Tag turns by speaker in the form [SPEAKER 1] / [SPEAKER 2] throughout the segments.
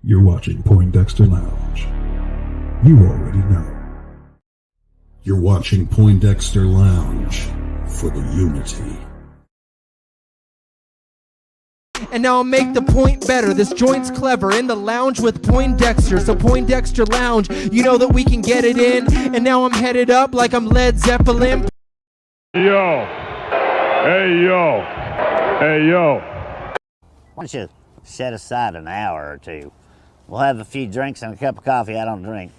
[SPEAKER 1] You're watching Poindexter Lounge. You already know. You're watching Poindexter Lounge for the unity.
[SPEAKER 2] And now I'll make the point better. This joint's clever. In the lounge with Poindexter. So Poindexter Lounge, you know that we can get it in. And now I'm headed up like I'm Led Zeppelin.
[SPEAKER 3] Yo. Hey, yo. Hey, yo.
[SPEAKER 4] Why don't you set aside an hour or two? We'll have a few drinks and a cup of coffee. I don't drink.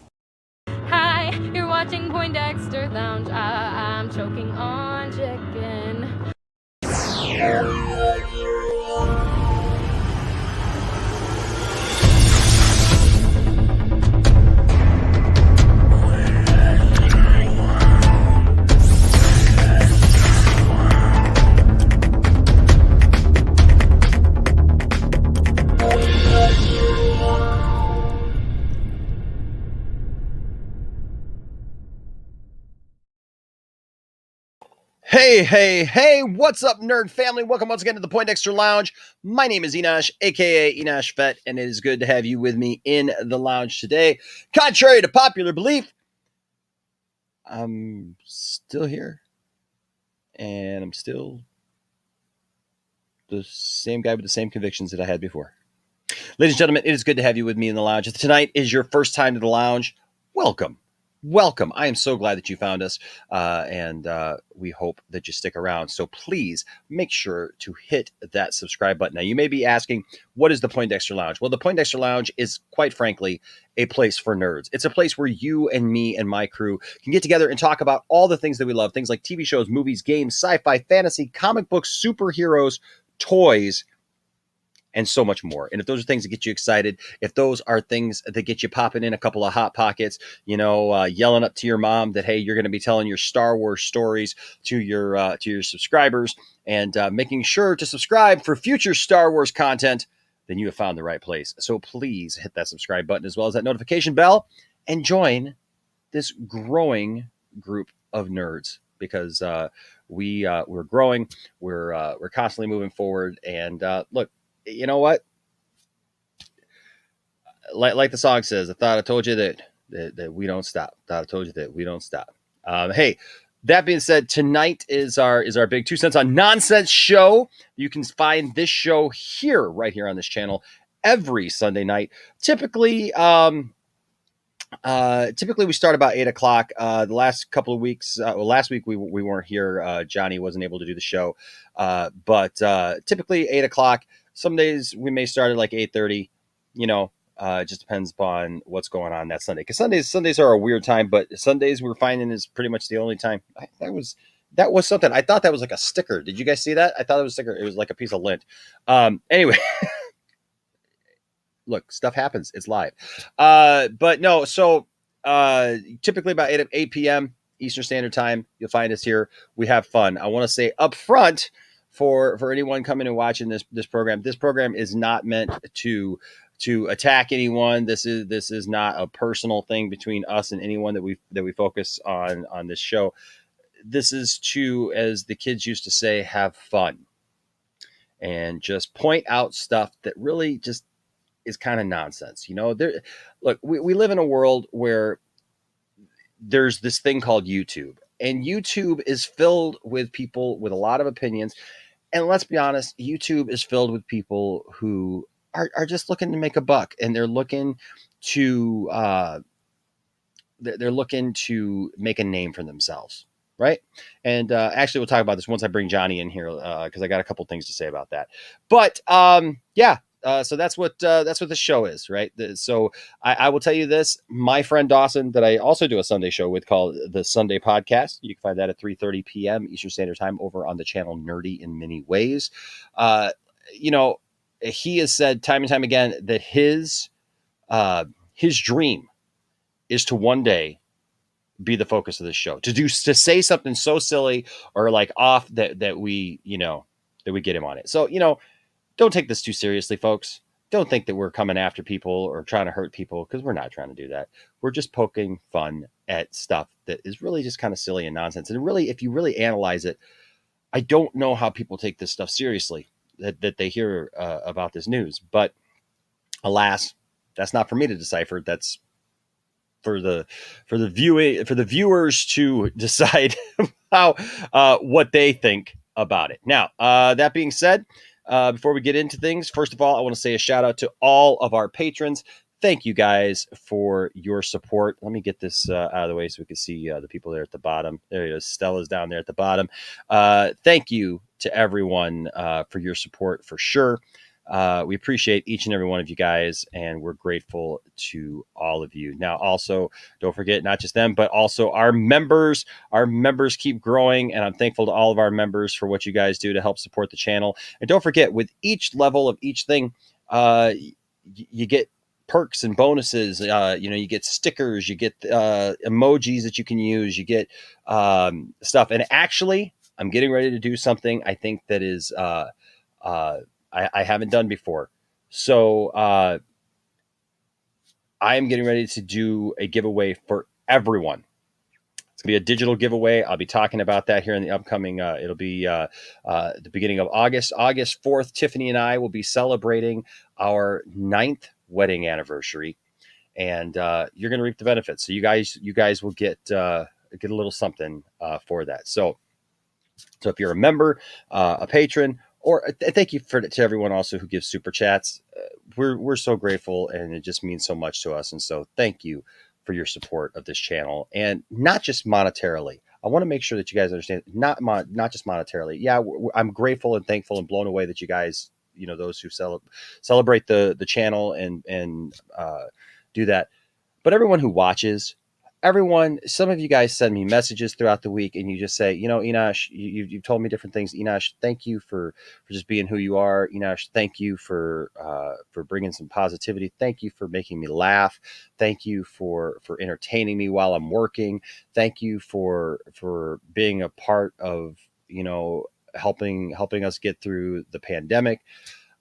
[SPEAKER 5] Hi, you're watching Poindexter Lounge. I'm choking on chicken.
[SPEAKER 6] Hey, what's up, nerd family? Welcome once again to the Poindexter Lounge. My name is Enosh, aka Enosh Fett, and it is good to have you with me in the lounge today. Contrary to popular belief, I'm still here, and I'm still the same guy with the same convictions that I had before. Ladies and gentlemen, it is good to have you with me in the lounge. If tonight is your first time to the lounge, welcome. I am so glad that you found us, and we hope that you stick around. So please make sure to hit that subscribe button. Now, you may be asking, what is the Poindexter Lounge? Well, the Poindexter Lounge is, quite frankly, a place for nerds. It's a place where you and me and my crew can get together and talk about all the things that we love, things like TV shows, movies, games, sci-fi, fantasy, comic books, superheroes, toys, and so much more. And if those are things that get you excited, if those are things that get you popping in a couple of Hot Pockets, yelling up to your mom that, hey, you're going to be telling your Star Wars stories to your subscribers, and making sure to subscribe for future Star Wars content, then you have found the right place. So please hit that subscribe button as well as that notification bell and join this growing group of nerds, because we're growing, we're constantly moving forward. And look, you know what? Like the song says, I thought I told you that we don't stop. Thought I told you that we don't stop. Hey, that being said, tonight is our big 2 cents on nonsense show. You can find this show right here on this channel every Sunday night. Typically we start about 8 o'clock. The last couple of weeks, last week we weren't here. Johnny wasn't able to do the show, but typically 8 o'clock. Some days we may start at like 8:30. It just depends upon what's going on that Sunday. Because Sundays are a weird time, but Sundays we're finding is pretty much the only time. That was something. I thought that was like a sticker. Did you guys see that? I thought it was a sticker. It was like a piece of lint. Anyway. Look, stuff happens. It's live. But no, so typically about 8 p.m. Eastern Standard Time, you'll find us here. We have fun. I want to say up front for anyone coming and watching this program is not meant to attack anyone. This is not a personal thing between us and anyone that we focus on this show. This is to, as the kids used to say, have fun and just point out stuff that really just is kind of nonsense. Look, we live in a world where there's this thing called YouTube, and YouTube is filled with people with a lot of opinions. And let's be honest, YouTube is filled with people who are just looking to make a buck, and they're looking to make a name for themselves. Right. And actually, we'll talk about this once I bring Johnny in here, because I got a couple things to say about that. But yeah. So that's what the show is, right? So I will tell you this, my friend Dawson, that I also do a Sunday show with, called the Sunday Podcast. You can find that at 3:30 p.m. Eastern Standard Time over on the channel Nerdy in Many Ways. He has said time and time again that his dream is to one day be the focus of this show, to say something so silly or like off that we get him on it. So, don't take this too seriously, folks. Don't think that we're coming after people or trying to hurt people, because we're not trying to do that. We're just poking fun at stuff that is really just kind of silly and nonsense. And really, if you really analyze it, I don't know how people take this stuff seriously, that they hear about this news. But alas, That's not for me to decipher. That's for the viewers to decide how what they think about it. Now, that being said, before we get into things, first of all, I want to say a shout out to all of our patrons. Thank you guys for your support. Let me get this out of the way so we can see the people there at the bottom. There it is. Stella's down there at the bottom. Thank you to everyone for your support for sure. We appreciate each and every one of you guys, and we're grateful to all of you. Now, also, don't forget, not just them, but also our members. Our members keep growing, and I'm thankful to all of our members for what you guys do to help support the channel. And don't forget, with each level of each thing, you get perks and bonuses. You get stickers, you get emojis that you can use, you get stuff. And actually, I'm getting ready to do something I think that is I haven't done before. So I am getting ready to do a giveaway for everyone. It's gonna be a digital giveaway. I'll be talking about that here in the upcoming. It'll be the beginning of August. August 4th, Tiffany and I will be celebrating our 9th wedding anniversary, and you're gonna reap the benefits. So you guys will get a little something for that. So if you're a member, a patron, or thank you to everyone also who gives super chats. We're so grateful, and it just means so much to us. And so thank you for your support of this channel, and not just monetarily. I want to make sure that you guys understand, not just monetarily. Yeah, I'm grateful and thankful and blown away that you guys, those who celebrate the channel and do that. But everyone who watches, some of you guys send me messages throughout the week, and you just say, Enosh, you've told me different things. Enosh, thank you for just being who you are. Enosh, thank you for bringing some positivity. Thank you for making me laugh. Thank you for entertaining me while I'm working. Thank you for being a part of, helping us get through the pandemic.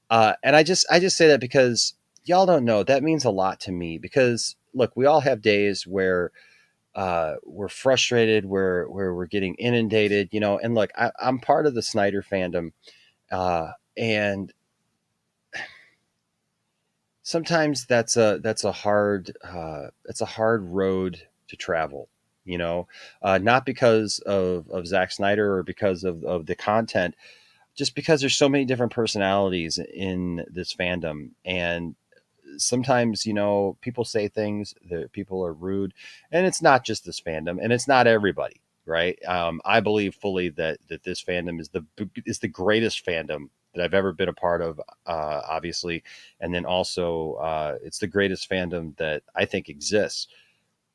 [SPEAKER 6] And I just say that because y'all don't know, that means a lot to me, because look, we all have days where we're frustrated, where we're getting inundated, and look, I'm part of the Snyder fandom. And sometimes that's a hard road to travel, not because of Zack Snyder or because of the content, just because there's so many different personalities in this fandom. And sometimes, people say things that people are rude, and it's not just this fandom, and it's not everybody, right? I believe fully that this fandom is the greatest fandom that I've ever been a part of, obviously. And then also, it's the greatest fandom that I think exists.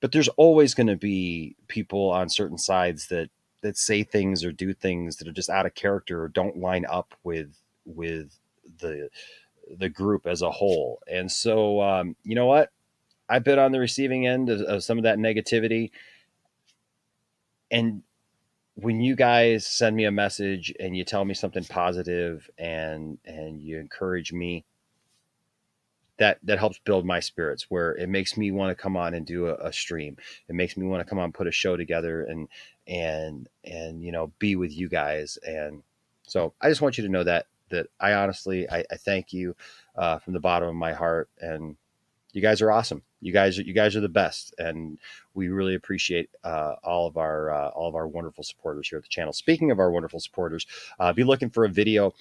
[SPEAKER 6] But there's always going to be people on certain sides that say things or do things that are just out of character or don't line up with the group as a whole. And so, you know what? I've been on the receiving end of some of that negativity. And when you guys send me a message and you tell me something positive and you encourage me, that helps build my spirits, where it makes me want to come on and do a stream. It makes me want to come on, put a show together and be with you guys. And so I just want you to know that I honestly, I thank you from the bottom of my heart, and you guys are awesome. You guys are the best, and we really appreciate all of our wonderful supporters here at the channel. Speaking of our wonderful supporters, be looking for a video.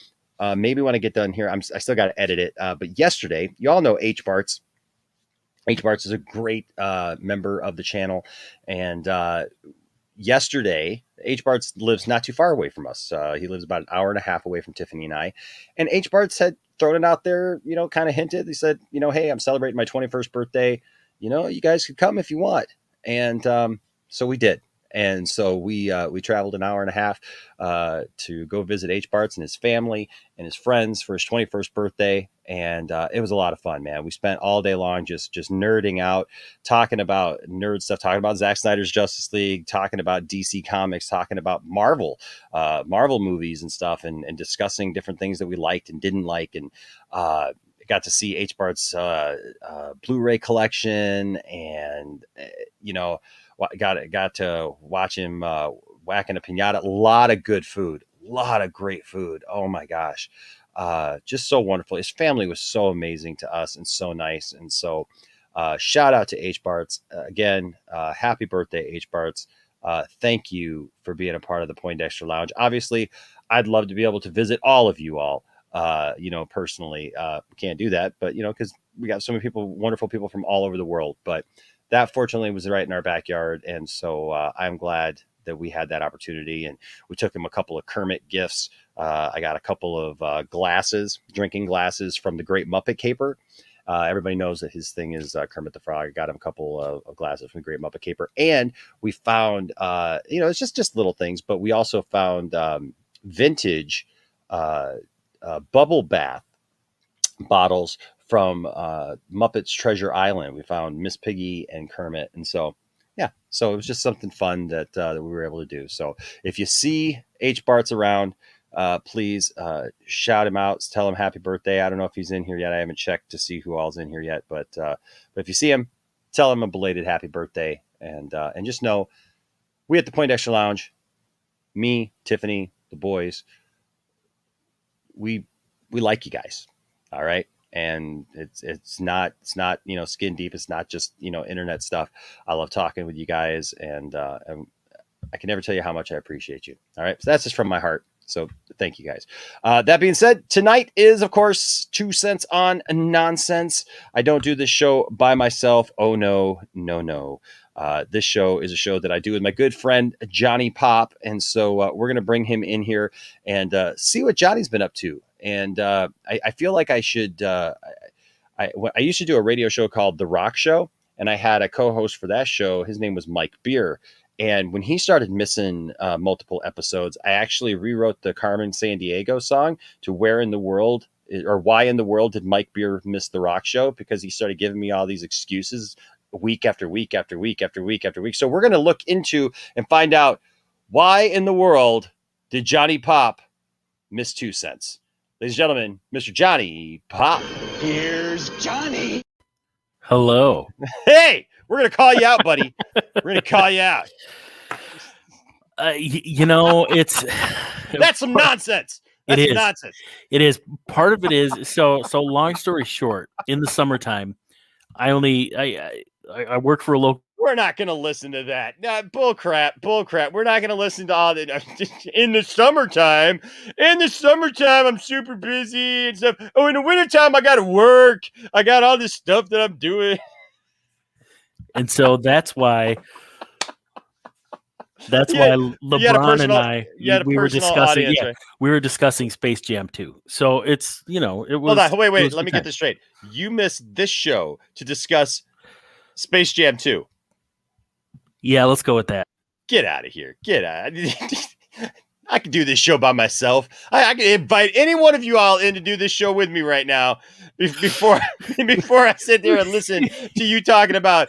[SPEAKER 6] Maybe when I get done here, I still got to edit it. But yesterday, you all know H-Barts. H-Barts is a great member of the channel, and yesterday, H-Barts lives not too far away from us. He lives about an hour and a half away from Tiffany and I. And H-Barts had thrown it out there, kind of hinted. He said, hey, I'm celebrating my 21st birthday. You guys could come if you want. And so we did. And so we traveled an hour and a half to go visit H-Barts and his family and his friends for his 21st birthday. And it was a lot of fun, man. We spent all day long just nerding out, talking about nerd stuff, talking about Zack Snyder's Justice League, talking about DC Comics, talking about Marvel movies and stuff, and discussing different things that we liked and didn't like. And got to see H-Bart's Blu-ray collection, and got to watch him whacking a piñata. A lot of good food, a lot of great food. Oh my gosh. just so wonderful. His family was so amazing to us and so nice. And so shout out to H-Barts. Again, happy birthday, H-Barts. Thank you for being a part of the Poindexter Lounge. Obviously, I'd love to be able to visit all of you all, personally. Can't do that, but, because we got so many people, wonderful people from all over the world. But that fortunately was right in our backyard. And so I'm glad that we had that opportunity. And we took him a couple of Kermit gifts. I got a couple of drinking glasses from the Great Muppet Caper. Everybody knows that his thing is Kermit the Frog. I got him a couple of glasses from the Great Muppet Caper. And we found, it's just little things, but we also found vintage bubble bath bottles from Muppets Treasure Island. We found Miss Piggy and Kermit. And so, yeah, so it was just something fun that we were able to do. So if you see H-Barts around, please shout him out, tell him happy birthday. I don't know if he's in here yet. I haven't checked to see who all's in here yet, but if you see him, tell him a belated happy birthday. And just know we at the Poindexter Lounge, me, Tiffany, the boys, we like you guys. All right. And it's not, skin deep. It's not just, internet stuff. I love talking with you guys, and I can never tell you how much I appreciate you. All right. So that's just from my heart. So thank you guys. That being said, tonight is, of course, 2 cents on nonsense. I don't do this show by myself. Oh, no. This show is a show that I do with my good friend, Johnny Pop. And so we're going to bring him in here and see what Johnny's been up to. And I feel like I should, I used to do a radio show called The Rock Show, and I had a co-host for that show. His name was Mike Beer. And when he started missing multiple episodes, I actually rewrote the Carmen Sandiego song to Where in the World, or Why in the World Did Mike Beer Miss The Rock Show? Because he started giving me all these excuses week after week after week after week after week. So we're going to look into and find out, why in the world did Johnny Pop miss 2 cents? Ladies and gentlemen, Mr. Johnny Pop.
[SPEAKER 7] Here's Johnny.
[SPEAKER 8] Hello.
[SPEAKER 6] Hey, we're going to call you out, buddy. We're going to call you out.
[SPEAKER 8] It's
[SPEAKER 6] that's some nonsense. That's some nonsense.
[SPEAKER 8] It is. Part of it is so long story short, in the summertime, I work for a local.
[SPEAKER 6] We're not going to listen to that. No, bull crap. We're not going to listen to all that. In the summertime, I'm super busy and stuff. Oh, in the wintertime, I got to work. I got all this stuff that I'm doing.
[SPEAKER 8] And so that's why LeBron and I, we were discussing, audience, right? We were discussing Space Jam 2. So it's, it was.
[SPEAKER 6] Hold on, wait. Let me get this straight. You missed this show to discuss Space Jam 2.
[SPEAKER 8] Yeah, let's go with that.
[SPEAKER 6] Get out of here. Get out. I can do this show by myself. I can invite any one of you all in to do this show with me right now before I sit there and listen to you talking about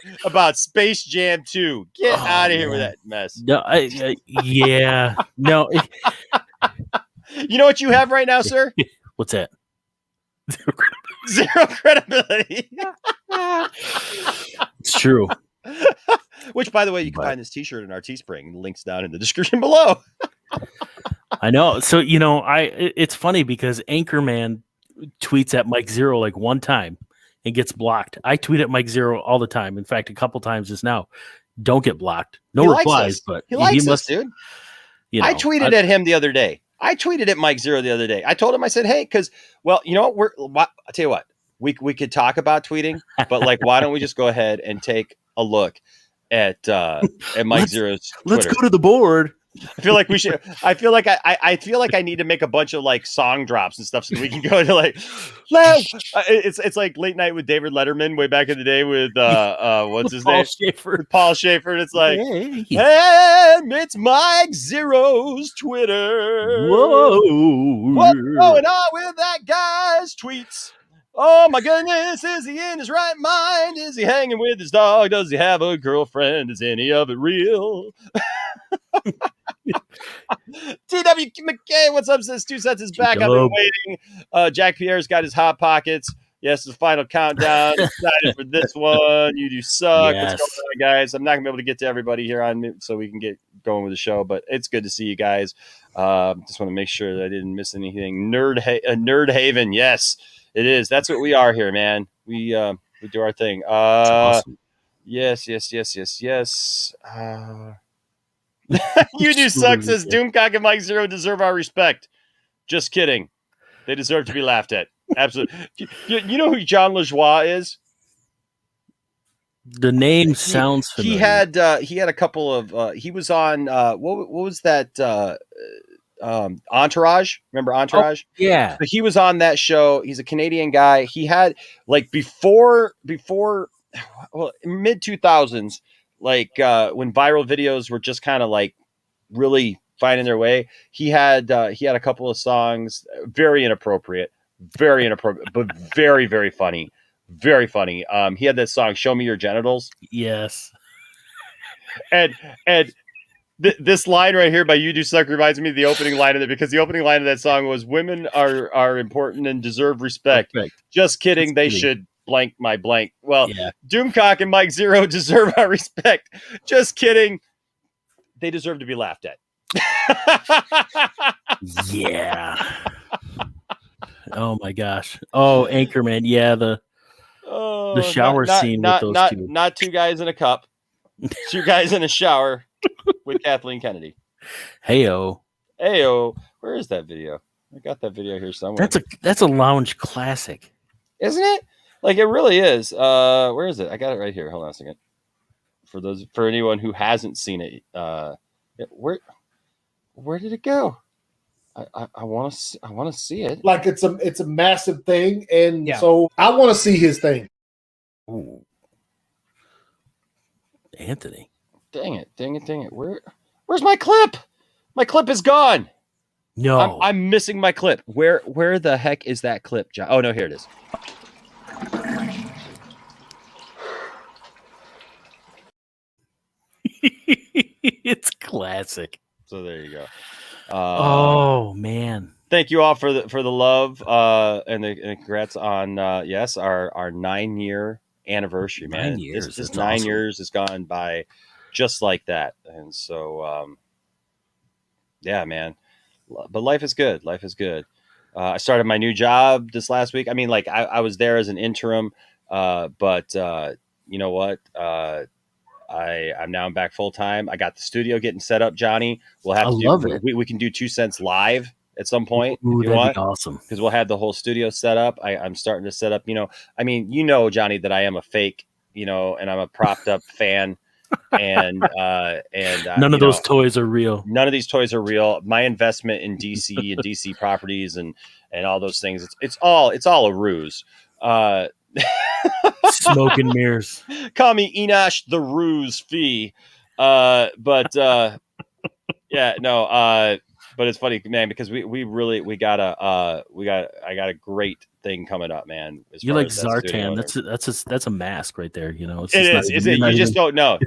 [SPEAKER 6] Space Jam 2. Get out of here with that mess.
[SPEAKER 8] No, yeah. No.
[SPEAKER 6] You know what you have right now, sir?
[SPEAKER 8] What's that?
[SPEAKER 6] Zero credibility.
[SPEAKER 8] It's true.
[SPEAKER 6] Which, by the way, you can find this t-shirt in our Teespring. Links down in the description below.
[SPEAKER 8] I know. So, it's funny because Anchorman tweets at Mike Zeroh like one time and gets blocked. I tweet at Mike Zeroh all the time. In fact, a couple times just now. Don't get blocked. No replies, but
[SPEAKER 6] he likes us, dude. I tweeted at him the other day. I tweeted at Mike Zeroh the other day. I told him, I said, hey, because, well, you know what? I'll tell you what. We could talk about tweeting, but why don't we just go ahead and take a look at Mike Zeroh's Twitter.
[SPEAKER 8] Let's go to the board.
[SPEAKER 6] I feel like we should. I feel like I need to make a bunch of song drops and stuff so that we can go to it's like Late Night with David Letterman way back in the day with what's his name? Paul Schaefer. And it's like, hey, it's Mike Zeroh's Twitter.
[SPEAKER 8] Whoa,
[SPEAKER 6] what's going on with that guy's tweets? Oh my goodness, is he in his right mind? Is he hanging with his dog? Does he have a girlfriend? Is any of it real? TW McKay, what's up? Says 2 cents is back. I've been waiting. Jack Pierre's got his hot pockets. Yes, the final countdown. Excited for this one. You do suck.
[SPEAKER 8] Yes.
[SPEAKER 6] What's going on, guys? I'm not gonna be able to get to everybody here on so we can get going with the show, but it's good to see you guys. Just want to make sure that I didn't miss anything. Nerd Haven. Yes, it is. That's what we are here, man. We do our thing.
[SPEAKER 8] Awesome.
[SPEAKER 6] Yes. You do suck, says Doomcock and Mike Zeroh deserve our respect. Just kidding. They deserve to be laughed at. Absolutely. You know who John LaJoie is?
[SPEAKER 8] The name sounds familiar.
[SPEAKER 6] He had a couple of he was on what was that Entourage? Remember Entourage?
[SPEAKER 8] Oh, yeah.
[SPEAKER 6] So he was on that show. He's a Canadian guy. He had like before mid 2000s, like when viral videos were just kind of like really finding their way. He had a couple of songs, very inappropriate, but very, very funny. Very funny. He had that song, Show Me Your Genitals.
[SPEAKER 8] Yes.
[SPEAKER 6] And this line right here by You Do Suck reminds me of the opening line of it, because the opening line of that song was, women are important and deserve respect. Perfect. Just kidding. They should blank my blank. Well, yeah. Doomcock and Mike Zeroh deserve our respect. Just kidding. They deserve to be laughed at.
[SPEAKER 8] Yeah. Oh my gosh. Oh, Anchorman. Yeah, the shower scene with those two.
[SPEAKER 6] Not two guys in a cup. Two guys in a shower with Kathleen Kennedy.
[SPEAKER 8] Heyo.
[SPEAKER 6] Where is that video? I got that video here somewhere.
[SPEAKER 8] That's a lounge classic,
[SPEAKER 6] isn't it? Like, it really is. Where is it? I got it right here. Hold on a second. For anyone who hasn't seen it, where did it go? I want to see it.
[SPEAKER 9] Like, it's a massive thing, and so I want to see his thing.
[SPEAKER 8] Ooh. Anthony.
[SPEAKER 6] Dang it. Where's my clip? My clip is gone.
[SPEAKER 8] No.
[SPEAKER 6] I'm missing my clip. Where the heck is that clip, John? Oh no, here it is.
[SPEAKER 8] It's classic.
[SPEAKER 6] So there you go.
[SPEAKER 8] Oh man!
[SPEAKER 6] Thank you all for the love and congrats on our 9-year anniversary, man.
[SPEAKER 8] 9 years.
[SPEAKER 6] This 9
[SPEAKER 8] awesome.
[SPEAKER 6] years has gone by just like that, and so yeah, man. But life is good. I started my new job this last week. I mean, like I was there as an interim, but you know what? I'm now back full time. I got the studio getting set up, Johnny. We'll have we can do 2 cents live at some point.
[SPEAKER 8] Ooh,
[SPEAKER 6] if you want.
[SPEAKER 8] Be awesome.
[SPEAKER 6] Because we'll have the whole studio set up. I'm starting to set up, Johnny, that I am a fake, and I'm a propped up fan. And
[SPEAKER 8] none of those toys are real.
[SPEAKER 6] None of these toys are real. My investment in DC and DC properties and all those things, it's all a ruse.
[SPEAKER 8] Smoke and mirrors.
[SPEAKER 6] Call me Enosh the Ruse Fee. But it's funny, man, because I got a great thing coming up, man.
[SPEAKER 8] You're like Zartan. That's a mask right there. It's
[SPEAKER 6] You just don't know.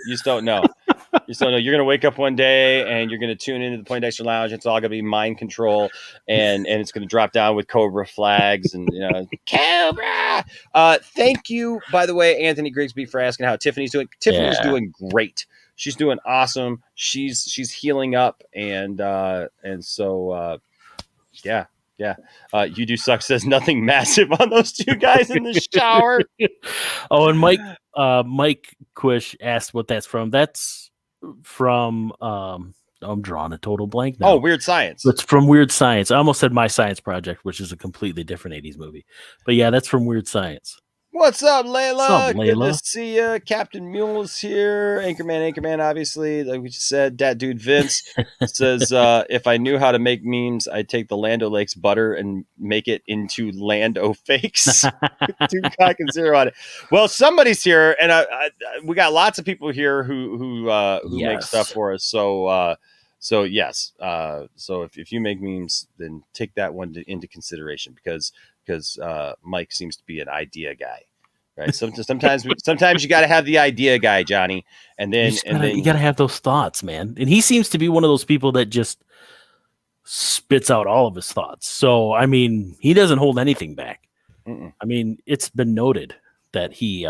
[SPEAKER 6] You're gonna wake up one day and you're gonna tune into the Poindexter Lounge. It's all gonna be mind control, and it's gonna drop down with Cobra flags and Cobra. Thank you, by the way, Anthony Grigsby, for asking how Tiffany's doing. Tiffany's doing great. She's doing awesome. She's healing up, and so yeah. You Do Suck says nothing massive on those two guys in the shower.
[SPEAKER 8] Oh, and Mike Quish asked what that's from. That's from I'm drawing a total blank now.
[SPEAKER 6] Oh, Weird Science.
[SPEAKER 8] It's from Weird Science. I almost said My Science Project, which is a completely different 80s movie. But yeah, that's from Weird Science.
[SPEAKER 6] What's up, Layla? Good to see you. Captain Mule is here. Anchorman, obviously. Like we just said, that dude Vince says, if I knew how to make memes, I'd take the Land O'Lakes butter and make it into Land O'Fakes. Doomcock and Zeroh on it. Well, somebody's here, and we got lots of people here who make stuff for us. So yes. So if you make memes, then take that one into consideration because Mike seems to be an idea guy, right? Sometimes you got to have the idea guy, Johnny, and then
[SPEAKER 8] you got to have those thoughts, man. And he seems to be one of those people that just spits out all of his thoughts. So I mean, he doesn't hold anything back. I mean, it's been noted that he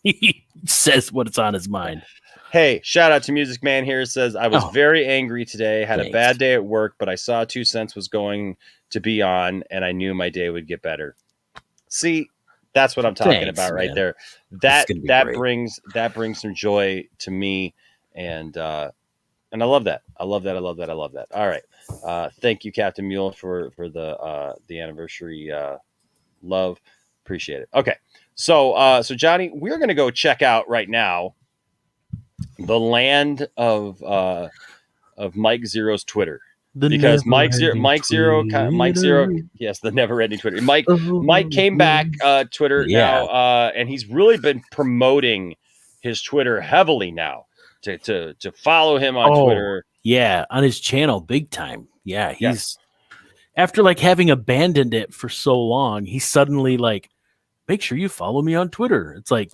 [SPEAKER 8] he says what's on his mind.
[SPEAKER 6] Hey, shout out to Music Man here. Says, I was very angry today. Had
[SPEAKER 8] Thanks.
[SPEAKER 6] a bad day at work, but I saw 2 Cents was going to be on, and I knew my day would get better. See, that's what I'm talking about right there. That brings some joy to me, and I love that. I love that. All right, thank you, Captain Mule, for the anniversary love. Appreciate it. Okay, so Johnny, we're gonna go check out right now the land of Mike Zero's Twitter. Because Mike Zero, yes, the never-ending Twitter. Mike came back Twitter now, and he's really been promoting his Twitter heavily now to follow him on Twitter.
[SPEAKER 8] Yeah, on his channel, big time. Yeah, he's after like having abandoned it for so long, he's suddenly like, make sure you follow me on Twitter. It's like,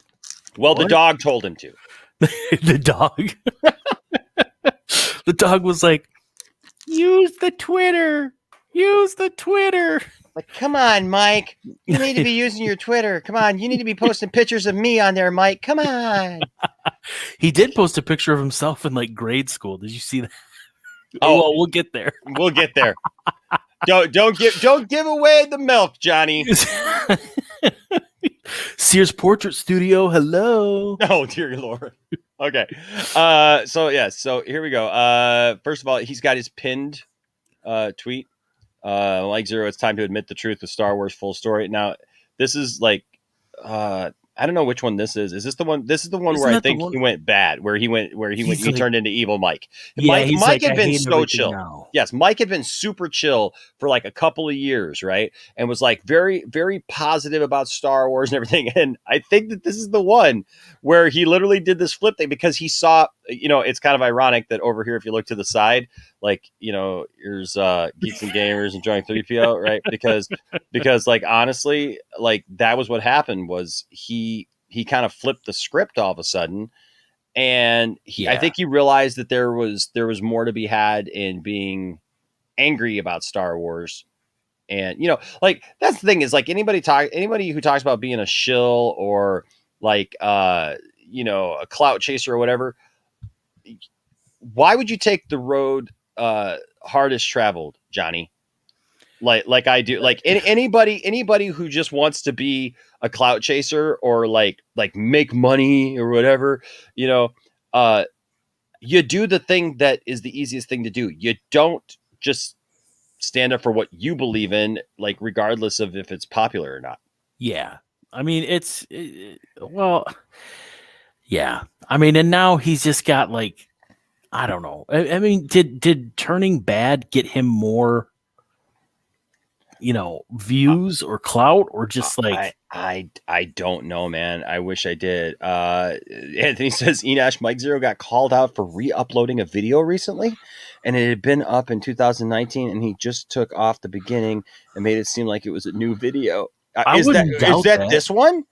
[SPEAKER 6] well, the dog told him to.
[SPEAKER 8] The dog was like, use the Twitter.
[SPEAKER 6] Like, come on, Mike. You need to be using your Twitter. Come on. You need to be posting pictures of me on there, Mike. Come on.
[SPEAKER 8] He did post a picture of himself in like grade school. Did you see that? Oh, well, we'll get there.
[SPEAKER 6] We'll get there. Don't give away the milk, Johnny.
[SPEAKER 8] Sears Portrait Studio. Hello.
[SPEAKER 6] Oh, dear Lord. Okay. So here we go. First of all, he's got his pinned tweet. Like Zero, it's time to admit the truth with Star Wars full story. Now, this is like I don't know which one this is. Is this the one? This is the one where I think he went bad, where he turned into evil Mike.
[SPEAKER 8] Yeah,
[SPEAKER 6] Mike had been so chill.
[SPEAKER 8] Now.
[SPEAKER 6] Yes, Mike had been super chill for like a couple of years, right? And was like very, very positive about Star Wars and everything. And I think that this is the one where he literally did this flip thing because he saw, it's kind of ironic that over here, if you look to the side, like, here's Geeks and Gamers enjoying 3PO, right? Because like, honestly, like that was what happened was he kind of flipped the script all of a sudden. And I think he realized that there was more to be had in being angry about Star Wars. And, like that's the thing is like anybody who talks about being a shill or like, a clout chaser or whatever, why would you take the road hardest traveled, Johnny? Like I do, like anybody who just wants to be a clout chaser or like make money or whatever, you do the thing that is the easiest thing to do. You don't just stand up for what you believe in, like regardless of if it's popular or not.
[SPEAKER 8] Yeah. I mean, yeah. I mean, and now he's just got like, I don't know. I mean, did turning bad get him more, views or clout or just like
[SPEAKER 6] I don't know, man. I wish I did. Anthony says Enash Mike Zero got called out for re-uploading a video recently, and it had been up in 2019, and he just took off the beginning and made it seem like it was a new video. Is that this one?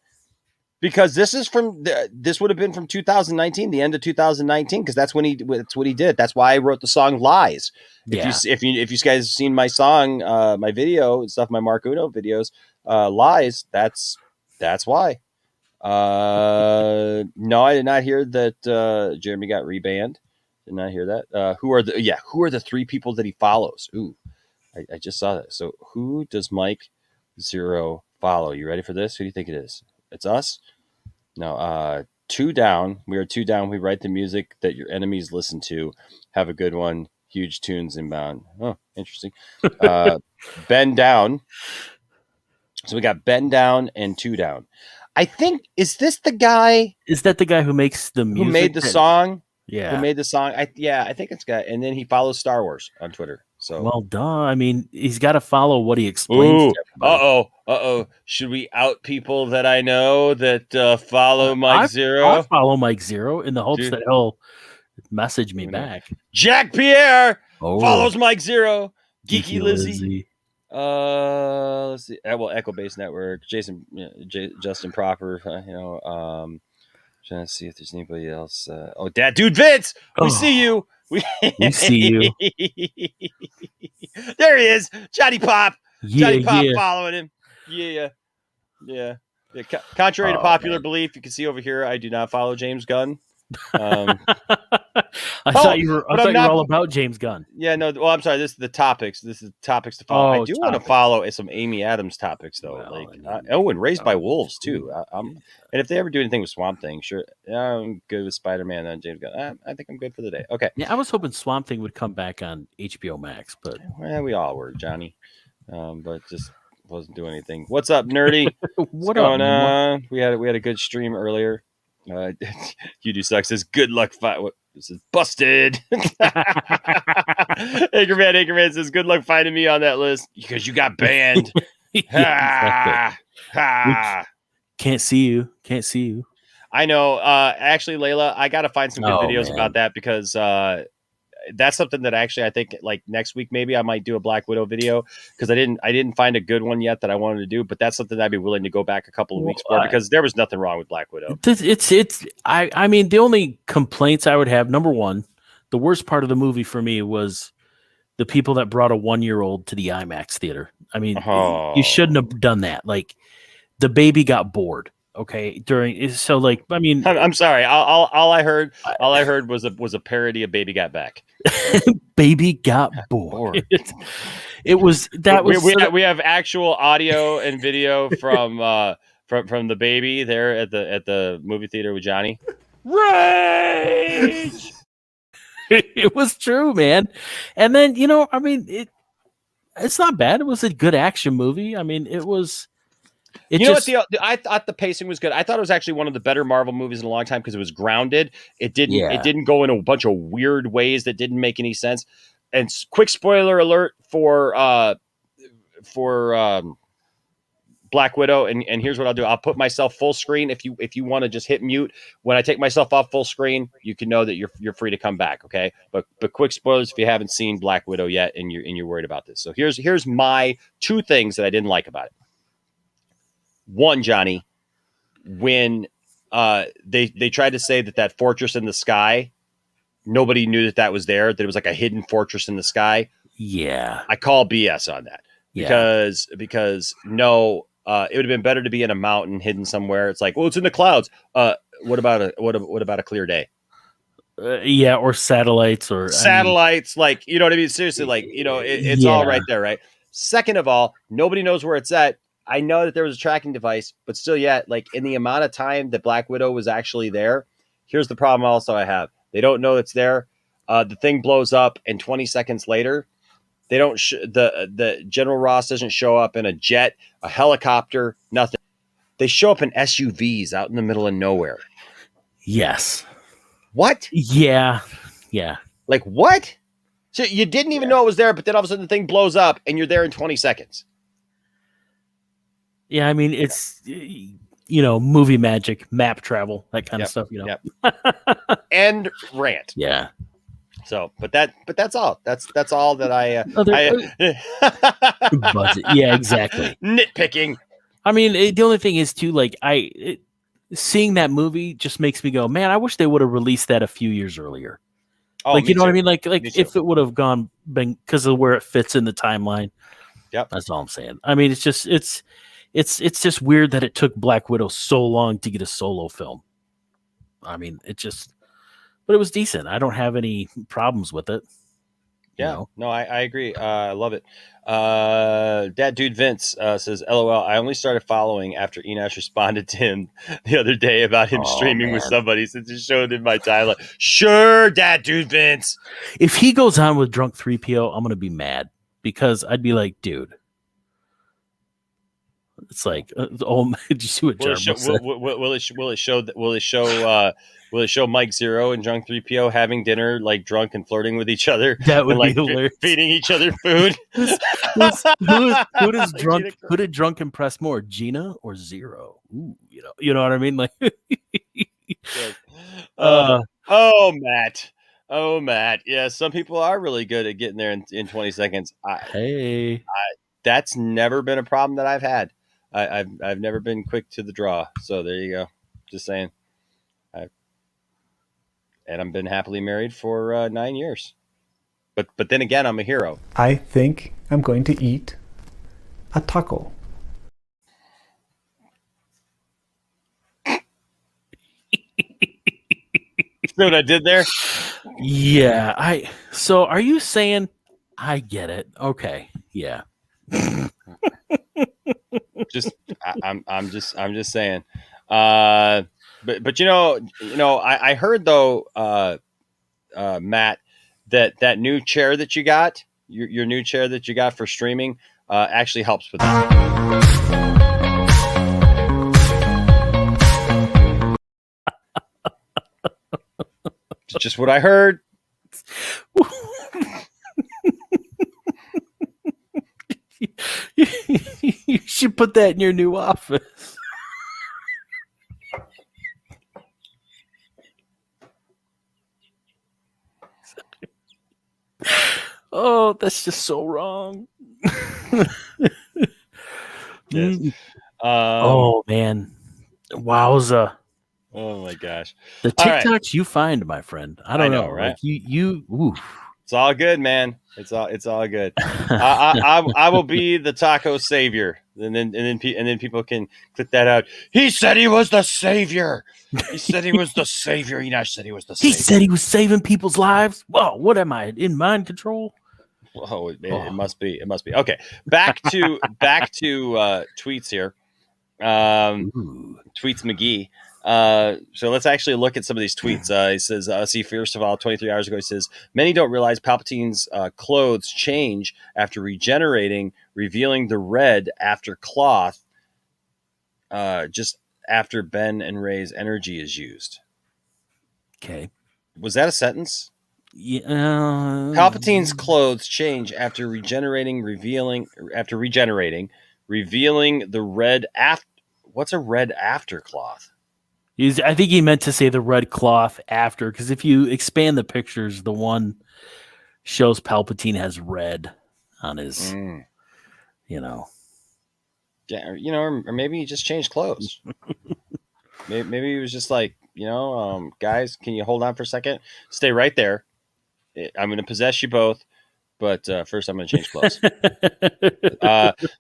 [SPEAKER 6] Because this would have been from 2019, the end of 2019, because that's what he did. That's why I wrote the song "Lies."
[SPEAKER 8] Yeah.
[SPEAKER 6] If you guys have seen my song, my video and stuff, my Mark Uno videos, "Lies." That's why. No, I did not hear that Jeremy got rebanned. Did not hear that. Who are the 3 people that he follows? Ooh, I just saw that. So who does Mike Zero follow? You ready for this? Who do you think it is? It's us? No, 2 down. We are 2 down. We write the music that your enemies listen to. Have a good one. Huge tunes inbound. Oh, interesting. Ben down. So we got Ben down and 2 down. I think, is this the guy?
[SPEAKER 8] Is that the guy who makes the music?
[SPEAKER 6] Who made the song?
[SPEAKER 8] Yeah.
[SPEAKER 6] Who made the song? I think it's got, and then he follows Star Wars on Twitter. So
[SPEAKER 8] well, duh. I mean, he's got to follow what he explains.
[SPEAKER 6] Uh-oh. Should we out people that I know that follow Mike Zero?
[SPEAKER 8] I'll follow Mike Zero in the hopes that he'll message me back.
[SPEAKER 6] Jack Pierre follows Mike Zero. Geeky Lizzie. Let's see. Well, Echo Base Network. Jason, Justin Proper. Trying to see if there's anybody else. Dad, dude, Vince. We see you. We
[SPEAKER 8] see you.
[SPEAKER 6] There he is, Johnny Pop.
[SPEAKER 8] Yeah,
[SPEAKER 6] Johnny Pop following him. Yeah. Yeah. Contrary to popular belief, you can see over here, I do not follow James Gunn.
[SPEAKER 8] I thought you were all about James Gunn.
[SPEAKER 6] Yeah, no. Well, I'm sorry. This is the topics. This is topics to follow. I do want to follow some Amy Adams topics though. And Raised by Wolves too. And if they ever do anything with Swamp Thing, sure. I'm good with Spider-Man and James Gunn. I think I'm good for the day. Okay.
[SPEAKER 8] Yeah, I was hoping Swamp Thing would come back on HBO Max, but
[SPEAKER 6] we all were, Johnny. But just wasn't doing anything. What's up, nerdy?
[SPEAKER 8] What's
[SPEAKER 6] going on? We had a good stream earlier. You do suck says good luck fight. This is busted. Anchorman says good luck finding me on that list because you got banned.
[SPEAKER 8] Can't see you.
[SPEAKER 6] I know. Actually, Layla, I got to find some good videos about that because that's something that actually I think like next week maybe I might do a Black Widow video because I didn't find a good one yet that I wanted to do, but that's something that I'd be willing to go back a couple of weeks for because there was nothing wrong with Black Widow.
[SPEAKER 8] I mean the only complaints I would have, number one, the worst part of the movie for me was the people that brought a 1-year-old to the IMAX theater. I mean, you shouldn't have done that. Like the baby got bored. Okay, I'm
[SPEAKER 6] sorry. All I heard was a parody of Baby Got Back.
[SPEAKER 8] Baby got bored.
[SPEAKER 6] We have actual audio and video from the baby there at the movie theater with Johnny. Rage.
[SPEAKER 8] It was true, man. And then it's not bad. It was a good action movie. I mean, it was.
[SPEAKER 6] I thought the pacing was good. I thought it was actually one of the better Marvel movies in a long time because it was grounded. It didn't go in a bunch of weird ways that didn't make any sense. And quick spoiler alert for Black Widow. And here's what I'll do. I'll put myself full screen. If you want to just hit mute when I take myself off full screen, you can know that you're free to come back. Okay. But quick spoilers if you haven't seen Black Widow yet and you're worried about this. So here's my 2 things that I didn't like about it. One, Johnny, when they tried to say that fortress in the sky, nobody knew that was there, that it was like a hidden fortress in the sky.
[SPEAKER 8] Yeah.
[SPEAKER 6] I call BS on that because no, it would have been better to be in a mountain hidden somewhere. It's like, well, it's in the clouds. What about a clear day?
[SPEAKER 8] Or satellites
[SPEAKER 6] like, you know what I mean? Seriously, like, it's all right there. Right. Second of all, nobody knows where it's at. I know that there was a tracking device, but still yet, like in the amount of time that Black Widow was actually there, here's the problem also I have. They don't know it's there. The thing blows up and 20 seconds later, they don't, the General Ross doesn't show up in a jet, a helicopter, nothing. They show up in SUVs out in the middle of nowhere.
[SPEAKER 8] Yes.
[SPEAKER 6] What?
[SPEAKER 8] Yeah. Yeah.
[SPEAKER 6] Like what? So you didn't even know it was there, but then all of a sudden the thing blows up and you're there in 20 seconds.
[SPEAKER 8] Yeah, I mean, it's, movie magic, map travel, that kind of stuff,
[SPEAKER 6] Yep. And rant.
[SPEAKER 8] Yeah.
[SPEAKER 6] So, but that's all. That's all that I
[SPEAKER 8] budget. Yeah, exactly.
[SPEAKER 6] Nitpicking.
[SPEAKER 8] I mean, the only thing is too, like, seeing that movie just makes me go, man, I wish they would have released that a few years earlier.
[SPEAKER 6] Oh,
[SPEAKER 8] like, you know what I mean? Like if it would have been because of where it fits in the timeline.
[SPEAKER 6] Yep.
[SPEAKER 8] That's all I'm saying. I mean, it's just just weird that it took Black Widow so long to get a solo film. I mean, but it was decent. I don't have any problems with it.
[SPEAKER 6] Yeah, no, I agree. I love it. That dude Vince says, LOL, I only started following after Enash responded to him the other day about him streaming with somebody since it showed in my timeline. Sure, that dude Vince.
[SPEAKER 8] If he goes on with Drunk 3PO, I'm going to be mad because I'd be like, dude. It's like, did you see what Jarbo said?
[SPEAKER 6] Will it show Mike Zero and Drunk 3PO having dinner, like drunk and flirting with each other?
[SPEAKER 8] That would
[SPEAKER 6] be
[SPEAKER 8] hilarious.
[SPEAKER 6] Feeding each other food.
[SPEAKER 8] Who did drunk impress more, Gina or Zeroh? Ooh, you know what I mean? Like,
[SPEAKER 6] Matt. Yeah, some people are really good at getting there in 20 seconds. That's never been a problem that I've had. I've never been quick to the draw. So there you go. Just saying. And I've been happily married for 9 years. But then again, I'm a hero.
[SPEAKER 10] I think I'm going to eat a taco.
[SPEAKER 6] what I did there?
[SPEAKER 8] Yeah, so are you saying I get it? Okay, yeah.
[SPEAKER 6] I'm just saying. But I heard though, Matt, that new chair that you got, your new chair that you got for streaming, actually helps with that. Just what I heard.
[SPEAKER 8] You should put that in your new office. Oh, that's just so wrong.
[SPEAKER 6] Yes.
[SPEAKER 8] Oh man, wowza!
[SPEAKER 6] Oh my gosh,
[SPEAKER 8] the TikToks you find, my friend. I don't know,
[SPEAKER 6] right?
[SPEAKER 8] Like you. Oof.
[SPEAKER 6] It's all good, man. It's all good. I will be the taco savior, and then people can click that out. He said he was the savior. He said he was the savior. He said he was the savior.
[SPEAKER 8] He said he was saving people's lives. Whoa, what am I in mind control?
[SPEAKER 6] Whoa, it must be. It must be. Okay, back to tweets here. Tweets McGee. So let's actually look at some of these tweets. He says, see, first of all, 23 hours ago, he says, many don't realize Palpatine's clothes change after regenerating, revealing the red after cloth, just after Ben and Rey's energy is used.
[SPEAKER 8] Okay.
[SPEAKER 6] Was that a sentence?
[SPEAKER 8] Yeah.
[SPEAKER 6] Palpatine's clothes change after regenerating, revealing the red after. What's a red after cloth?
[SPEAKER 8] I think he meant to say the red cloth after, because if you expand the pictures, the one shows Palpatine has red on his,
[SPEAKER 6] Yeah, or maybe he just changed clothes. maybe he was just like, guys, can you hold on for a second? Stay right there. I'm going to possess you both, but first I'm going to change clothes.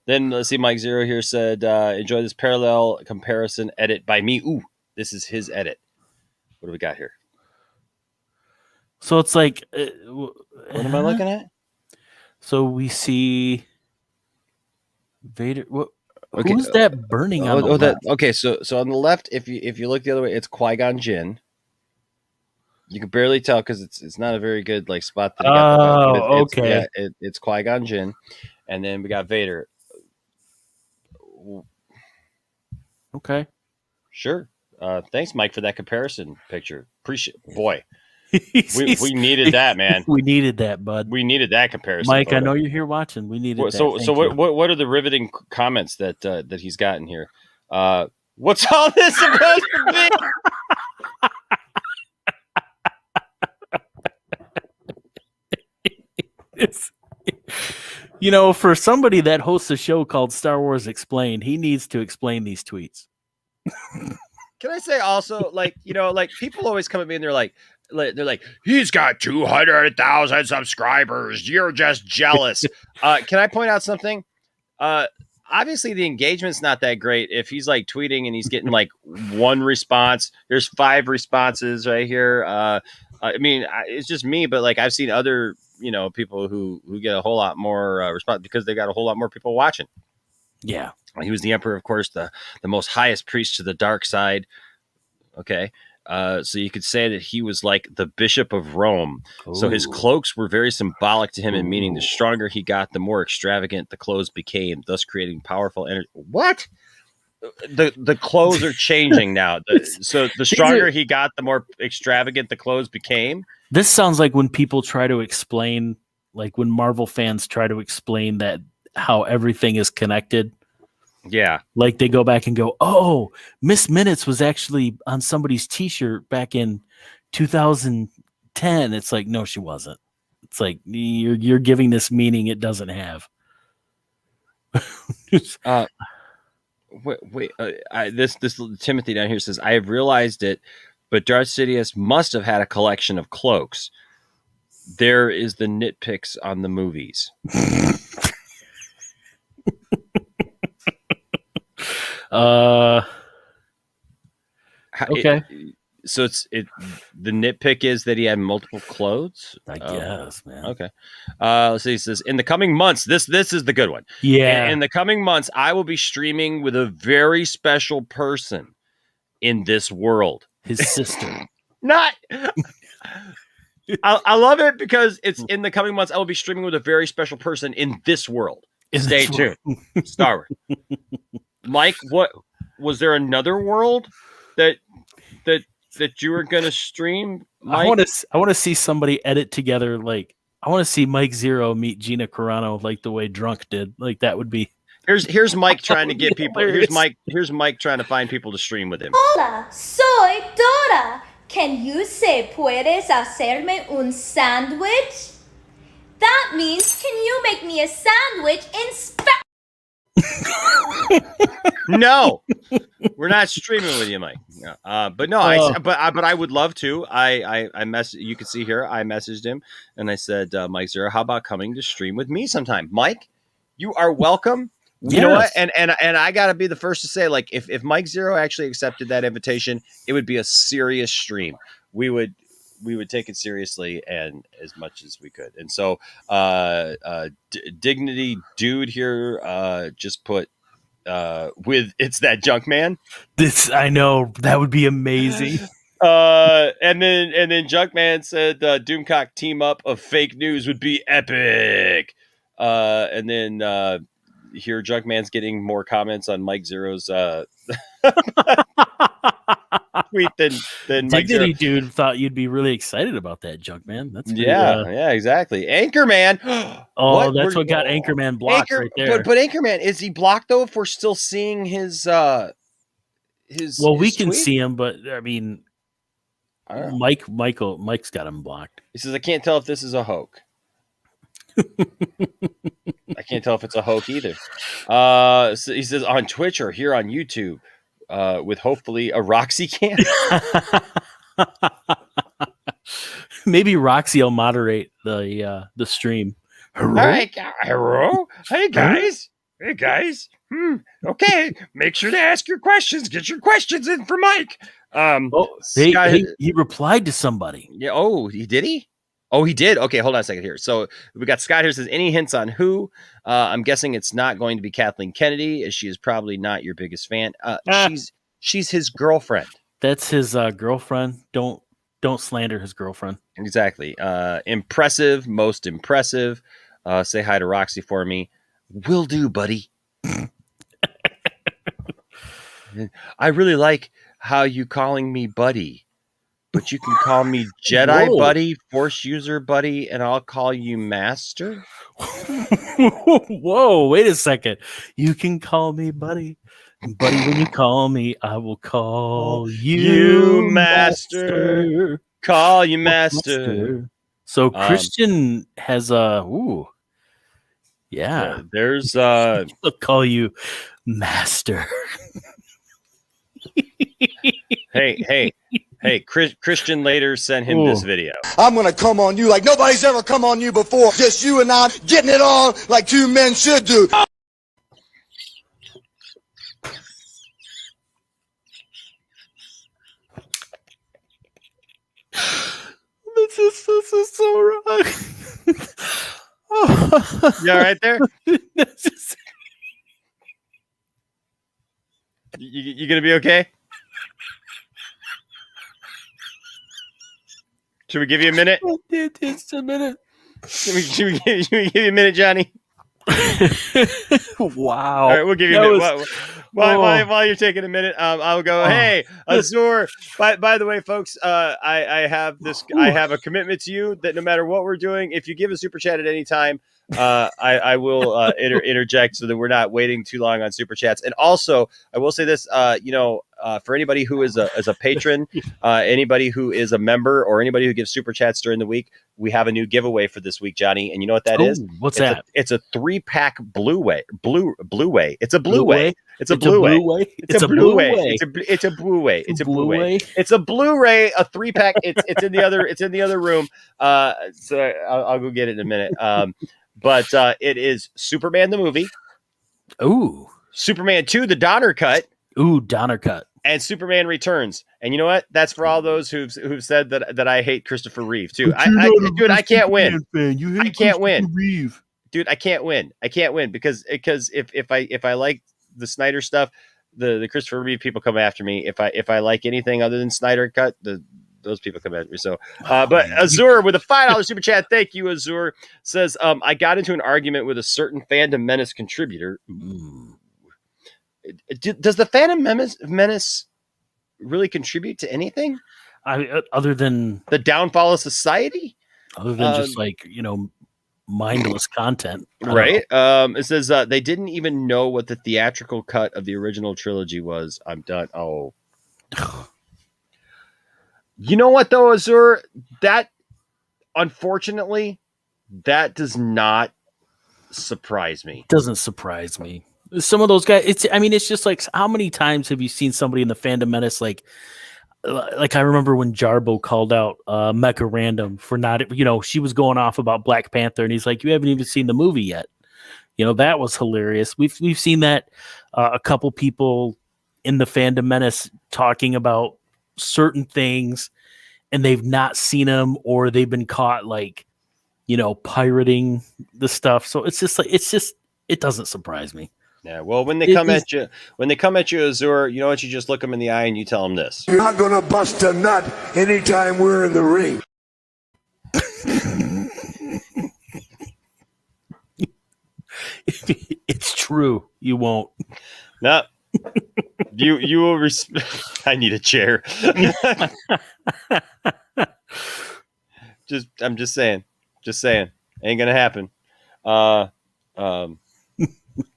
[SPEAKER 6] Then let's see, Mike Zeroh here said, enjoy this parallel comparison edit by me. Ooh. This is his edit. What do we got here?
[SPEAKER 8] So it's like,
[SPEAKER 6] what am I looking at?
[SPEAKER 8] So we see Vader. Who's that burning on the left?
[SPEAKER 6] Okay, so on the left, if you look the other way, it's Qui-Gon Jinn. You can barely tell because it's not a very good spot. That
[SPEAKER 8] okay.
[SPEAKER 6] It's Qui-Gon Jinn, and then we got Vader.
[SPEAKER 8] Okay,
[SPEAKER 6] sure. Thanks, Mike, for that comparison picture. Appreciate it. Boy. We needed that, man.
[SPEAKER 8] We needed that, bud.
[SPEAKER 6] We needed that comparison.
[SPEAKER 8] Mike, I know you're here watching. We needed that.
[SPEAKER 6] So what are the riveting comments that he's gotten here? What's all this supposed to
[SPEAKER 8] be? For somebody that hosts a show called Star Wars Explained, he needs to explain these tweets.
[SPEAKER 6] Can I say also, people always come at me and they're like, he's got 200,000 subscribers. You're just jealous. Can I point out something? Obviously, the engagement's not that great. If he's tweeting and he's getting one response, there's 5 responses right here. It's just me, but I've seen other people who get a whole lot more response because they got a whole lot more people watching.
[SPEAKER 8] Yeah.
[SPEAKER 6] He was the emperor, of course, the most highest priest to the dark side. Okay. So you could say that he was like the Bishop of Rome. Ooh. So his cloaks were very symbolic to him in meaning the stronger he got, the more extravagant the clothes became, thus creating powerful energy. What? The clothes are changing now. So the stronger he got, the more extravagant the clothes became.
[SPEAKER 8] This sounds like when people try to explain, when Marvel fans try to explain that how everything is connected.
[SPEAKER 6] Yeah.
[SPEAKER 8] They go back and go, oh, Miss Minutes was actually on somebody's t-shirt back in 2010. It's no, she wasn't. It's you're giving this meaning it doesn't have.
[SPEAKER 6] Wait. This Timothy down here says, I have realized it, but Darth Sidious must have had a collection of cloaks. There is the nitpicks on the movies.
[SPEAKER 8] Okay.
[SPEAKER 6] So the nitpick is that he had multiple clothes.
[SPEAKER 8] I guess, man.
[SPEAKER 6] Okay. Let's see. He says, in the coming months, this is the good one.
[SPEAKER 8] Yeah.
[SPEAKER 6] In the coming months, I will be streaming with a very special person in this world.
[SPEAKER 8] His sister.
[SPEAKER 6] Not. I love it because it's in the coming months. I will be streaming with a very special person in this world. Stay tuned. Star Wars. Mike, what was there another world that you were going to stream? Mike?
[SPEAKER 8] I want to see somebody edit together. Like, I want to see Mike Zeroh meet Gina Carano like the way Drunk did. Like, that would be.
[SPEAKER 6] Here's Mike trying to get people. Here's Mike trying to find people to stream with him.
[SPEAKER 10] Hola, soy Dora. Can you say puedes hacerme un sandwich? That means can you make me a sandwich in
[SPEAKER 6] No, we're not streaming with you, Mike. But no, but I would love to. You can see here. I messaged him and I said, Mike Zeroh, how about coming to stream with me sometime? Mike, you are welcome. You know what? And I gotta be the first to say, like, if Mike Zeroh actually accepted that invitation, it would be a serious stream. We would take it seriously and as much as we could. And so Dignity Dude here just put with it's that junk man.
[SPEAKER 8] I know that would be amazing.
[SPEAKER 6] And then Junkman said Doomcock team up of fake news would be epic. And then here Junkman's getting more comments on Mike Zeroh's tweet than Mike
[SPEAKER 8] Dignity
[SPEAKER 6] Zeroh.
[SPEAKER 8] Dude thought you'd be really excited about that, Junkman. That's pretty,
[SPEAKER 6] yeah, exactly. Anchorman.
[SPEAKER 8] That's what got Anchorman blocked right there.
[SPEAKER 6] But Anchorman, is he blocked though? If we're still seeing his
[SPEAKER 8] well, we can
[SPEAKER 6] tweet?
[SPEAKER 8] see him, but I mean, Mike's got him blocked.
[SPEAKER 6] He says, I can't tell if this is a hoax. I can't tell if it's a hoax either. So he says on Twitch or here on YouTube, with hopefully a Roxy cam.
[SPEAKER 8] Maybe Roxy will moderate the stream.
[SPEAKER 6] All right, hello, hey guys. Okay, make sure to ask your questions. Get your questions in for Mike.
[SPEAKER 8] He replied to somebody.
[SPEAKER 6] Yeah. Oh, he did. Oh, he did. Okay, hold on a second here. So we got Scott here says, any hints on who? I'm guessing it's not going to be Kathleen Kennedy, as she is probably not your biggest fan. She's his girlfriend.
[SPEAKER 8] That's his girlfriend. Don't slander his girlfriend.
[SPEAKER 6] Exactly. Impressive, most impressive. Say hi to Roxy for me. Will do, buddy. I really like how you calling me buddy. But you can call me Jedi buddy, Force user buddy, and I'll call you master.
[SPEAKER 8] Whoa, wait a second. You can call me buddy. Buddy, when you call me, I will call you master.
[SPEAKER 6] Call you master.
[SPEAKER 8] So Christian has
[SPEAKER 6] there's
[SPEAKER 8] I'll call you master.
[SPEAKER 6] Hey, Christian later sent him this video.
[SPEAKER 7] I'm gonna come on you like nobody's ever come on you before. Just you and I getting it on like two men should do.
[SPEAKER 8] This is so wrong.
[SPEAKER 6] You all right there? You gonna be okay? Should we give you a minute?
[SPEAKER 8] It's a minute.
[SPEAKER 6] Should we give you a minute, Johnny?
[SPEAKER 8] Wow.
[SPEAKER 6] All right, we'll give you a minute. While you're taking a minute, I'll go. Hey, Azur. By the way, folks, I have a commitment to you that no matter what we're doing, if you give a super chat at any time, I will interject so that we're not waiting too long on super chats. And also, I will say this, for anybody who is a patron, anybody who is a member, or anybody who gives super chats during the week, we have a new giveaway for this week, Johnny. And you know what that is?
[SPEAKER 8] What's that?
[SPEAKER 6] It's a 3-pack Blu-ray. It's a Blu-ray.
[SPEAKER 8] It's a Blu-ray.
[SPEAKER 6] It's a Blu-ray. It's a Blu-ray. It's a Blu-ray. It's a Blu-ray. A 3-pack. It's in the other. It's in the other room. So I'll go get it in a minute. But it is Superman the movie.
[SPEAKER 8] Ooh.
[SPEAKER 6] Superman 2, the Donner cut.
[SPEAKER 8] Ooh, Donner cut.
[SPEAKER 6] And Superman Returns. And you know what? That's for all those who've said that I hate Christopher Reeve too. Dude, I can't win. I can't win.
[SPEAKER 8] Reeve.
[SPEAKER 6] Dude, I can't win. I can't win because if I like the Snyder stuff, the Christopher Reeve people come after me. If I like anything other than Snyder cut, those people come after me. So, but Azur with a $5 super chat. Thank you, Azur. Says, I got into an argument with a certain Fandom Menace contributor. Does the Fandom Menace really contribute to anything?
[SPEAKER 8] Other than
[SPEAKER 6] the downfall of society?
[SPEAKER 8] Other than just mindless content.
[SPEAKER 6] Right. It says they didn't even know what the theatrical cut of the original trilogy was. I'm done. Oh. You know what though, Azur? That unfortunately, that does not surprise me.
[SPEAKER 8] Doesn't surprise me. Some of those guys, it's just like, how many times have you seen somebody in the Fandom Menace like I remember when Jarbo called out Mecha Random for not, she was going off about Black Panther, and he's like, you haven't even seen the movie yet. That was hilarious. We've seen that a couple people in the Fandom Menace talking about certain things, and they've not seen them, or they've been caught pirating the stuff. So it doesn't surprise me.
[SPEAKER 6] Yeah, well, when they come at you, Azur, you know what? You just look them in the eye and you tell them this:
[SPEAKER 11] you're not gonna bust a nut anytime we're in the ring.
[SPEAKER 8] It's true. You won't.
[SPEAKER 6] No. You will. I need a chair. I'm just saying. Ain't gonna happen.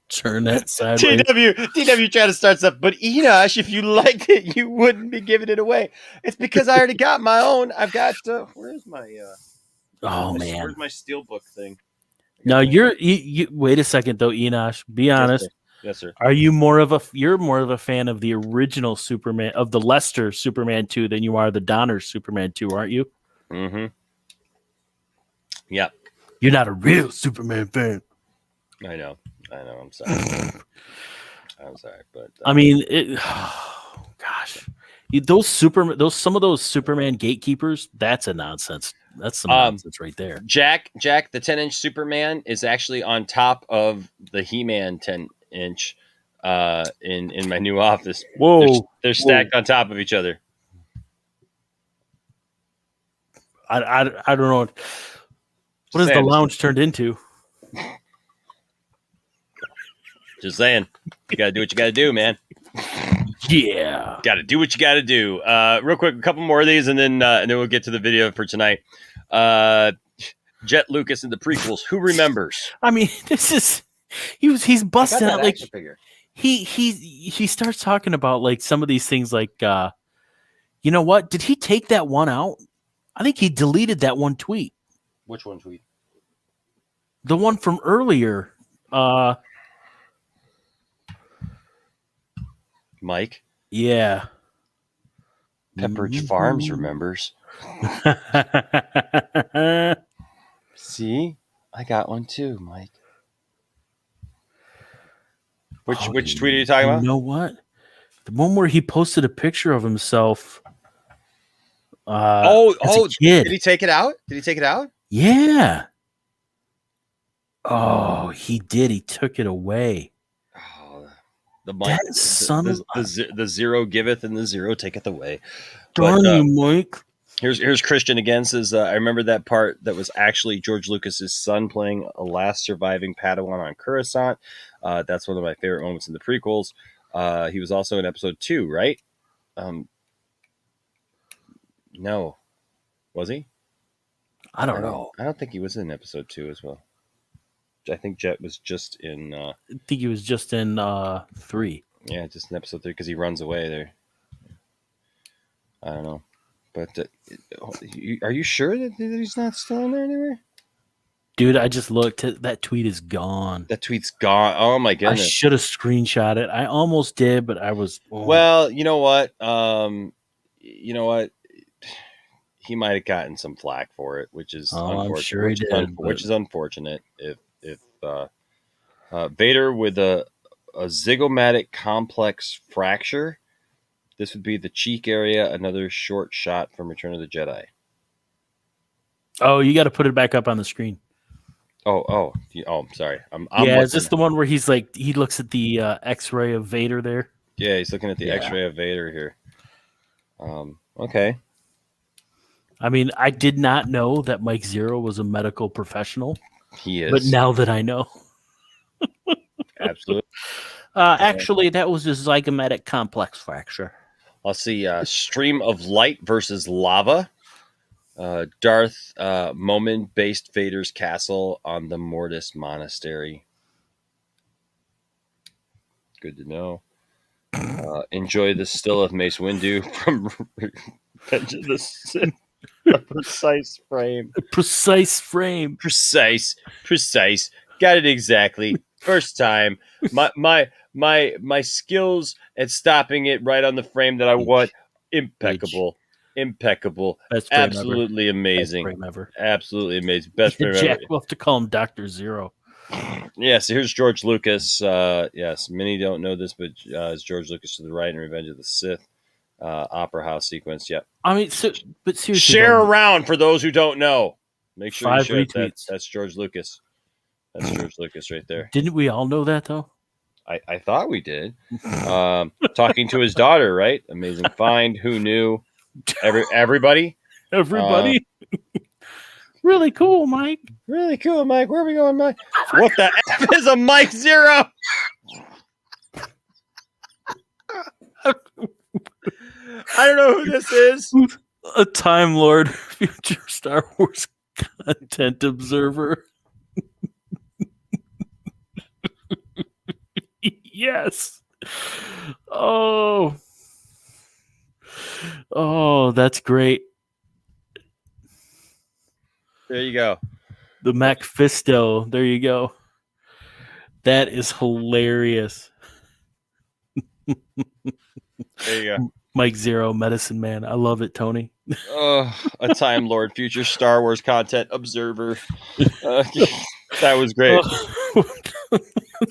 [SPEAKER 8] Turn that sideways.
[SPEAKER 6] TW trying to start stuff, but Enosh, if you liked it, you wouldn't be giving it away. It's because I already got my own. I've got. Where's my? Where's my steelbook thing?
[SPEAKER 8] No, you wait a second though, Enosh. Be honest.
[SPEAKER 6] Yes, sir.
[SPEAKER 8] Are you you're more of a fan of the original Superman, of the Lester Superman 2 than you are the Donner Superman 2, aren't you?
[SPEAKER 6] Mm-hmm. Yeah.
[SPEAKER 8] You're not a real Superman fan.
[SPEAKER 6] I know. I'm sorry. But
[SPEAKER 8] I mean, gosh, some of those Superman gatekeepers. That's a nonsense. That's some nonsense right there.
[SPEAKER 6] Jack, the 10-inch Superman is actually on top of the He-Man 10-inch in my new office.
[SPEAKER 8] Whoa,
[SPEAKER 6] they're stacked on top of each other.
[SPEAKER 8] I don't know. What has the lounge turned into?
[SPEAKER 6] Just saying, you got to do what you got to do, man.
[SPEAKER 8] Yeah,
[SPEAKER 6] got to do what you got to do. Real quick, a couple more of these, and then we'll get to the video for tonight. Jet Lucas in the prequels. Who remembers?
[SPEAKER 8] I mean, he's busting out like he starts talking about like some of these things like you know what? Did he take that one out? I think he deleted that one tweet.
[SPEAKER 6] Which one tweet?
[SPEAKER 8] The one from earlier.
[SPEAKER 6] Mike?
[SPEAKER 8] Yeah.
[SPEAKER 6] Pepperidge Farms remembers. See? I got one too, Mike. Which tweet are you talking about?
[SPEAKER 8] You know what? The one where he posted a picture of himself. As a kid.
[SPEAKER 6] Did he take it out?
[SPEAKER 8] Yeah. Oh, he did. He took it away.
[SPEAKER 6] The Mike, the Zeroh giveth and the Zeroh taketh away.
[SPEAKER 8] Darn you, Mike.
[SPEAKER 6] Here's Christian again. Says I remember that part that was actually George Lucas's son playing a last surviving Padawan on Coruscant. That's one of my favorite moments in the prequels. He was also in episode 2, right? No, was he?
[SPEAKER 8] I don't know.
[SPEAKER 6] I don't think he was in episode 2 as well. I think Jet was just in.
[SPEAKER 8] I think he was just in 3.
[SPEAKER 6] Yeah, just in episode 3 because he runs away there. I don't know, but are you sure that he's not still in there anywhere?
[SPEAKER 8] Dude, I just looked. That tweet is gone.
[SPEAKER 6] That tweet's gone. Oh my goodness!
[SPEAKER 8] I should have screenshot it. I almost did, but I was. Oh.
[SPEAKER 6] Well, you know what? He might have gotten some flack for it, which is unfortunate. I'm sure he did, which is unfortunate. If Vader with a zygomatic complex fracture This would be the cheek area, another short shot from Return of the Jedi.
[SPEAKER 8] Oh, you got to put it back up on the screen.
[SPEAKER 6] Oh, I'm sorry. I'm
[SPEAKER 8] is this the one where he's like, he looks at the X-ray of Vader there?
[SPEAKER 6] Yeah, he's looking at the X-ray of Vader here. Okay.
[SPEAKER 8] I mean, I did not know that Mike Zeroh was a medical professional.
[SPEAKER 6] He is.
[SPEAKER 8] But now that I know.
[SPEAKER 6] Absolutely.
[SPEAKER 8] Actually, that was a zygomatic complex fracture.
[SPEAKER 6] I'll see Stream of Light versus Lava. Darth Momin based Vader's castle on the Mortis Monastery. Good to know. Enjoy the still of Mace Windu from Revenge of the Sith. A precise frame. Precise. Got it exactly. First time. My skills at stopping it right on the frame that I want. Impeccable. Absolutely amazing.
[SPEAKER 8] Best frame ever.
[SPEAKER 6] Absolutely amazing. Best frame ever.
[SPEAKER 8] Jack, we'll have to call him Dr. Zero.
[SPEAKER 6] Yes, here's George Lucas. Yes, many don't know this, but it's George Lucas to the right in Revenge of the Sith. Opera house sequence. Yep.
[SPEAKER 8] I mean, but seriously,
[SPEAKER 6] share around for those who don't know. Make sure
[SPEAKER 8] 5
[SPEAKER 6] you share.
[SPEAKER 8] retweets.
[SPEAKER 6] That's George Lucas. That's George Lucas right there.
[SPEAKER 8] Didn't we all know that though?
[SPEAKER 6] I thought we did. Talking to his daughter, right? Amazing find. Who knew? Everybody.
[SPEAKER 8] Really cool, Mike.
[SPEAKER 6] Really cool, Mike. Where are we going, Mike? What the F is a Mike Zeroh? I don't know who this is.
[SPEAKER 8] A Time Lord, future Star Wars content observer. Yes. Oh, that's great.
[SPEAKER 6] There you go.
[SPEAKER 8] The Macfisto. There you go. That is hilarious.
[SPEAKER 6] There you go.
[SPEAKER 8] Mike Zeroh, Medicine Man. I love it, Tony.
[SPEAKER 6] A Time Lord, future Star Wars content observer. That was great.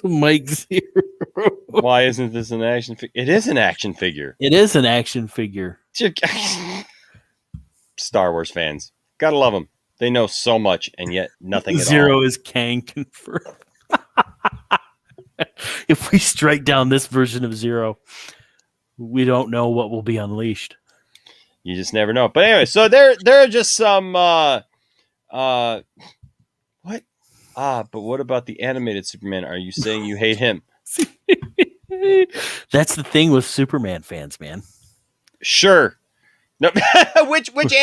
[SPEAKER 8] Mike Zeroh.
[SPEAKER 6] Why isn't this an action figure? It is an action figure.
[SPEAKER 8] It is an action figure.
[SPEAKER 6] Star Wars fans. Gotta love them. They know so much and yet nothing at all.
[SPEAKER 8] Zeroh is Kang confirmed. If we strike down this version of Zeroh, we don't know what will be unleashed.
[SPEAKER 6] You just never know. But anyway, so there are just some what? But what about the animated Superman? Are you saying you hate him?
[SPEAKER 8] That's the thing with Superman fans, man.
[SPEAKER 6] Sure. No. Which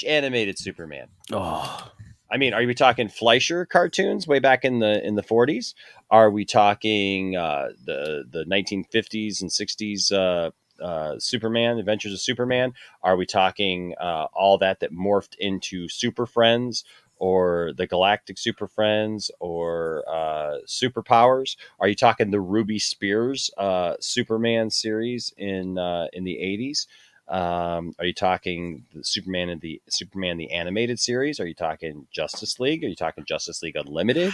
[SPEAKER 6] animated Superman?
[SPEAKER 8] Oh.
[SPEAKER 6] I mean, are we talking Fleischer cartoons way back in the 40s? Are we talking the 1950s and 60s Superman, Adventures of Superman? Are we talking all that morphed into Super Friends or the Galactic Super Friends or Superpowers? Are you talking the Ruby Spears Superman series in the 80s? Are you talking the Superman the animated series? Are you talking Justice League? Are you talking Justice League Unlimited?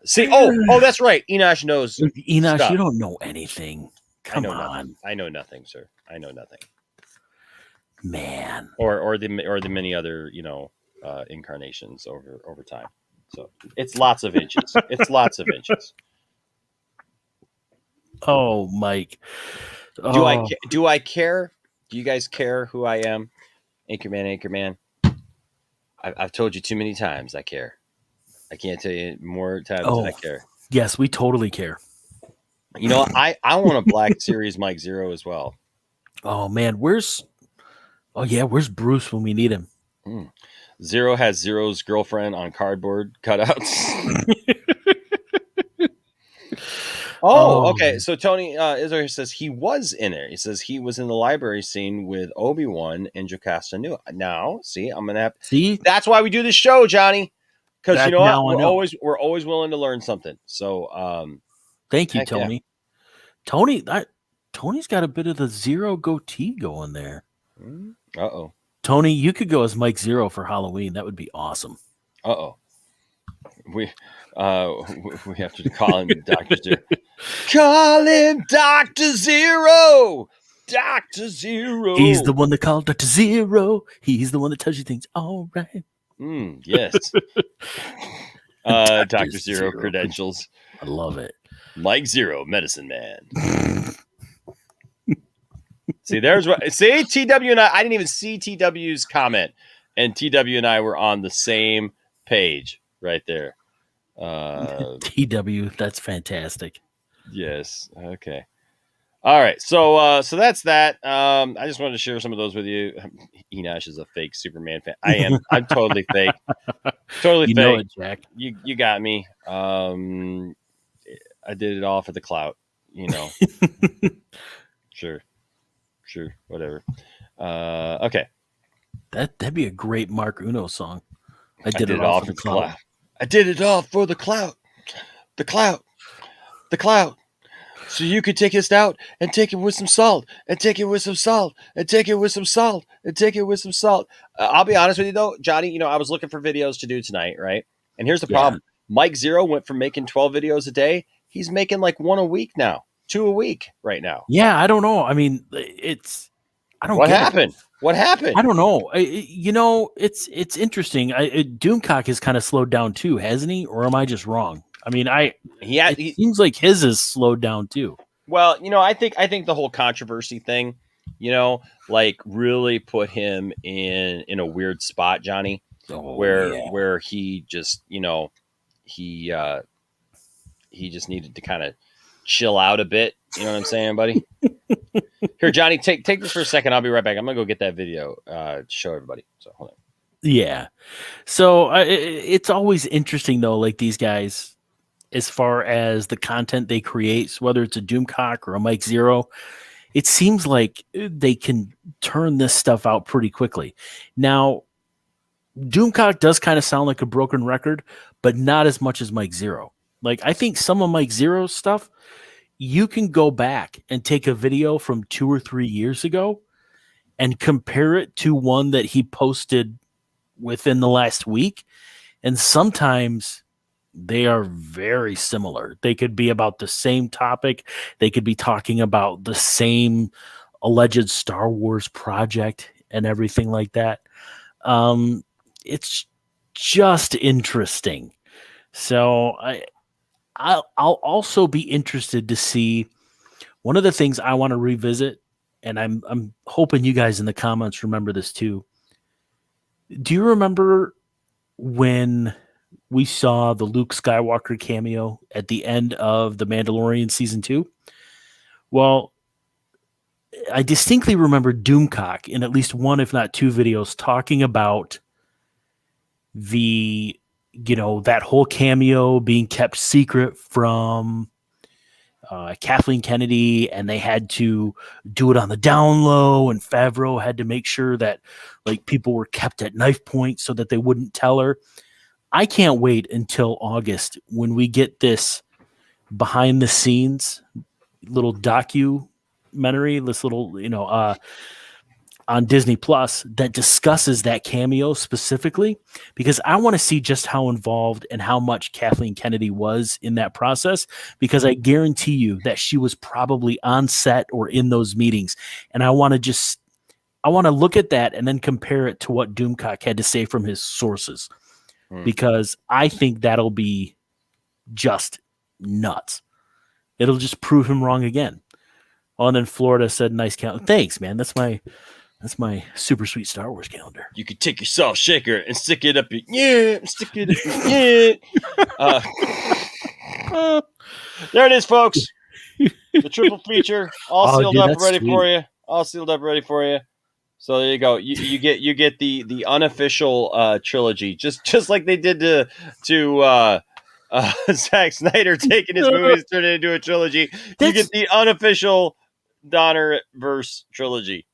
[SPEAKER 6] See, that's right. Enosh knows.
[SPEAKER 8] Enosh,
[SPEAKER 6] stuff.
[SPEAKER 8] you don't know anything. Come on.
[SPEAKER 6] Nothing. I know nothing, sir. I know nothing.
[SPEAKER 8] Man.
[SPEAKER 6] Or the many other, incarnations over time. So it's lots of inches.
[SPEAKER 8] Oh, Mike.
[SPEAKER 6] Do I care? Do you guys care who I am? Anchorman. I've told you too many times I care. I can't tell you more times than I care.
[SPEAKER 8] Yes, we totally care.
[SPEAKER 6] I want a Black Series Mike Zeroh as well.
[SPEAKER 8] Oh, man. Where's Bruce when we need him?
[SPEAKER 6] Zeroh has Zeroh's girlfriend on cardboard cutouts. Okay. So Tony Israel says he was in it. He says he was in the library scene with Obi-Wan and Jocasta Nu. Now, see, I'm gonna have
[SPEAKER 8] see.
[SPEAKER 6] That's why we do this show, Johnny. Because you know what, we're always willing to learn something. So,
[SPEAKER 8] thank you, Tony. Yeah. Tony's got a bit of the Zeroh goatee going there.
[SPEAKER 6] Uh-oh.
[SPEAKER 8] Tony, you could go as Mike Zeroh for Halloween. That would be awesome.
[SPEAKER 6] Uh-oh. We have to call him Dr. Zero. Call him Dr. Zero. Dr. Zero.
[SPEAKER 8] He's the one that called Dr. Zero. He's the one that tells you things all right.
[SPEAKER 6] Yes. Dr. Zero credentials.
[SPEAKER 8] I love it.
[SPEAKER 6] Mike Zero, medicine man. See, there's what. See, TW and I didn't even see TW's comment, and TW and I were on the same page right there.
[SPEAKER 8] TW, that's fantastic.
[SPEAKER 6] Yes. Okay. All right. So that's that. I just wanted to share some of those with you. Enosh is a fake Superman fan. I am. I'm totally fake. Totally
[SPEAKER 8] you
[SPEAKER 6] fake.
[SPEAKER 8] Know it, Jack.
[SPEAKER 6] You got me. I did it all for the clout. You know. Sure. Whatever. Okay.
[SPEAKER 8] That'd be a great Mark Uno song.
[SPEAKER 6] I did it all for the clout. I did it all for the clout. The clout. The clout. So you could take this out and take it with some salt, and take it with some salt, and take it with some salt, and take it with some salt. I'll be honest with you though, Johnny, I was looking for videos to do tonight, right? And here's the problem. Mike Zero went from making 12 videos a day. He's making like 1 a week now, 2 a week right now.
[SPEAKER 8] Yeah, I don't know. I mean, I don't
[SPEAKER 6] What
[SPEAKER 8] get
[SPEAKER 6] happened?
[SPEAKER 8] It.
[SPEAKER 6] What happened?
[SPEAKER 8] I don't know. It's interesting. Doomcock has kind of slowed down too, hasn't he? Or am I just wrong? I mean, it seems like his has slowed down too.
[SPEAKER 6] Well, I think the whole controversy thing, like really put him in a weird spot, Johnny, where he just, he just needed to kind of chill out a bit. You know what I'm saying, buddy? Here, Johnny, take this for a second. I'll be right back. I'm gonna go get that video to show everybody. So hold on.
[SPEAKER 8] Yeah. So it's always interesting though, like these guys, as far as the content they create, whether it's a Doomcock or a Mike Zero, it seems like they can turn this stuff out pretty quickly. Now, Doomcock does kind of sound like a broken record, but not as much as Mike Zero. Like, I think some of Mike Zero's stuff, you can go back and take a video from 2 or 3 years ago and compare it to one that he posted within the last week. And sometimes they are very similar. They could be about the same topic. They could be talking about the same alleged Star Wars project and everything like that. It's just interesting. So I'll also be interested to see one of the things I want to revisit, and I'm hoping you guys in the comments remember this too. Do you remember when we saw the Luke Skywalker cameo at the end of The Mandalorian Season 2? Well, I distinctly remember Doomcock in at least one, if not 2 videos talking about the, that whole cameo being kept secret from Kathleen Kennedy, and they had to do it on the down low, and Favreau had to make sure that like people were kept at knife point so that they wouldn't tell her. I can't wait until August when we get this behind the scenes little documentary, this little, on Disney Plus that discusses that cameo specifically, because I want to see just how involved and how much Kathleen Kennedy was in that process, because I guarantee you that she was probably on set or in those meetings. And I want to look at that and then compare it to what Doomcock had to say from his sources, because I think that'll be just nuts. It'll just prove him wrong again. Oh, and then Florida said, "Nice calendar." Thanks, man. That's my super sweet Star Wars calendar.
[SPEAKER 6] You could take your salt shaker and stick it up your there it is, folks. The triple feature, all sealed up, ready for you. All sealed up, ready for you. So there you go. You get the unofficial trilogy, just like they did to Zack Snyder taking his movies, turning it into a trilogy. You get the unofficial Donnerverse trilogy.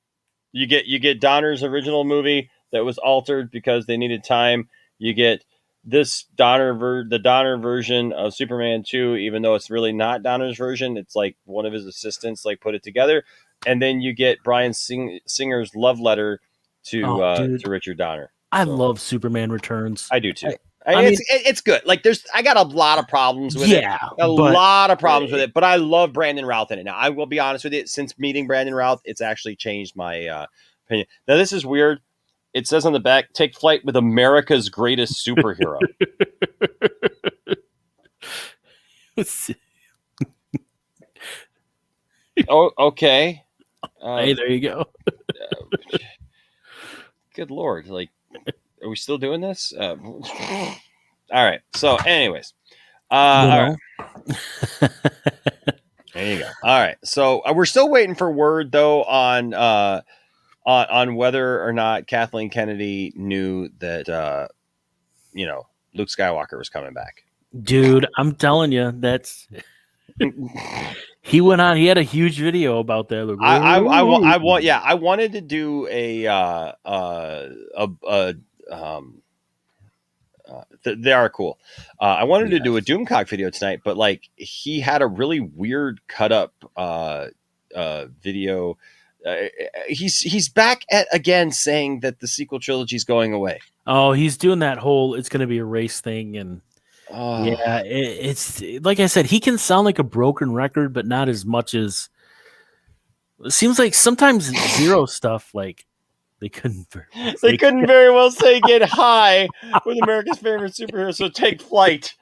[SPEAKER 6] You get Donner's original movie that was altered because they needed time. You get this the Donner version of Superman 2, even though it's really not Donner's version. It's like one of his assistants put it together. And then you get Bryan Singer's love letter to Richard Donner.
[SPEAKER 8] I love Superman Returns.
[SPEAKER 6] I do too. It's good. Like I got a lot of problems with it. A lot of problems with it, but I love Brandon Routh in it. Now, I will be honest with you. Since meeting Brandon Routh, it's actually changed my opinion. Now, this is weird. It says on the back, take flight with America's greatest superhero. Oh, okay.
[SPEAKER 8] Hey, there you go.
[SPEAKER 6] Good Lord. Like, are we still doing this? All right. So, anyways. All right. There you go. All right. So, we're still waiting for word, though, on whether or not Kathleen Kennedy knew that, Luke Skywalker was coming back.
[SPEAKER 8] Dude, I'm telling you, that's... He went on. He had a huge video about that. Like,
[SPEAKER 6] I wanted to do they are cool. I wanted to do a Doomcock video tonight, but like he had a really weird cut up video. He's back at again saying that the sequel trilogy is going away.
[SPEAKER 8] Oh, he's doing that whole it's going to be a race thing and. Yeah, it's like I said, he can sound like a broken record, but not as much as it seems like sometimes Zeroh stuff. Like they couldn't
[SPEAKER 6] very well say get high with America's favorite superhero. So take flight.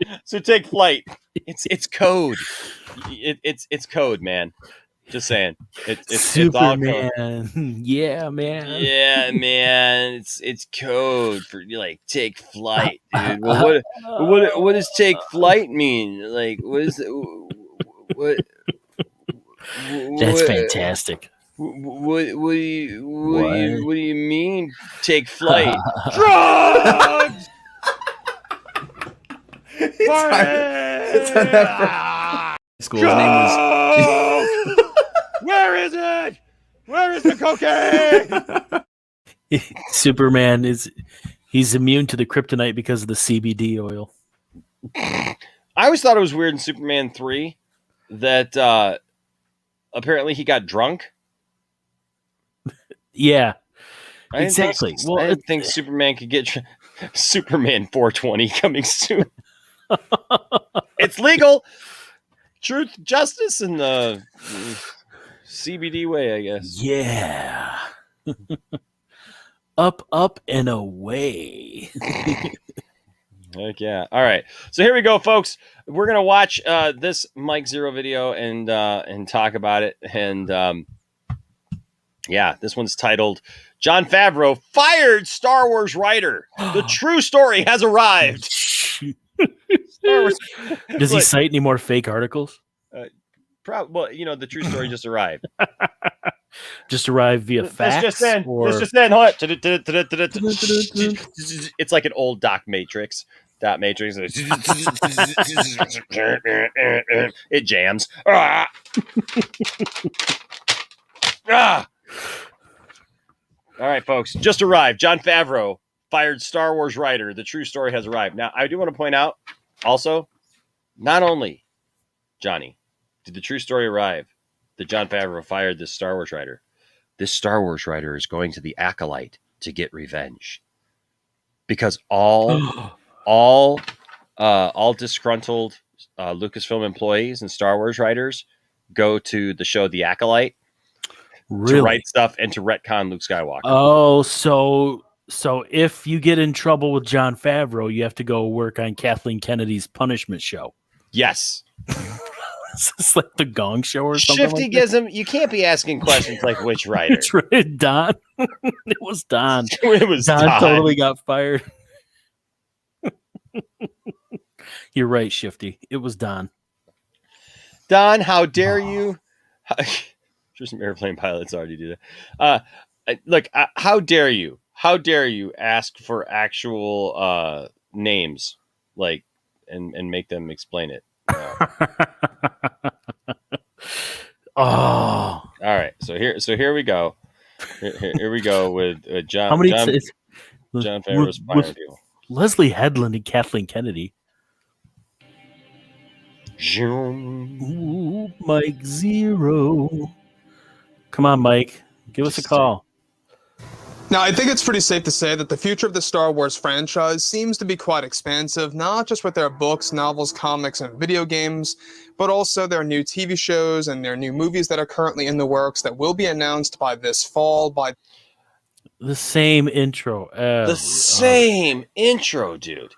[SPEAKER 6] It's code. It's code, man. Just saying. It's all code.
[SPEAKER 8] Yeah, man.
[SPEAKER 6] Yeah, man. It's code for like take flight, dude. Well, what does take flight mean? Like, what?
[SPEAKER 8] That's fantastic.
[SPEAKER 6] What do you mean take flight? Drugs.
[SPEAKER 12] School's name was.
[SPEAKER 6] Where is it? Where is the cocaine?
[SPEAKER 8] Superman he's immune to the kryptonite because of the CBD oil.
[SPEAKER 6] I always thought it was weird in Superman 3 that apparently he got drunk.
[SPEAKER 8] Yeah, exactly.
[SPEAKER 6] I didn't think Superman could get Superman 420 coming soon. It's legal. Truth, justice, and the CBD way, I guess.
[SPEAKER 8] Yeah. Up, and away.
[SPEAKER 6] Heck yeah. All right. So here we go, folks. We're going to watch this Mike Zeroh video and talk about it. And this one's titled Jon Favreau Fired Star Wars Writer. The true story has arrived.
[SPEAKER 8] Does he cite any more fake articles?
[SPEAKER 6] Well, the true story just arrived.
[SPEAKER 8] Just arrived via fax?
[SPEAKER 6] It's just in. It's like an old Doc Matrix. Dot Matrix. It jams. All right, folks. Just arrived. Jon Favreau fired Star Wars writer. The true story has arrived. Now, I do want to point out also, not only, Johnny, did the true story arrive that Jon Favreau fired this Star Wars writer. This Star Wars writer is going to the Acolyte to get revenge. Because all disgruntled Lucasfilm employees and Star Wars writers go to the show The Acolyte to write stuff and to retcon Luke Skywalker.
[SPEAKER 8] Oh, so if you get in trouble with Jon Favreau, you have to go work on Kathleen Kennedy's punishment show.
[SPEAKER 6] Yes.
[SPEAKER 8] Is this like the Gong Show or something?
[SPEAKER 6] Shifty
[SPEAKER 8] like
[SPEAKER 6] gives him. You can't be asking questions like which writer.
[SPEAKER 8] It's right, Don. It was Don.
[SPEAKER 6] It was Don.
[SPEAKER 8] Totally got fired. You're right, Shifty. It was Don.
[SPEAKER 6] Don, how dare you? Sure, some airplane pilots already do that. Look, how dare you? How dare you ask for actual names, like, and make them explain it?
[SPEAKER 8] Oh,
[SPEAKER 6] all right. So here we go. Here we go with John.
[SPEAKER 8] How many?
[SPEAKER 6] Jon Favreau's fire deal.
[SPEAKER 8] Leslie Headland and Kathleen Kennedy.
[SPEAKER 6] Ooh,
[SPEAKER 8] Mike Zeroh. Come on, Mike. Give us a call.
[SPEAKER 13] Now, I think it's pretty safe to say that the future of the Star Wars franchise seems to be quite expansive, not just with their books, novels, comics, and video games, but also their new TV shows and their new movies that are currently in the works that will be announced by this fall. By
[SPEAKER 8] the same intro.
[SPEAKER 6] The same intro, dude.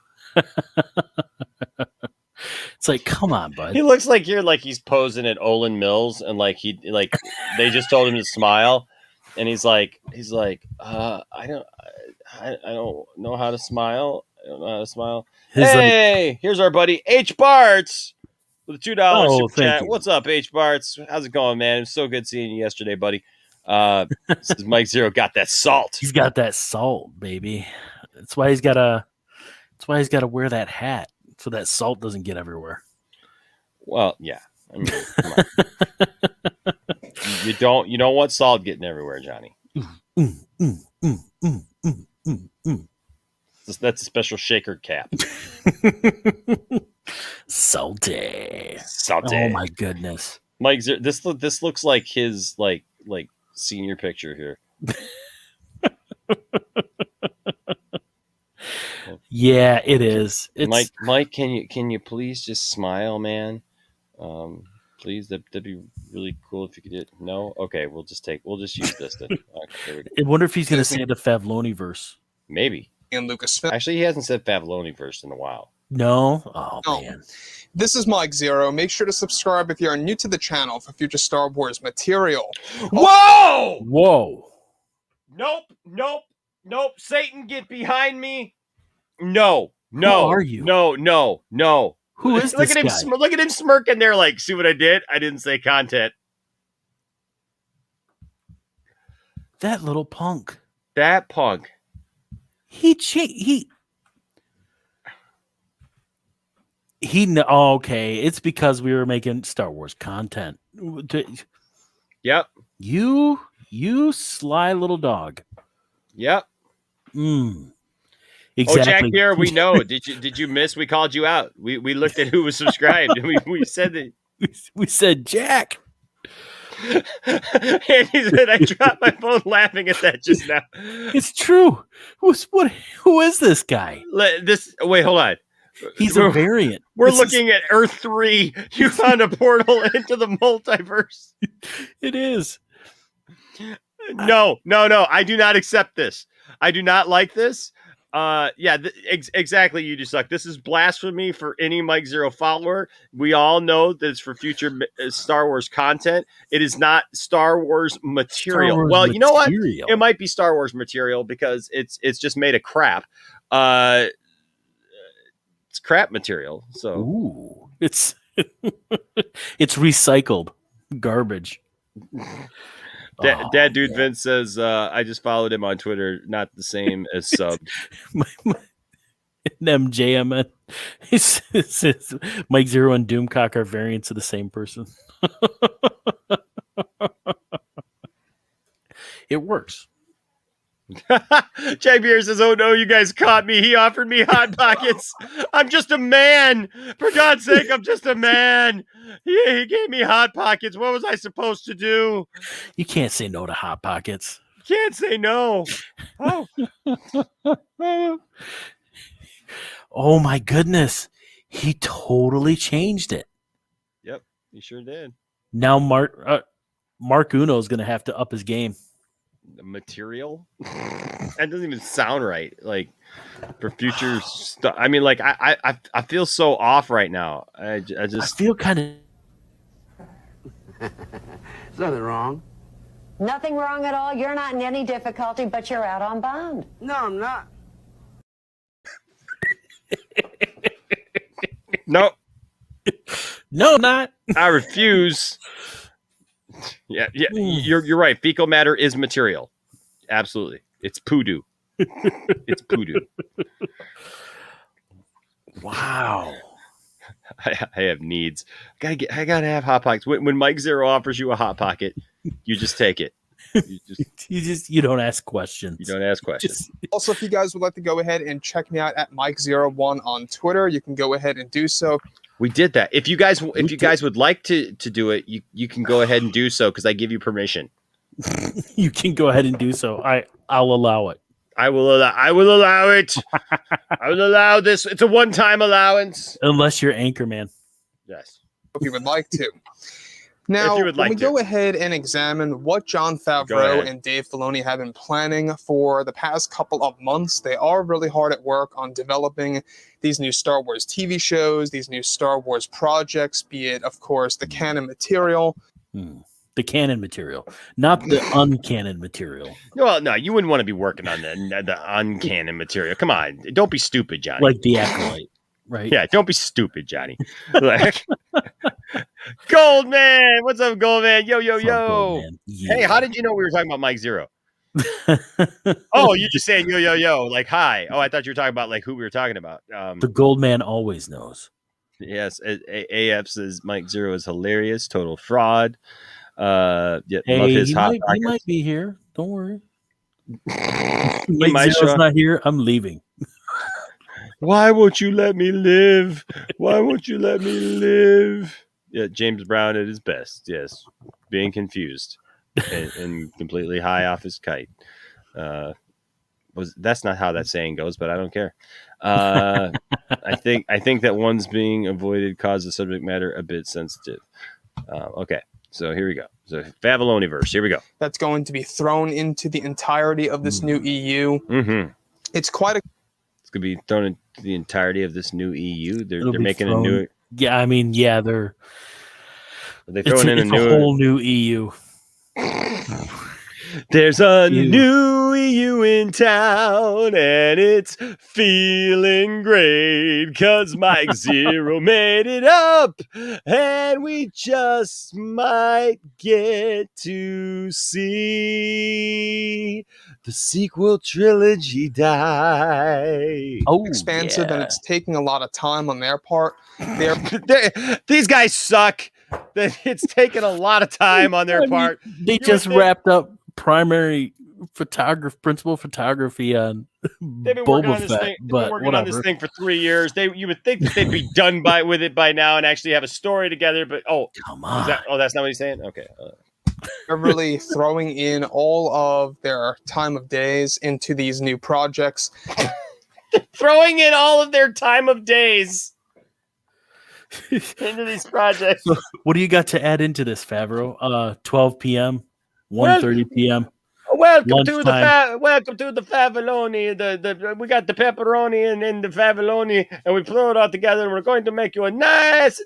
[SPEAKER 8] It's like, come on, bud.
[SPEAKER 6] He looks like he's posing at Olin Mills, and they just told him to smile, and he's like, I don't know how to smile. I don't know how to smile. Hey, here's our buddy H-Barts with a $2 super chat. What's up, H-Barts? How's it going, man? It was so good seeing you yesterday, buddy. This is Mike Zeroh. Got that salt.
[SPEAKER 8] He's got that salt, baby. That's why he's got to wear that hat so that salt doesn't get everywhere.
[SPEAKER 6] Well, yeah. I mean, come on. You don't want salt getting everywhere, Johnny. That's a special shaker cap.
[SPEAKER 8] Salty.
[SPEAKER 6] Oh
[SPEAKER 8] my goodness,
[SPEAKER 6] Mike. This looks like his like senior picture here.
[SPEAKER 8] Yeah, it is. It's...
[SPEAKER 6] Mike, can you please just smile, man? Please, that'd be really cool if you could do it. No, okay, we'll just use this then. Okay,
[SPEAKER 8] I wonder if he's going to say the Fabaloni verse.
[SPEAKER 6] Maybe.
[SPEAKER 13] In Lucasfilm.
[SPEAKER 6] Actually, he hasn't said Fabaloni verse in a while.
[SPEAKER 8] No? Oh, man.
[SPEAKER 13] This is Mike Zeroh. Make sure to subscribe if you are new to the channel for future Star Wars material.
[SPEAKER 6] Whoa!
[SPEAKER 8] Whoa!
[SPEAKER 6] Nope. Satan, get behind me. No.
[SPEAKER 8] Who are you?
[SPEAKER 6] No.
[SPEAKER 8] Who is this guy?
[SPEAKER 6] Look at him smirking there like, see what I did? I didn't say content.
[SPEAKER 8] That little punk.
[SPEAKER 6] That punk.
[SPEAKER 8] Okay, it's because we were making Star Wars content.
[SPEAKER 6] Yep.
[SPEAKER 8] You sly little dog.
[SPEAKER 6] Yep.
[SPEAKER 8] Exactly.
[SPEAKER 6] Oh, Jack Pierre, we know. Did you miss? We called you out. We looked at who was subscribed. we said that.
[SPEAKER 8] We said Jack.
[SPEAKER 6] And he said, I dropped my phone laughing at that just now.
[SPEAKER 8] It's true. Who is this guy?
[SPEAKER 6] Wait, hold on.
[SPEAKER 8] He's a variant.
[SPEAKER 6] We're looking at Earth 3. You found a portal into the multiverse.
[SPEAKER 8] It is.
[SPEAKER 6] No. I do not accept this. I do not like this. Exactly. You just suck. This is blasphemy for any Mike Zeroh follower. We all know that it's for future Star Wars content. It is not Star Wars material. You know what? It might be Star Wars material because it's just made of crap. It's crap material. So
[SPEAKER 8] ooh, it's recycled garbage.
[SPEAKER 6] Dad Dude Vince says, I just followed him on Twitter. Not the same as subbed.
[SPEAKER 8] MJM. He says Mike Zeroh and Doomcock are variants of the same person. It works.
[SPEAKER 6] Jack Beer says, oh no, you guys caught me. He offered me Hot Pockets. I'm just a man. For God's sake, I'm just a man. He gave me Hot Pockets. What was I supposed to do?
[SPEAKER 8] You can't say no to Hot Pockets.
[SPEAKER 6] Can't say no. Oh.
[SPEAKER 8] Oh my goodness. He totally changed it.
[SPEAKER 6] Yep, he sure did.
[SPEAKER 8] Now Mark Uno is going to have to up his game.
[SPEAKER 6] The material? That doesn't even sound right. Like for future stuff. I mean, like I feel so off right now. I
[SPEAKER 8] feel kind of.
[SPEAKER 14] There's nothing wrong.
[SPEAKER 15] Nothing wrong at all. You're not in any difficulty, but you're out on bond.
[SPEAKER 14] No, I'm not.
[SPEAKER 6] No.
[SPEAKER 8] No, not.
[SPEAKER 6] I refuse. Yeah, you're right. Fecal matter is material. Absolutely. It's poodoo. It's poodoo.
[SPEAKER 8] Wow.
[SPEAKER 6] I have needs. I gotta have Hot Pockets. When Mike Zeroh offers you a Hot Pocket, you just take it.
[SPEAKER 8] You don't ask questions.
[SPEAKER 6] You don't ask questions.
[SPEAKER 13] Also, if you guys would like to go ahead and check me out at Mike01 on Twitter, you can go ahead and do so.
[SPEAKER 6] We did that. If you guys would like to do it, you can go ahead and do so because I give you permission.
[SPEAKER 8] You can go ahead and do so. I'll allow it.
[SPEAKER 16] I will allow it. I will allow this. It's a one-time allowance.
[SPEAKER 8] Unless you're Anchorman.
[SPEAKER 16] Yes.
[SPEAKER 13] If you would like to. Now, when we go ahead and examine what Jon Favreau and Dave Filoni have been planning for the past couple of months, they are really hard at work on developing these new Star Wars TV shows, these new Star Wars projects, be it, of course, the canon material.
[SPEAKER 8] The canon material, not the uncanon material.
[SPEAKER 16] Well, no, you wouldn't want to be working on the uncanon material. Come on. Don't be stupid, Johnny.
[SPEAKER 8] Like the Acolyte. Right.
[SPEAKER 16] Yeah, don't be stupid, Johnny. Like, Goldman, what's up, Goldman? Yo, yo, yo.
[SPEAKER 8] Yeah.
[SPEAKER 16] Hey, how did you know we were talking about Mike Zeroh? Oh, you're just saying yo, yo, yo, like hi. Oh, I thought you were talking about like who we were talking about.
[SPEAKER 8] The Goldman always knows.
[SPEAKER 16] Yes, AF says Mike Zeroh is hilarious, total fraud. Yeah,
[SPEAKER 8] hey,
[SPEAKER 16] love his
[SPEAKER 8] he might be here. Don't worry.
[SPEAKER 16] Mike
[SPEAKER 8] Zero's not here. I'm leaving.
[SPEAKER 16] Why won't you let me live? Why won't you let me live? Yeah, James Brown at his best. Yes, being confused and completely high off his kite. That's not how that saying goes, but I don't care. I think that one's being avoided caused the subject matter a bit sensitive. Okay, so here we go. So Fabaloni verse. Here we go.
[SPEAKER 13] That's going to be thrown into the entirety of this new EU.
[SPEAKER 16] Mm-hmm.
[SPEAKER 13] It's quite a.
[SPEAKER 16] It's going to be thrown into the entirety of this new EU. They're making a new.
[SPEAKER 8] Yeah, I mean, yeah, they're.
[SPEAKER 16] They throwing in a
[SPEAKER 8] whole new EU.
[SPEAKER 16] There's a new EU in town, and it's feeling great because Mike Zeroh made it up, and we just might get to see the sequel trilogy die.
[SPEAKER 8] Oh,
[SPEAKER 13] expansive, and it's taking a lot of time on their part.
[SPEAKER 16] These guys suck. It's taken a lot of time on their part.
[SPEAKER 8] They just wrapped up principal photography on
[SPEAKER 16] They've been working on this
[SPEAKER 8] Boba Fett,
[SPEAKER 16] thing. They've
[SPEAKER 8] but
[SPEAKER 16] been working
[SPEAKER 8] whatever.
[SPEAKER 16] on this thing for 3 years. You would think that they'd be done with it by now and actually have a story together. But
[SPEAKER 8] come on!
[SPEAKER 16] That's not what he's saying. Okay.
[SPEAKER 13] They're really throwing in all of their time of days into these new projects.
[SPEAKER 16] Throwing in all of their time of days into these projects.
[SPEAKER 8] So what do you got to add into this, Favreau? 12 p.m., 1:30 p.m.
[SPEAKER 16] Welcome to the Fabaloni. We got the pepperoni and the Fabaloni, and we throw it all together, and we're going to make you a nice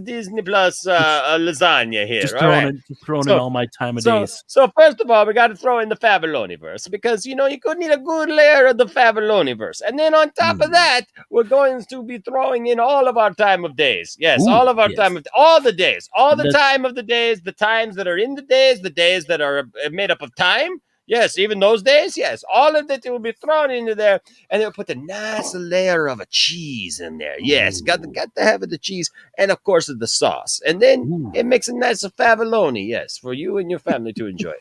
[SPEAKER 16] Disney Plus lasagna here.
[SPEAKER 8] Just throwing in all my time of days.
[SPEAKER 16] So first of all, we got to throw in the Fabaloni verse because you could need a good layer of the Fabaloni verse, and then on top of that, we're going to be throwing in all of our time of days. Yes, all of our time of all the days, time of the days, the times that are in the days that are made up of time. Yes, even those days, yes. All of it will be thrown into there, and they'll put a nice layer of a cheese in there. Yes, got to have the cheese, and of course the sauce. And then it makes a nice Fabaloni, yes, for you and your family to enjoy.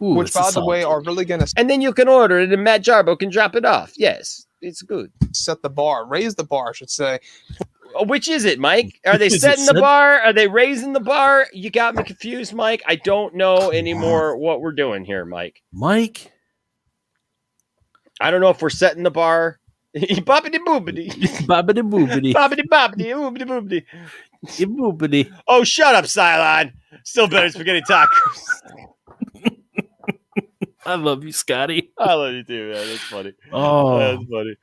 [SPEAKER 13] Which, by the way, are really going to...
[SPEAKER 16] And then you can order it, and Matt Jarbo can drop it off. Yes, it's good.
[SPEAKER 13] Set the bar, raise the bar, I should say.
[SPEAKER 16] Which is it, Mike? Are they setting the bar? Are they raising the bar? You got me confused, Mike. I don't know anymore what we're doing here, Mike.
[SPEAKER 8] Mike?
[SPEAKER 16] I don't know if we're setting the bar. Bobbity boobity.
[SPEAKER 8] Bobbity boobity.
[SPEAKER 16] Bobbity bobbity. Oobity boobity.
[SPEAKER 8] Boobity.
[SPEAKER 16] Oh, shut up, Cylon. Still better spaghetti tacos.
[SPEAKER 8] I love you, Scotty.
[SPEAKER 16] I love you too, man. That's funny.
[SPEAKER 8] Oh,
[SPEAKER 16] that's funny.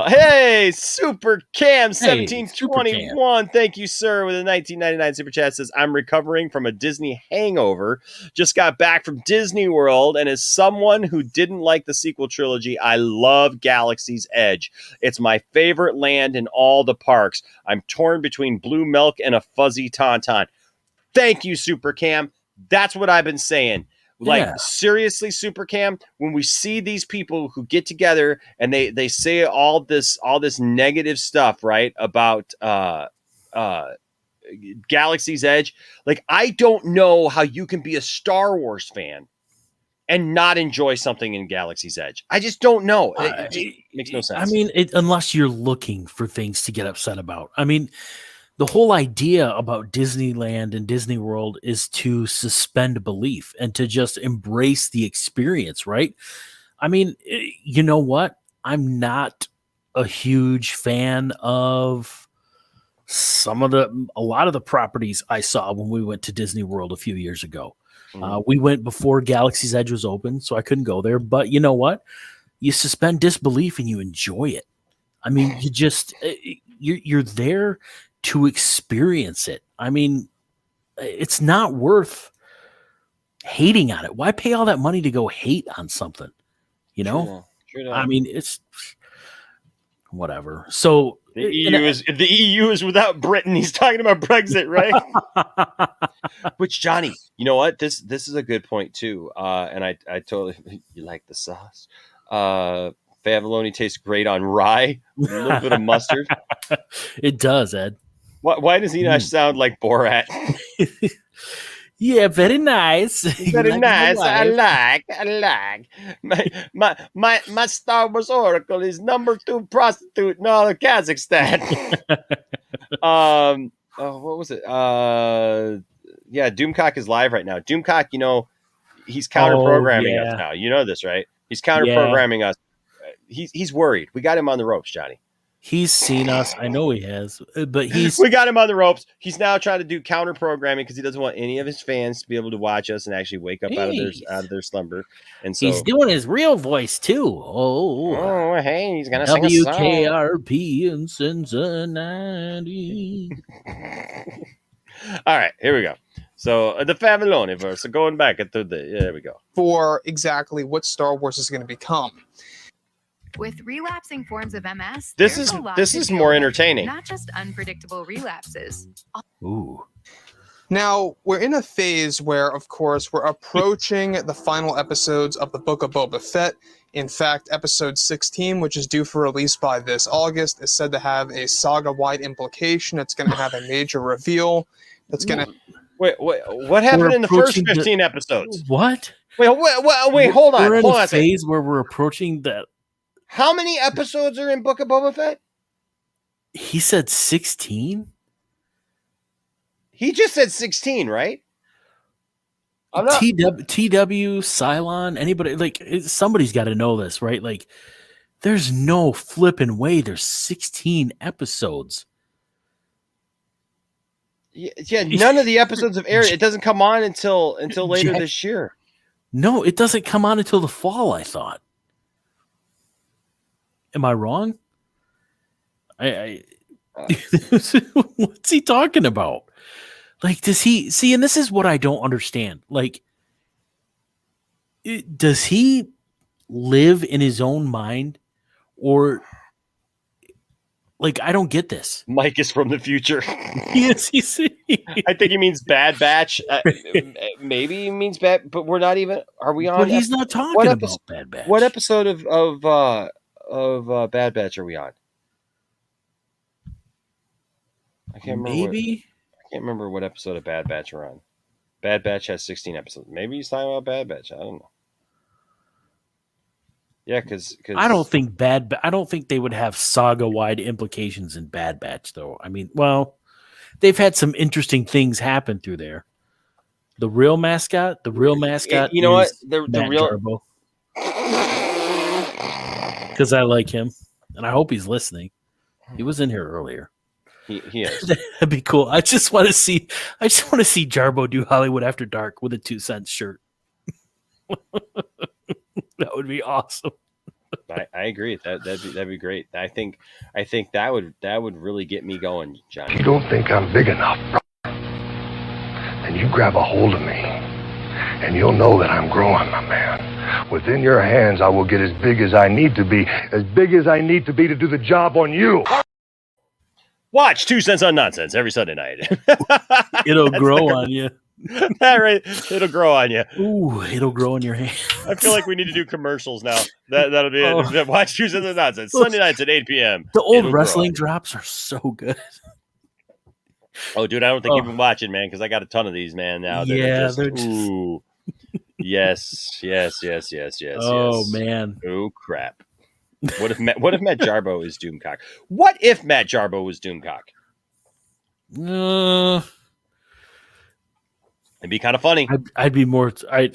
[SPEAKER 16] Hey, Super Cam 1721. Thank you, sir, with a 1999 super chat. Says, I'm recovering from a Disney hangover. Just got back from Disney World, and as someone who didn't like the sequel trilogy, I love Galaxy's Edge. It's my favorite land in all the parks. I'm torn between blue milk and a fuzzy tauntaun. Thank you, Super Cam. That's what I've been saying. Seriously, Super Cam, when we see these people who get together and they say all this negative stuff, right, about Galaxy's Edge, like, I don't know how you can be a Star Wars fan and not enjoy something in Galaxy's Edge. I just don't know. It makes no sense.
[SPEAKER 8] I mean, unless you're looking for things to get upset about. I mean, the whole idea about Disneyland and Disney World is to suspend belief and to just embrace the experience, right? I mean, you know what? I'm not a huge fan of a lot of the properties I saw when we went to Disney World a few years ago. We went before Galaxy's Edge was open, so I couldn't go there. But you know what? You suspend disbelief and you enjoy it. I mean, you just you're there to experience it. I mean, it's not worth hating on it. Why pay all that money to go hate on something? You know?
[SPEAKER 16] True.
[SPEAKER 8] I mean, it's whatever. So
[SPEAKER 16] the EU is without Britain. He's talking about Brexit, right? Which, Johnny, you know what? This is a good point too. And I totally, you like the sauce. Fabaloni tastes great on rye, a little bit of mustard.
[SPEAKER 8] It does, Ed.
[SPEAKER 16] Why does he not sound like Borat?
[SPEAKER 8] Yeah, very nice.
[SPEAKER 16] Very nice. I like. My Star Wars Oracle is number 2 prostitute in all of Kazakhstan. What was it? Yeah, Doomcock is live right now. Doomcock, you know, he's counter-programming us now. You know this, right? He's counter-programming us. He's worried. We got him on the ropes, Johnny.
[SPEAKER 8] He's seen us. I know he has, but
[SPEAKER 16] we got him on the ropes. He's now trying to do counter programming because he doesn't want any of his fans to be able to watch us and actually wake up out of their slumber. And so
[SPEAKER 8] he's doing his real voice too.
[SPEAKER 16] Oh, hey, he's gonna sing a song.
[SPEAKER 8] WKRP in Cincinnati.
[SPEAKER 16] All right, here we go. So the Fabaloni verse. So going back into there we go.
[SPEAKER 13] For exactly what Star Wars is going to become.
[SPEAKER 17] With relapsing forms of MS,
[SPEAKER 16] this is more entertaining.
[SPEAKER 17] Not just unpredictable relapses.
[SPEAKER 8] Ooh.
[SPEAKER 13] Now, we're in a phase where, of course, we're approaching the final episodes of the Book of Boba Fett. In fact, episode 16, which is due for release by this August, is said to have a saga-wide implication. It's going to have a major reveal. That's going to...
[SPEAKER 16] Wait, what happened in the first 15 episodes?
[SPEAKER 8] What?
[SPEAKER 16] Wait, hold on.
[SPEAKER 8] We're in
[SPEAKER 16] a
[SPEAKER 8] phase where we're approaching that.
[SPEAKER 16] How many episodes are in Book of Boba Fett?
[SPEAKER 8] He said 16?
[SPEAKER 16] He just said 16, right?
[SPEAKER 8] TW, Cylon, anybody, like, somebody's got to know this, right? Like, there's no flipping way there's 16 episodes.
[SPEAKER 16] Yeah, none of the episodes have aired. It doesn't come on until later this year.
[SPEAKER 8] No, it doesn't come on until the fall, I thought. Am I wrong? What's he talking about? Like, does he see? And this is what I don't understand. Like, does he live in his own mind, or like, I don't get this.
[SPEAKER 16] Mike is from the future.
[SPEAKER 8] Yes,
[SPEAKER 16] I think he means Bad Batch. Maybe he means bad, but we're not even. Are we on?
[SPEAKER 8] But he's not talking about Bad Batch.
[SPEAKER 16] What episode of Bad Batch are we on? I can't remember. I can't remember what episode of Bad Batch we're on. Bad Batch has 16 episodes. Maybe he's talking about Bad Batch. I don't know. Yeah, because
[SPEAKER 8] I don't think they would have saga-wide implications in Bad Batch, though. I mean, well, they've had some interesting things happen through there. The real mascot.
[SPEAKER 16] You know what? The real.
[SPEAKER 8] Because I like him, and I hope he's listening. He was in here earlier.
[SPEAKER 16] He is.
[SPEAKER 8] That'd be cool. I just want to see Jarbo do Hollywood After Dark with a 2-cent shirt. That would be awesome.
[SPEAKER 16] I agree. That'd be great. I think that would really get me going, Johnny.
[SPEAKER 11] You don't think I'm big enough, bro? Then you grab a hold of me, and you'll know that I'm growing, my man. Within your hands, I will get as big as I need to be to do the job on you.
[SPEAKER 16] Watch 2 Cents on Nonsense every Sunday night.
[SPEAKER 8] It'll grow on you.
[SPEAKER 16] Right. It'll grow on you.
[SPEAKER 8] Ooh, it'll grow in your hand.
[SPEAKER 16] I feel like we need to do commercials now. That'll be it. Watch 2 Cents on Nonsense Sunday nights at 8 p.m.
[SPEAKER 8] The old wrestling drops are so good.
[SPEAKER 16] Oh, dude, I don't think you've been watching, man, because I got a ton of these, man. Now, they're just... Ooh. Yes.
[SPEAKER 8] Oh, man.
[SPEAKER 16] Oh, crap. What if Matt Jarbo is Doomcock? What if Matt Jarbo was Doomcock? It'd be kind of funny.
[SPEAKER 8] I'd be more. I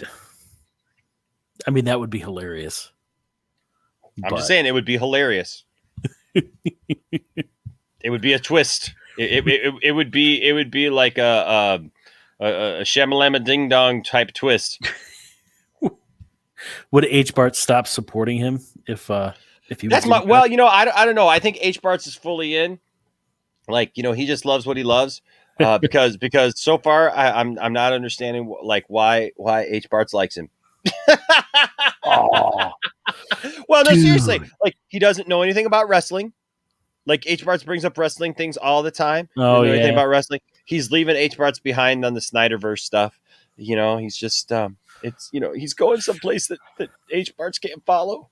[SPEAKER 8] mean, that would be hilarious.
[SPEAKER 16] I'm just saying it would be hilarious. It would be a twist. It would be like a Shamalama Ding Dong type twist.
[SPEAKER 8] Would H-Barts stop supporting him if he?
[SPEAKER 16] That's
[SPEAKER 8] was
[SPEAKER 16] well, I don't know. I think H-Barts is fully in. Like, he just loves what he loves. Because so far I'm not understanding like why H-Barts likes him.
[SPEAKER 8] Oh,
[SPEAKER 16] well, no, seriously, like he doesn't know anything about wrestling. Like H-Barts brings up wrestling things all the time.
[SPEAKER 8] Oh,
[SPEAKER 16] Doesn't know
[SPEAKER 8] yeah.
[SPEAKER 16] anything about wrestling. He's leaving H-Barts behind on the Snyderverse stuff. He's just it's he's going someplace that H-Barts can't follow.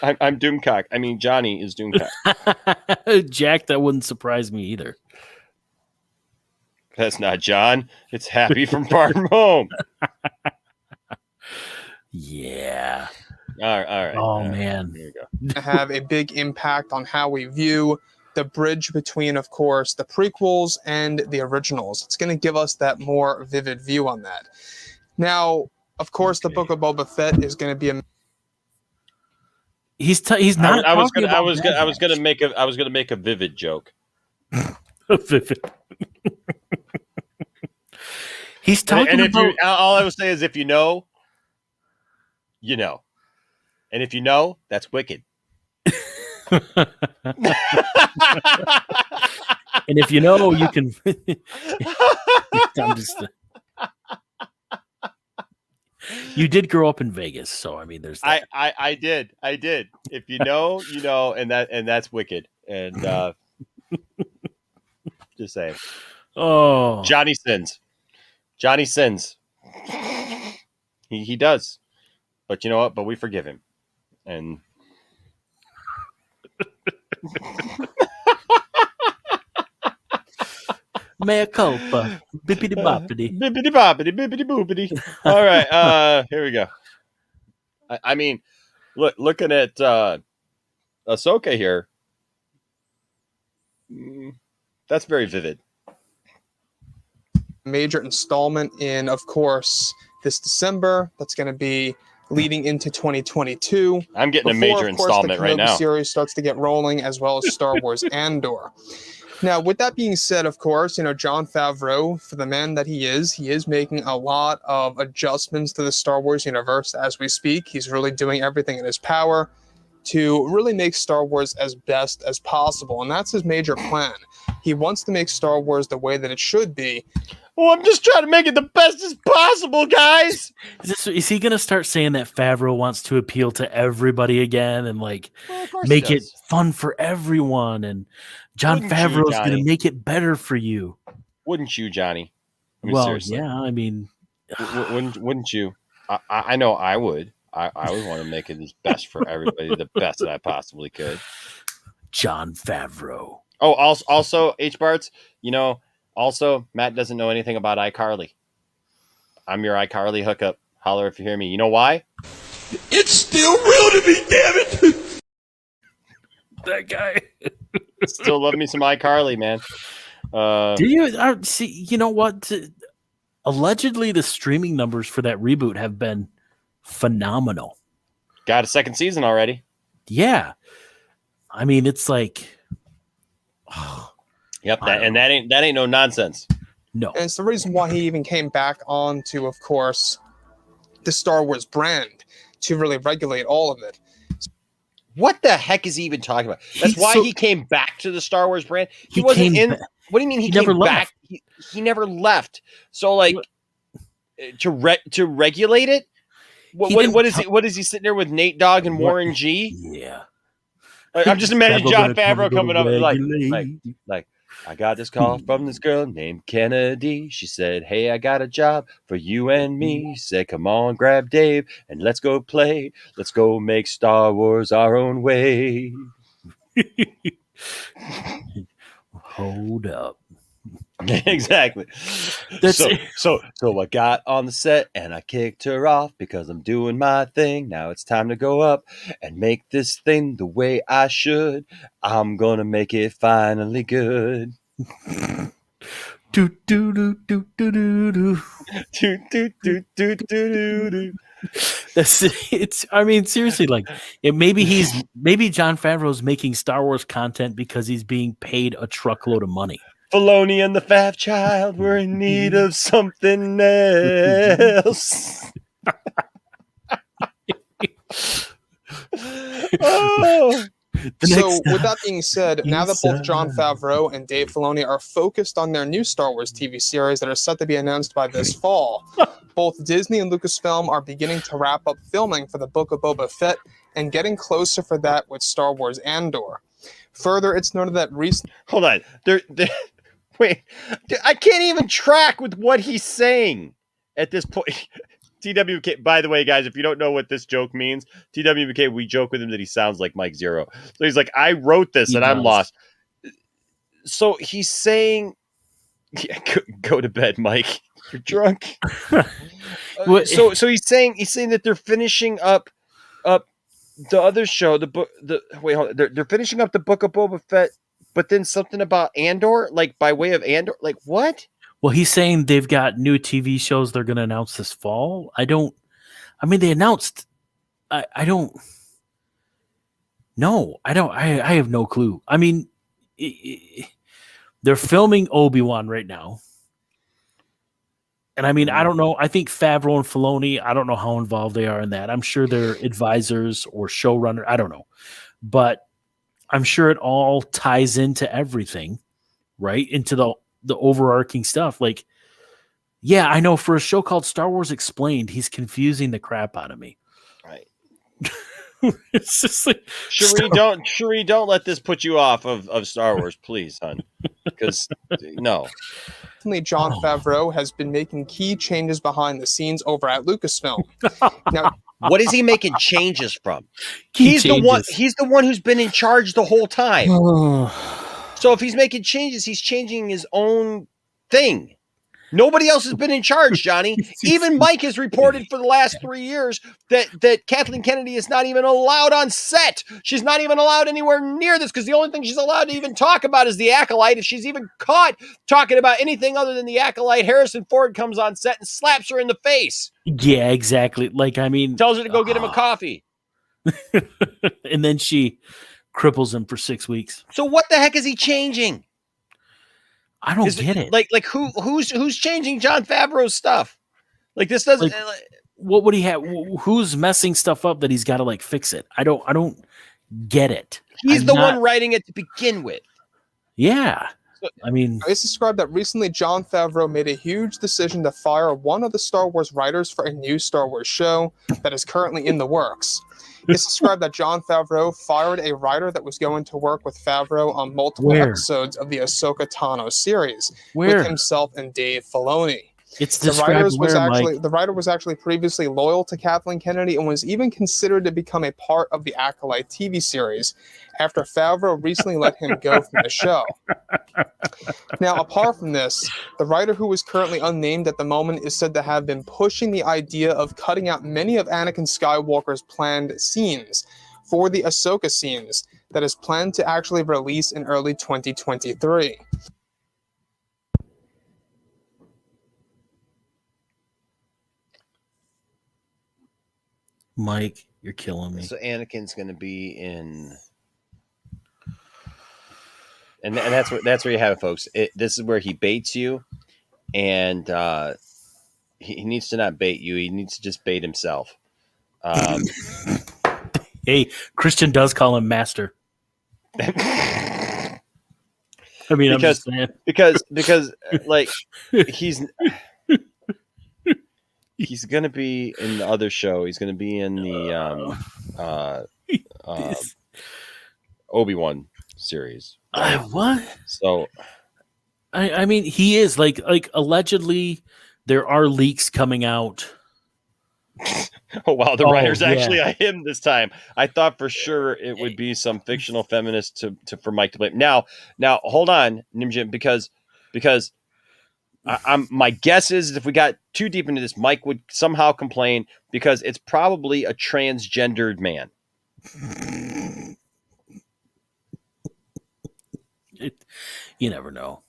[SPEAKER 16] I'm Doomcock. I mean, Johnny is Doomcock.
[SPEAKER 8] Jack, that wouldn't surprise me either.
[SPEAKER 16] That's not John. It's Happy from Far From Home.
[SPEAKER 8] Yeah.
[SPEAKER 16] All right.
[SPEAKER 8] Oh, man.
[SPEAKER 16] Here we go.
[SPEAKER 13] Have a big impact on how we view the bridge between, of course, the prequels and the originals. It's going to give us that more vivid view on that. Now, of course, the Book of Boba Fett is going to be a
[SPEAKER 8] He's not.
[SPEAKER 16] I was gonna make a vivid joke.
[SPEAKER 8] Vivid. He's talking
[SPEAKER 16] and if
[SPEAKER 8] about.
[SPEAKER 16] All I would say is, if you know, you know, and if you know, that's wicked.
[SPEAKER 8] And if you know, you can. I'm just. You did grow up in Vegas, so I mean, there's that.
[SPEAKER 16] I did. If you know, you know, and that's wicked. And just saying.
[SPEAKER 8] Oh,
[SPEAKER 16] Johnny sins. He does. But you know what? But we forgive him. And
[SPEAKER 8] mea culpa. Bippity boppity.
[SPEAKER 16] Bippity boppity, bippity boopity. All right, here we go. I mean, looking at Ahsoka here, that's very vivid.
[SPEAKER 13] major installment in, of course, this December. That's going to be leading into 2022.
[SPEAKER 16] I'm getting a major installment right now.
[SPEAKER 13] The series starts to get rolling, as well as Star Wars Andor. Now, with that being said, of course, Jon Favreau, for the man that he is making a lot of adjustments to the Star Wars universe as we speak. He's really doing everything in his power to really make Star Wars as best as possible. And that's his major plan. He wants to make Star Wars the way that it should be.
[SPEAKER 16] Well, I'm just trying to make it the best as possible, guys.
[SPEAKER 8] Is he going to start saying that Favreau wants to appeal to everybody again and make it fun for everyone? And Jon Favreau is going to make it better for you.
[SPEAKER 16] Wouldn't you, Johnny? I mean,
[SPEAKER 8] well,
[SPEAKER 16] seriously.
[SPEAKER 8] yeah. I mean,
[SPEAKER 16] wouldn't you? I know I would. I would want to make it as best for everybody, the best that I possibly could.
[SPEAKER 8] Jon Favreau.
[SPEAKER 16] Oh, also H-Barts, also, Matt doesn't know anything about iCarly. I'm your iCarly hookup. Holler if you hear me. You know why?
[SPEAKER 7] It's still real to me, damn it!
[SPEAKER 8] That guy.
[SPEAKER 16] Still love me some iCarly, man.
[SPEAKER 8] Do you see? You know what? Allegedly, the streaming numbers for that reboot have been phenomenal.
[SPEAKER 16] Got a second season already.
[SPEAKER 8] Yeah, I mean, it's like.
[SPEAKER 16] Yep, that ain't no nonsense.
[SPEAKER 8] No,
[SPEAKER 13] and it's the reason why he even came back on to, of course, the Star Wars brand to really regulate all of it.
[SPEAKER 16] What the heck is he even talking about? That's why he came back to the Star Wars brand. He wasn't in. What do you mean he came back? He never left. So to regulate it. What is he sitting there with Nate Dogg and Warren G?
[SPEAKER 8] Yeah.
[SPEAKER 16] I'm just imagining Jon Favreau coming up like I got this call from this girl named Kennedy. She said, "Hey, I got a job for you and me." She said, "Come on, grab Dave and let's go play. Let's go make Star Wars our own way."
[SPEAKER 8] Hold up.
[SPEAKER 16] Exactly. So I got on the set and I kicked her off because I'm doing my thing. Now it's time to go up and make this thing the way I should. I'm gonna make it finally good.
[SPEAKER 8] Do do do do do do do.
[SPEAKER 16] Do, do, do, do, do, do, do.
[SPEAKER 8] It's. I mean, seriously, like, maybe Jon Favreau's making Star Wars content because he's being paid a truckload of money.
[SPEAKER 16] Faloni and the Fab Child were in need of something else. Oh.
[SPEAKER 13] So, with that being said, now that both Jon Favreau and Dave Filoni are focused on their new Star Wars TV series that are set to be announced by this fall, both Disney and Lucasfilm are beginning to wrap up filming for the Book of Boba Fett and getting closer for that with Star Wars Andor. Further, it's noted that
[SPEAKER 16] Hold on. Wait. I can't even track with what he's saying at this point. TWK, by the way, guys, if you don't know what this joke means, TWK, we joke with him that he sounds like Mike Zeroh. So he's like, I wrote this and I'm lost. So he's saying, yeah, go to bed, Mike. You're drunk. So he's saying that they're finishing up the other show, they're finishing up the Book of Boba Fett, but then something about Andor, like by way of Andor, like what?
[SPEAKER 8] Well, he's saying they've got new TV shows they're going to announce this fall. They announced. I don't. No, I don't. I have no clue. I mean, they're filming Obi-Wan right now. And I mean, I don't know. I think Favreau and Filoni, I don't know how involved they are in that. I'm sure they're advisors or showrunner. I don't know. But I'm sure it all ties into everything, right? Into the overarching stuff. Like, yeah, I know for a show called Star Wars Explained, he's confusing the crap out of me.
[SPEAKER 16] Right.
[SPEAKER 8] It's just like,
[SPEAKER 16] Cherie, don't let this put you off of Star Wars, please, hon. Because no.
[SPEAKER 13] Jon Favreau has been making key changes behind the scenes over at Lucasfilm. Now,
[SPEAKER 16] what is he making changes from? He's the one who's been in charge the whole time. So if he's making changes, he's changing his own thing. Nobody else has been in charge, Johnny. Even Mike has reported for the last 3 years that Kathleen Kennedy is not even allowed on set. She's not even allowed anywhere near this because the only thing she's allowed to even talk about is the Acolyte. If she's even caught talking about anything other than the Acolyte, Harrison Ford comes on set and slaps her in the face.
[SPEAKER 8] Yeah, exactly. Like, I mean,
[SPEAKER 16] tells her to go get him a coffee.
[SPEAKER 8] And then she cripples him for 6 weeks.
[SPEAKER 16] So what the heck is he changing?
[SPEAKER 8] I don't get it.
[SPEAKER 16] Like who's changing Jon Favreau's stuff? Like this doesn't.
[SPEAKER 8] What would he have? Who's messing stuff up that he's got to like fix it? I don't get it.
[SPEAKER 16] He's the one writing it to begin with.
[SPEAKER 8] Yeah. I mean,
[SPEAKER 13] it's described that recently Jon Favreau made a huge decision to fire one of the Star Wars writers for a new Star Wars show that is currently in the works. It's described that Jon Favreau fired a writer that was going to work with Favreau on multiple episodes of the Ahsoka Tano series with himself and Dave Filoni.
[SPEAKER 8] It's
[SPEAKER 13] the writer was actually previously loyal to Kathleen Kennedy and was even considered to become a part of the Acolyte TV series after Favreau recently let him go from the show. Now, apart from this, the writer who is currently unnamed at the moment is said to have been pushing the idea of cutting out many of Anakin Skywalker's planned scenes for the Ahsoka scenes that is planned to actually release in early 2023.
[SPEAKER 8] Mike, you're killing me.
[SPEAKER 16] So Anakin's going to be in, and that's where you have it, folks. This is where he baits you, and he needs to not bait you. He needs to just bait himself.
[SPEAKER 8] Hey, Christian does call him master. I mean, I'm just saying.
[SPEAKER 16] because like he's going to be in the other show. He's going to be in the Obi-Wan series.
[SPEAKER 8] What?
[SPEAKER 16] So,
[SPEAKER 8] I mean, he is like allegedly there are leaks coming out.
[SPEAKER 16] Oh wow, the writer's actually him this time. I thought for sure it would be some fictional feminist for Mike to blame. Now hold on, Nimjin, because my guess is if we got too deep into this, Mike would somehow complain because it's probably a transgendered man.
[SPEAKER 8] You never know.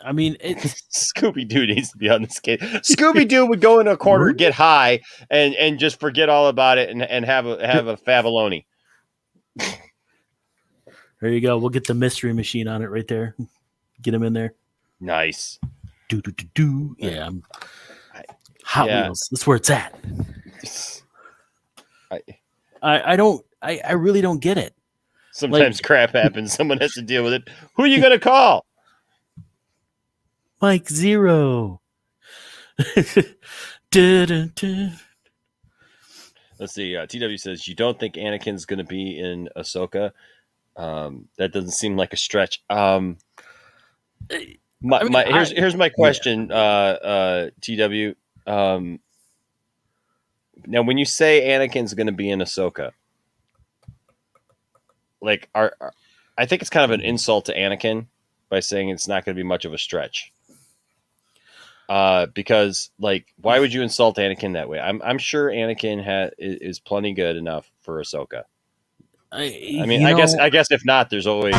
[SPEAKER 8] I mean, it's
[SPEAKER 16] Scooby Doo needs to be on this case. Scooby Doo would go in a corner, get high, and just forget all about it, and have a Fabaloni.
[SPEAKER 8] There you go. We'll get the mystery machine on it right there. Get him in there.
[SPEAKER 16] Nice.
[SPEAKER 8] Do. Yeah. Hot Wheels. That's where it's at. I really don't get it.
[SPEAKER 16] Sometimes crap happens. Someone has to deal with it. Who are you going to call?
[SPEAKER 8] Mike Zeroh.
[SPEAKER 16] Let's see. TW says, you don't think Anakin's going to be in Ahsoka? That doesn't seem like a stretch. Here's my question, TW. Now, when you say Anakin's going to be in Ahsoka, like, I think it's kind of an insult to Anakin by saying it's not going to be much of a stretch. Because, like, why would you insult Anakin that way? I'm sure Anakin is plenty good enough for Ahsoka. I mean, I guess if not, there's always.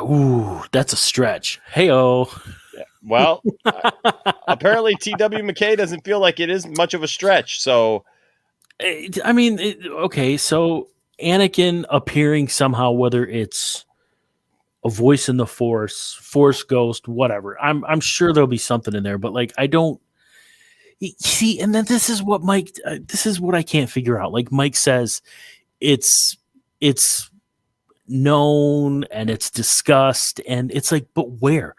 [SPEAKER 8] Ooh, that's a stretch. Hey-oh.
[SPEAKER 16] Yeah. Well, apparently TW McKay doesn't feel like it is much of a stretch. So,
[SPEAKER 8] I mean, okay, so Anakin appearing somehow, whether it's a voice in the Force ghost, whatever. I'm sure there'll be something in there, but like I don't see. And then this is what Mike. This is what I can't figure out. Like Mike says, it's known and it's discussed, and it's like, but where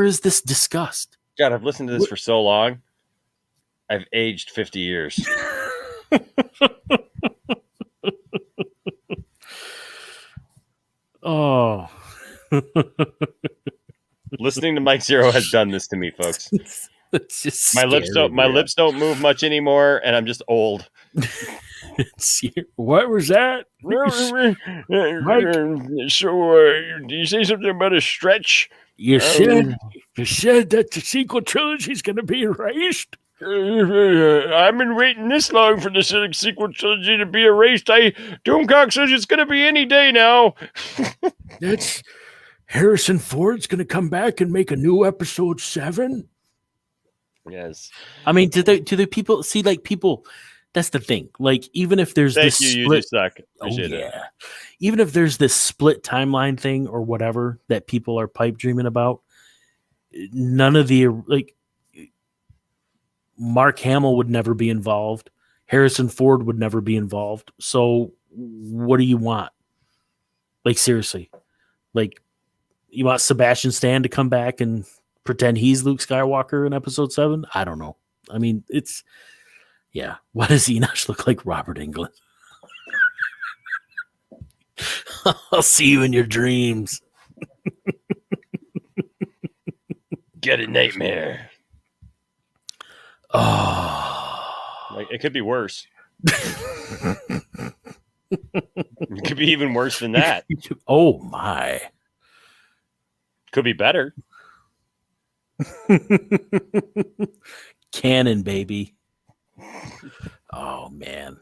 [SPEAKER 8] is this discussed?
[SPEAKER 16] God, I've listened to this for so long. I've aged 50 years.
[SPEAKER 8] Oh.
[SPEAKER 16] Listening to Mike Zeroh has done this to me, folks.
[SPEAKER 8] It's just
[SPEAKER 16] my lips don't move much anymore, and I'm just old.
[SPEAKER 8] What was that?
[SPEAKER 16] So, do you say something about a stretch?
[SPEAKER 8] You said that the sequel trilogy is going to be erased.
[SPEAKER 16] I've been waiting this long for the sequel trilogy to be erased. Doomcock says it's going to be any day now.
[SPEAKER 8] That's Harrison Ford's going to come back and make a new episode 7.
[SPEAKER 16] Yes.
[SPEAKER 8] I mean, do the people see, like, people? That's the thing. Like, even if there's this split,
[SPEAKER 16] you just suck. Appreciate it.
[SPEAKER 8] Even if there's this split timeline thing or whatever that people are pipe dreaming about, none of the Mark Hamill would never be involved. Harrison Ford would never be involved. So what do you want? Like, seriously, like, you want Sebastian Stan to come back and pretend he's Luke Skywalker in episode 7? I don't know. I mean, yeah. Why does Enosh look like Robert Englund? I'll see you in your dreams.
[SPEAKER 16] Get a nightmare.
[SPEAKER 8] Oh.
[SPEAKER 16] Like, it could be worse. It could be even worse than that.
[SPEAKER 8] Oh, my.
[SPEAKER 16] Could be better.
[SPEAKER 8] Canon, baby. Oh, man.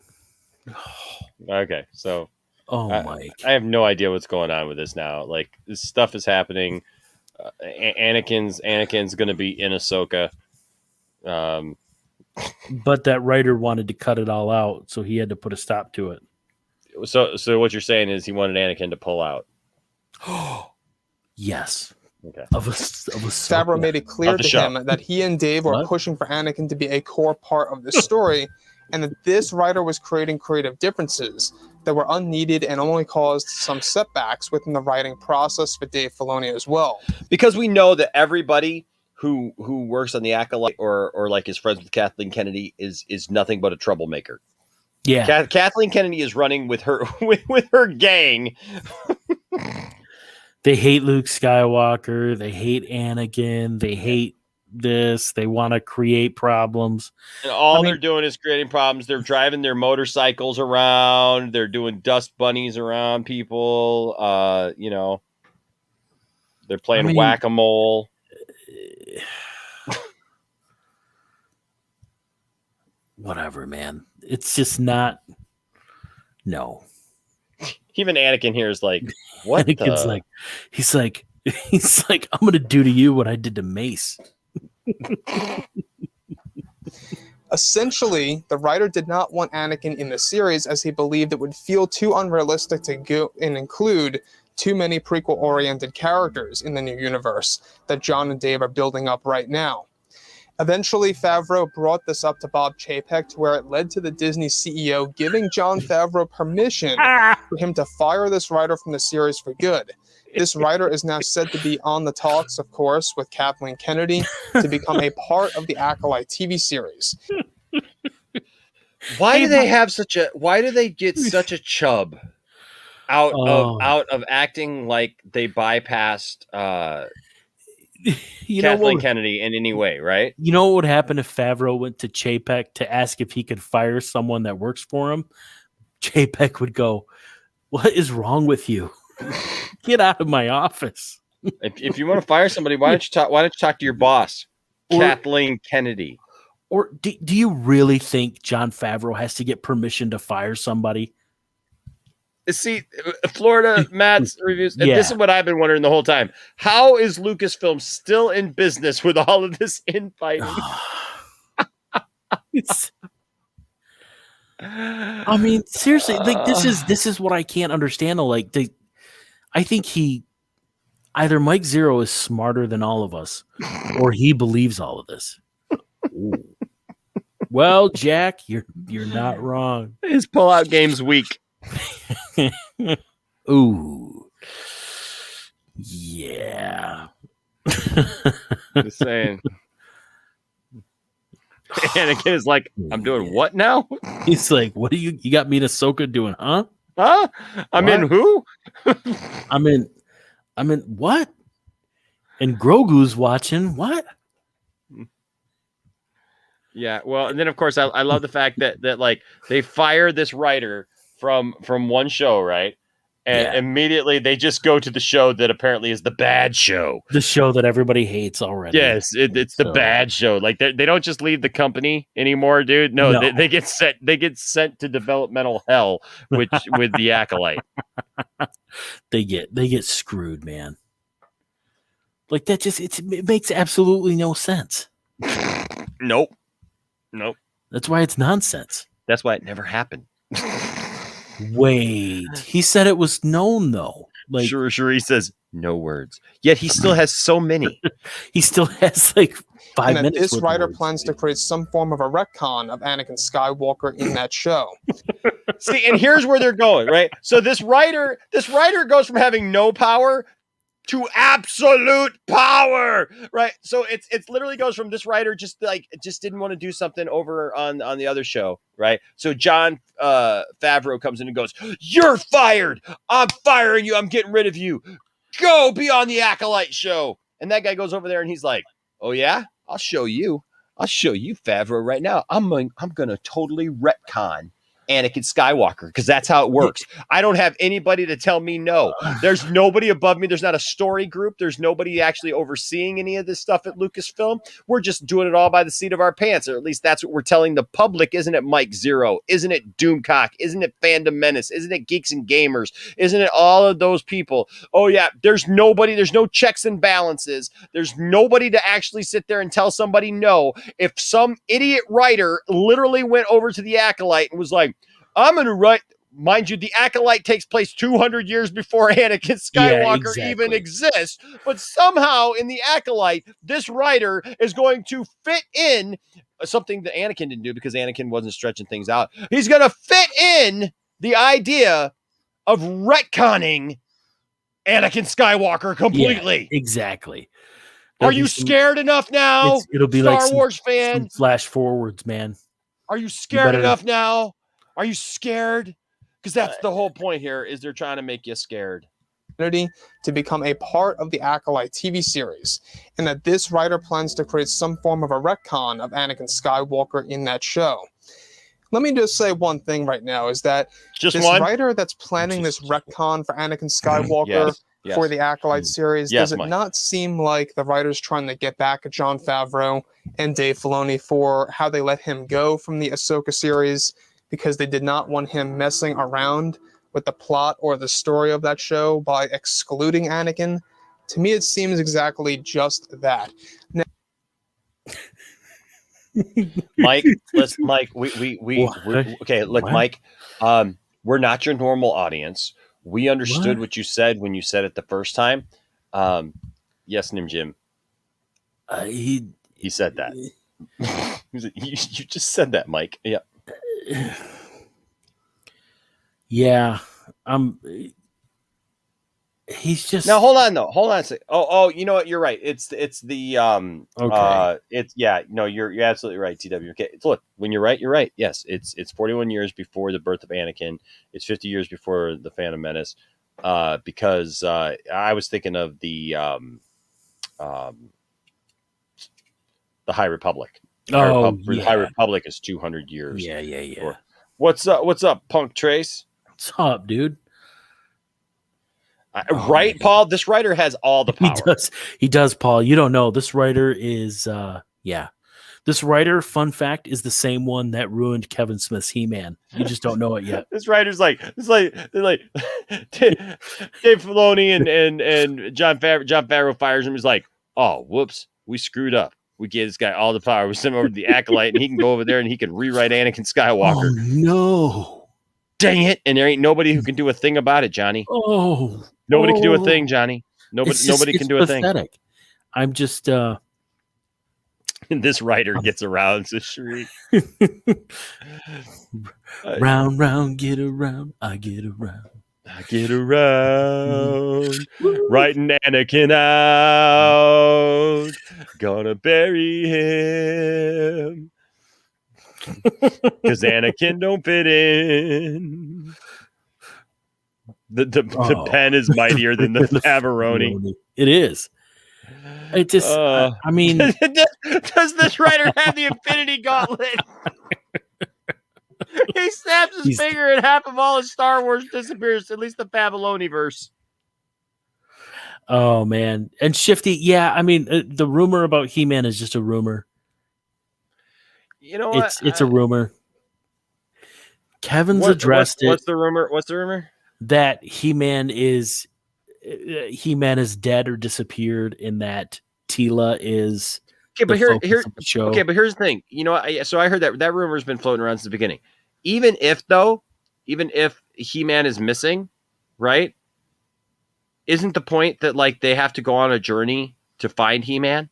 [SPEAKER 16] Okay, so
[SPEAKER 8] Mike.
[SPEAKER 16] I have no idea what's going on with this now. Like, this stuff is happening. Anakin's going to be in Ahsoka.
[SPEAKER 8] But that writer wanted to cut it all out, so he had to put a stop to it.
[SPEAKER 16] So what you're saying is he wanted Anakin to pull out.
[SPEAKER 8] Yes.
[SPEAKER 16] Okay.
[SPEAKER 13] Favreau made it clear to him that he and Dave were pushing for Anakin to be a core part of the story, and that this writer was creating creative differences that were unneeded and only caused some setbacks within the writing process for Dave Filoni as well.
[SPEAKER 16] Because we know that everybody who works on the Acolyte or like is friends with Kathleen Kennedy is nothing but a troublemaker.
[SPEAKER 8] Yeah.
[SPEAKER 16] Kathleen Kennedy is running with her with her gang.
[SPEAKER 8] They hate Luke Skywalker. They hate Anakin. They hate this. They want to create problems.
[SPEAKER 16] And all they're doing is creating problems. They're driving their motorcycles around. They're doing dust bunnies around people. They're playing whack-a-mole.
[SPEAKER 8] whatever, man. It's just not. No.
[SPEAKER 16] Even Anakin here is like, what?
[SPEAKER 8] Anakin's like, he's like, I'm gonna do to you what I did to Mace.
[SPEAKER 13] Essentially, the writer did not want Anakin in the series as he believed it would feel too unrealistic to go and include too many prequel-oriented characters in the new universe that John and Dave are building up right now. Eventually, Favreau brought this up to Bob Chapek to where it led to the Disney CEO giving Jon Favreau permission for him to fire this writer from the series for good. This writer is now said to be on the talks, of course, with Kathleen Kennedy to become a part of the Acolyte TV series.
[SPEAKER 16] Why do they have such a? Why do they get such a chub out of acting like they bypassed Kathleen Kennedy in any way? Right?
[SPEAKER 8] You know what would happen if Favreau went to Chapek to ask if he could fire someone that works for him? Chapek would go, "What is wrong with you? Get out of my office."
[SPEAKER 16] If you want to fire somebody, why don't you talk to your boss, Kathleen Kennedy?
[SPEAKER 8] Or do you really think Jon Favreau has to get permission to fire somebody?
[SPEAKER 16] See, Florida Matt's reviews. And
[SPEAKER 8] Yeah.
[SPEAKER 16] This is what I've been wondering the whole time. How is Lucasfilm still in business with all of this infighting?
[SPEAKER 8] I mean, seriously, like this is what I can't understand. Like, I think either Mike Zeroh is smarter than all of us, or he believes all of this. Ooh. Well, Jack, you're not wrong.
[SPEAKER 16] His pullout game's weak.
[SPEAKER 8] Ooh, yeah.
[SPEAKER 16] Just saying. Anakin is like, I'm doing what now?
[SPEAKER 8] He's like, what do you got me and Ahsoka doing, huh?
[SPEAKER 16] Huh? I'm in who?
[SPEAKER 8] I'm in what? And Grogu's watching what?
[SPEAKER 16] Yeah, well, and then of course I love the fact that like they fire this writer from one show, right? And immediately they just go to the show that apparently is the bad show.
[SPEAKER 8] The show that everybody hates already.
[SPEAKER 16] Yes, it's the bad show. Like they don't just leave the company anymore, dude. No. They get sent to developmental hell with the Acolyte.
[SPEAKER 8] They get screwed, man. Like that it makes absolutely no sense.
[SPEAKER 16] Nope.
[SPEAKER 8] That's why it's nonsense.
[SPEAKER 16] That's why it never happened.
[SPEAKER 8] Wait, he said it was known though. Like
[SPEAKER 16] sure. He says no words. Yet he still has so many.
[SPEAKER 8] He still has like 5 minutes.
[SPEAKER 13] This writer plans to create some form of a retcon of Anakin Skywalker in that show.
[SPEAKER 16] See, and here's where they're going, right? So this writer goes from having no power to absolute power, right? So it's literally goes from this writer just didn't want to do something over on the other show, right? So Jon Favreau comes in and goes, "You're fired. I'm firing you. I'm getting rid of you. Go be on the Acolyte show." And that guy goes over there and he's like, "Oh yeah, I'll show you, Favreau, right now. I'm gonna totally retcon Anakin Skywalker because that's how it works. I don't have anybody to tell me no. There's nobody above me. There's not a story group. There's nobody actually overseeing any of this stuff at Lucasfilm. We're just doing it all by the seat of our pants, or at least that's what we're telling the public. Isn't it Mike Zeroh? Isn't it Doomcock? Isn't it Fandom Menace? Isn't it Geeks and Gamers? Isn't it all of those people? Oh yeah, there's nobody. There's no checks and balances. There's nobody to actually sit there and tell somebody no. If some idiot writer literally went over to the Acolyte and was like, I'm going to write, mind you, the Acolyte takes place 200 years before Anakin Skywalker even exists. But somehow in the Acolyte, this writer is going to fit in something that Anakin didn't do because Anakin wasn't stretching things out. He's going to fit in the idea of retconning Anakin Skywalker completely.
[SPEAKER 8] Yeah, exactly.
[SPEAKER 16] Are you scared enough now?
[SPEAKER 8] It'll be
[SPEAKER 16] Star
[SPEAKER 8] like
[SPEAKER 16] Wars fan.
[SPEAKER 8] Flash forwards, man.
[SPEAKER 16] Are you scared enough now? Are you scared? Because that's the whole point here, is they're trying to make you scared.
[SPEAKER 13] To become a part of the Acolyte TV series, and that this writer plans to create some form of a retcon of Anakin Skywalker in that show. Let me just say one thing right now, is that this writer that's planning this retcon for Anakin Skywalker for the Acolyte series.
[SPEAKER 16] Yes,
[SPEAKER 13] Does it
[SPEAKER 16] Mike.
[SPEAKER 13] not seem like the writers trying to get back at Jon Favreau and Dave Filoni for how they let him go from the Ahsoka series because they did not want him messing around with the plot or the story of that show by excluding Anakin? To me, it seems exactly just that. Now,
[SPEAKER 16] Mike, listen, Mike, we okay, look,
[SPEAKER 8] What?
[SPEAKER 16] Mike, we're not your normal audience. We understood what you said when you said it the first time. Yes, Nim Jim. He said that. you just said that, Mike. Yeah.
[SPEAKER 8] Yeah. He's just
[SPEAKER 16] Now hold on though. Hold on a second. Oh, you know what? You're right. It's the
[SPEAKER 8] Okay.
[SPEAKER 16] you're absolutely right, TW. Okay. Look, when you're right, you're right. Yes, it's 41 years before the birth of Anakin. It's 50 years before the Phantom Menace. Because I was thinking of the High Republic. High Republic is 200 years.
[SPEAKER 8] Yeah.
[SPEAKER 16] before. What's up, Punk Trace?
[SPEAKER 8] What's up, dude?
[SPEAKER 16] Right, Paul? This writer has all the power.
[SPEAKER 8] He does, Paul. You don't know. This writer is This writer, fun fact, is the same one that ruined Kevin Smith's He-Man. You just don't know it yet.
[SPEAKER 16] This writer's like Dave Filoni and Jon Favreau fires him. He's like, oh, whoops, we screwed up. We gave this guy all the power. We sent him over to the Acolyte, and he can go over there and he can rewrite Anakin Skywalker.
[SPEAKER 8] Oh, no.
[SPEAKER 16] Dang it. And there ain't nobody who can do a thing about it, Johnny.
[SPEAKER 8] Oh.
[SPEAKER 16] Nobody can do a thing, Johnny. Nobody can do a thing.
[SPEAKER 8] I'm just...
[SPEAKER 16] And this writer gets around to shriek.
[SPEAKER 8] Round, round, get around. I get around.
[SPEAKER 16] I get around. Writing Anakin out. Gonna bury him. Because Anakin don't fit in. The pen is mightier than the Fabaloni.
[SPEAKER 8] It is. It just, I mean,
[SPEAKER 16] does this writer have the Infinity Gauntlet? He snaps his finger and half of all his Star Wars disappears, at least the Fabaloni verse.
[SPEAKER 8] Oh, man. And Shifty, yeah, I mean, the rumor about He-Man is just a rumor.
[SPEAKER 16] You know what?
[SPEAKER 8] It's a rumor. Kevin's addressed it.
[SPEAKER 16] What's the rumor? What's the rumor?
[SPEAKER 8] That He-Man is dead or disappeared, and that Tila is
[SPEAKER 16] but
[SPEAKER 8] here's the show.
[SPEAKER 16] Okay, but here's the thing. You know, so I heard that rumor has been floating around since the beginning. Even if He-Man is missing, right? Isn't the point that like they have to go on a journey to find He-Man?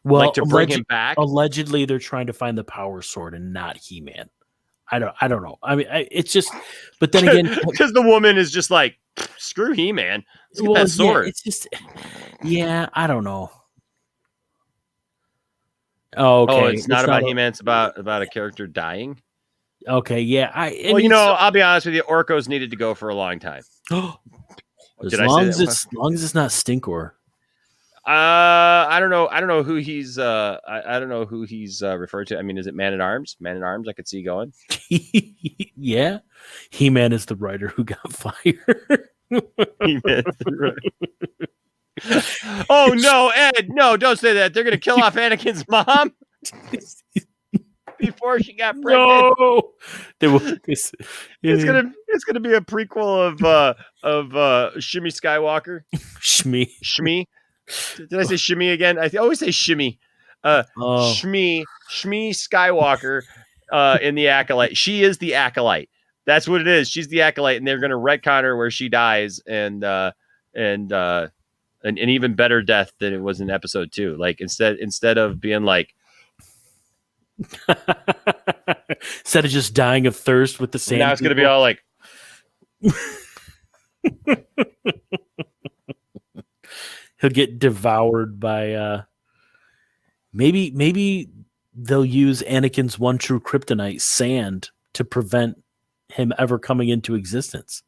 [SPEAKER 8] Well,
[SPEAKER 16] like to bring him back.
[SPEAKER 8] Allegedly, they're trying to find the Power Sword and not He-Man. I don't know. I mean, it's just. But then again,
[SPEAKER 16] because the woman is just like, screw He-Man. Let's get that sword.
[SPEAKER 8] Yeah, it's just. Yeah, I don't know. Oh, okay.
[SPEAKER 16] Oh, it's not about He-Man. It's about a character dying.
[SPEAKER 8] Okay, yeah.
[SPEAKER 16] I'll be honest with you. Orcos needed to go for a long time.
[SPEAKER 8] As long as it's not Stinkor.
[SPEAKER 16] I don't know who he's. I don't know who he's referred to. I mean, is it Man at Arms? Man at Arms. I could see going.
[SPEAKER 8] Yeah, He-Man is the writer who got fired.
[SPEAKER 16] He-Man is the writer. Oh no, Ed! No, don't say that. They're gonna kill off Anakin's mom before she got pregnant.
[SPEAKER 8] No,
[SPEAKER 16] it's gonna be a prequel of Shimmy Skywalker. Shmi. Did I say Shimmy again? I always say Shimmy. Shmi Skywalker in the Acolyte. She is the Acolyte. That's what it is. She's the Acolyte, and they're gonna retcon her where she dies, and an even better death than it was in episode 2. Like instead of being like,
[SPEAKER 8] instead of just dying of thirst with the same.
[SPEAKER 16] Now it's going to be all like,
[SPEAKER 8] he'll get devoured by. Maybe they'll use Anakin's one true kryptonite, sand, to prevent him ever coming into existence.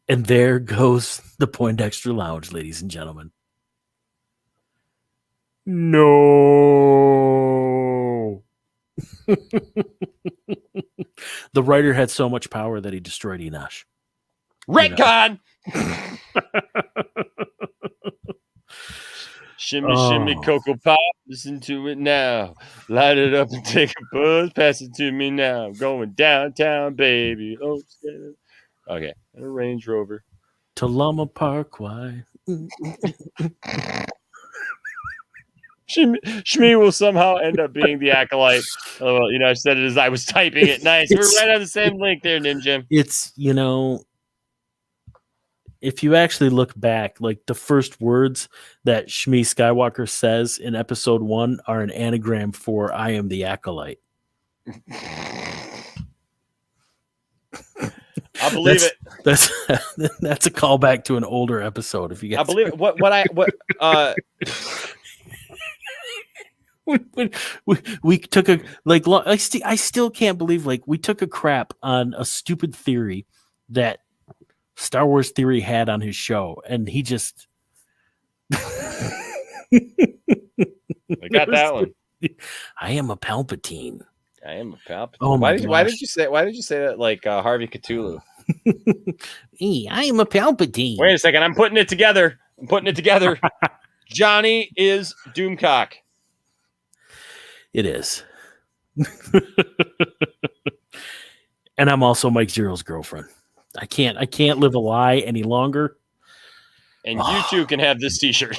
[SPEAKER 8] And there goes the Poindexter Lounge, ladies and gentlemen. No. The writer had so much power that he destroyed Enosh.
[SPEAKER 16] Retcon! Shimmy, shimmy, Cocoa Pop. Listen to it now. Light it up and take a buzz. Pass it to me now. Going downtown, baby. Oh, okay. And a Range Rover.
[SPEAKER 8] Tulama Park, why?
[SPEAKER 16] Shmi will somehow end up being the Acolyte. Oh, well, I said it as I was typing it. Nice. We're right on the same link there, Nim Jim.
[SPEAKER 8] It's, if you actually look back, like the first words that Shmi Skywalker says in episode 1 are an anagram for I am the Acolyte.
[SPEAKER 16] I believe it.
[SPEAKER 8] That's a callback to an older episode. If you guys,
[SPEAKER 16] I believe it.
[SPEAKER 8] we took a I still can't believe we took a crap on a stupid theory that Star Wars Theory had on his show, and he just
[SPEAKER 16] I got that one.
[SPEAKER 8] I am a Palpatine.
[SPEAKER 16] I am a Palpatine.
[SPEAKER 8] Oh my gosh.
[SPEAKER 16] Why did you say that like Harvey Cthulhu?
[SPEAKER 8] Hey, I am a Palpatine.
[SPEAKER 16] Wait a second, I'm putting it together. Johnny is Doomcock.
[SPEAKER 8] It is. And I'm also Mike Zero's girlfriend. I can't live a lie any longer.
[SPEAKER 16] And you too can have this t-shirt.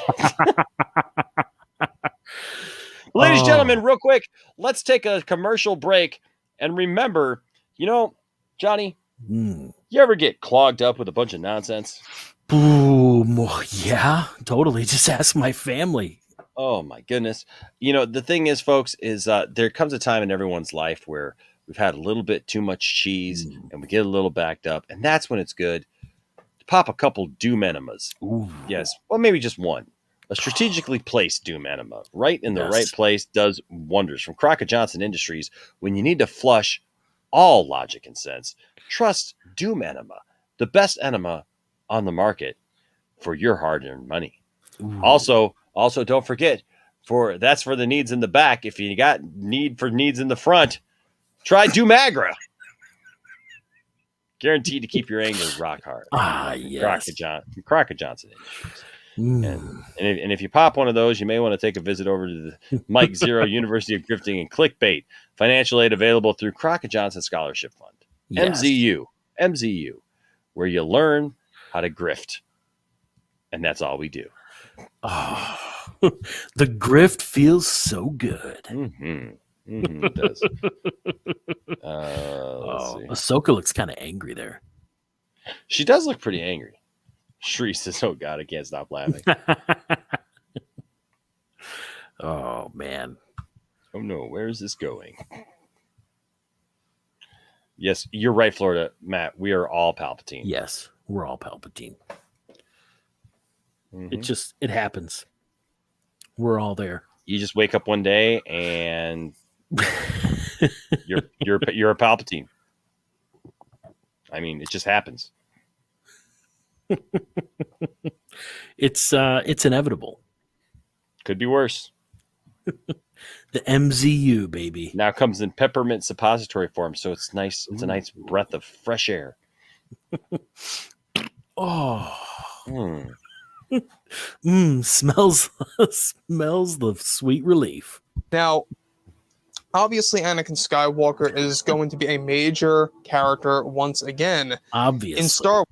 [SPEAKER 16] Ladies and gentlemen, real quick, let's take a commercial break. And remember, Johnny, you ever get clogged up with a bunch of nonsense?
[SPEAKER 8] Boom. Yeah, totally. Just ask my family.
[SPEAKER 16] Oh, my goodness. The thing is, folks, is there comes a time in everyone's life where we've had a little bit too much cheese and we get a little backed up. And that's when it's good to pop a couple Doom enemas.
[SPEAKER 8] Ooh.
[SPEAKER 16] Yes. Well, maybe just one. A strategically placed Doom enema right in the right place does wonders. From Crockett Johnson Industries, when you need to flush all logic and sense, trust Doom enema, the best enema on the market for your hard-earned money.
[SPEAKER 8] Ooh.
[SPEAKER 16] Also, don't forget, that's for the needs in the back. If you got needs in the front, try Doomagra. Guaranteed to keep your anger rock hard.
[SPEAKER 8] Yes.
[SPEAKER 16] Crockett Johnson Industries. And if you pop one of those, you may want to take a visit over to the Mike Zeroh University of Grifting and Clickbait. Financial aid available through Crockett Johnson Scholarship Fund.
[SPEAKER 8] Yes.
[SPEAKER 16] MZU, where you learn how to grift. And that's all we do.
[SPEAKER 8] Oh, the grift feels so good.
[SPEAKER 16] It does.
[SPEAKER 8] Ahsoka looks kind of angry there.
[SPEAKER 16] She does look pretty angry. Shri says, "Oh God, I can't stop laughing."
[SPEAKER 8] Oh man.
[SPEAKER 16] Oh no, where is this going? Yes, you're right, Florida, Matt. We are all Palpatine.
[SPEAKER 8] Yes, we're all Palpatine. It happens. We're all there.
[SPEAKER 16] You just wake up one day and you're a Palpatine. I mean, it just happens.
[SPEAKER 8] It's inevitable.
[SPEAKER 16] Could be worse.
[SPEAKER 8] The MZU, baby.
[SPEAKER 16] Now comes in peppermint suppository form, so it's nice. It's a nice breath of fresh air.
[SPEAKER 8] Smells the sweet relief.
[SPEAKER 13] Now, obviously, Anakin Skywalker is going to be a major character once again.
[SPEAKER 8] Obviously.
[SPEAKER 13] In Star Wars.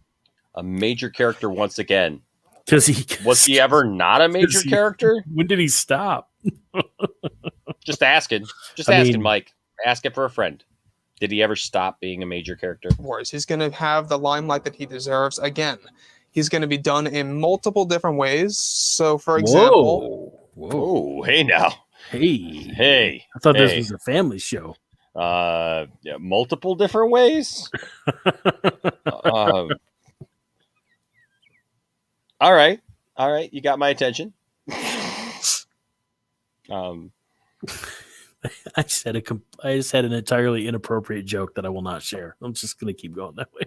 [SPEAKER 16] A major character once again.
[SPEAKER 8] Was
[SPEAKER 16] he ever not a major character?
[SPEAKER 8] When did he stop?
[SPEAKER 16] Just asking. Mike. Ask it for a friend. Did he ever stop being a major character?
[SPEAKER 13] He's going to have the limelight that he deserves again. He's going to be done in multiple different ways. So, for example...
[SPEAKER 16] Whoa. Hey, now.
[SPEAKER 8] Hey. I thought this was a family show.
[SPEAKER 16] Multiple different ways? All right. You got my attention.
[SPEAKER 8] I just had an entirely inappropriate joke that I will not share. I'm just going to keep going that way.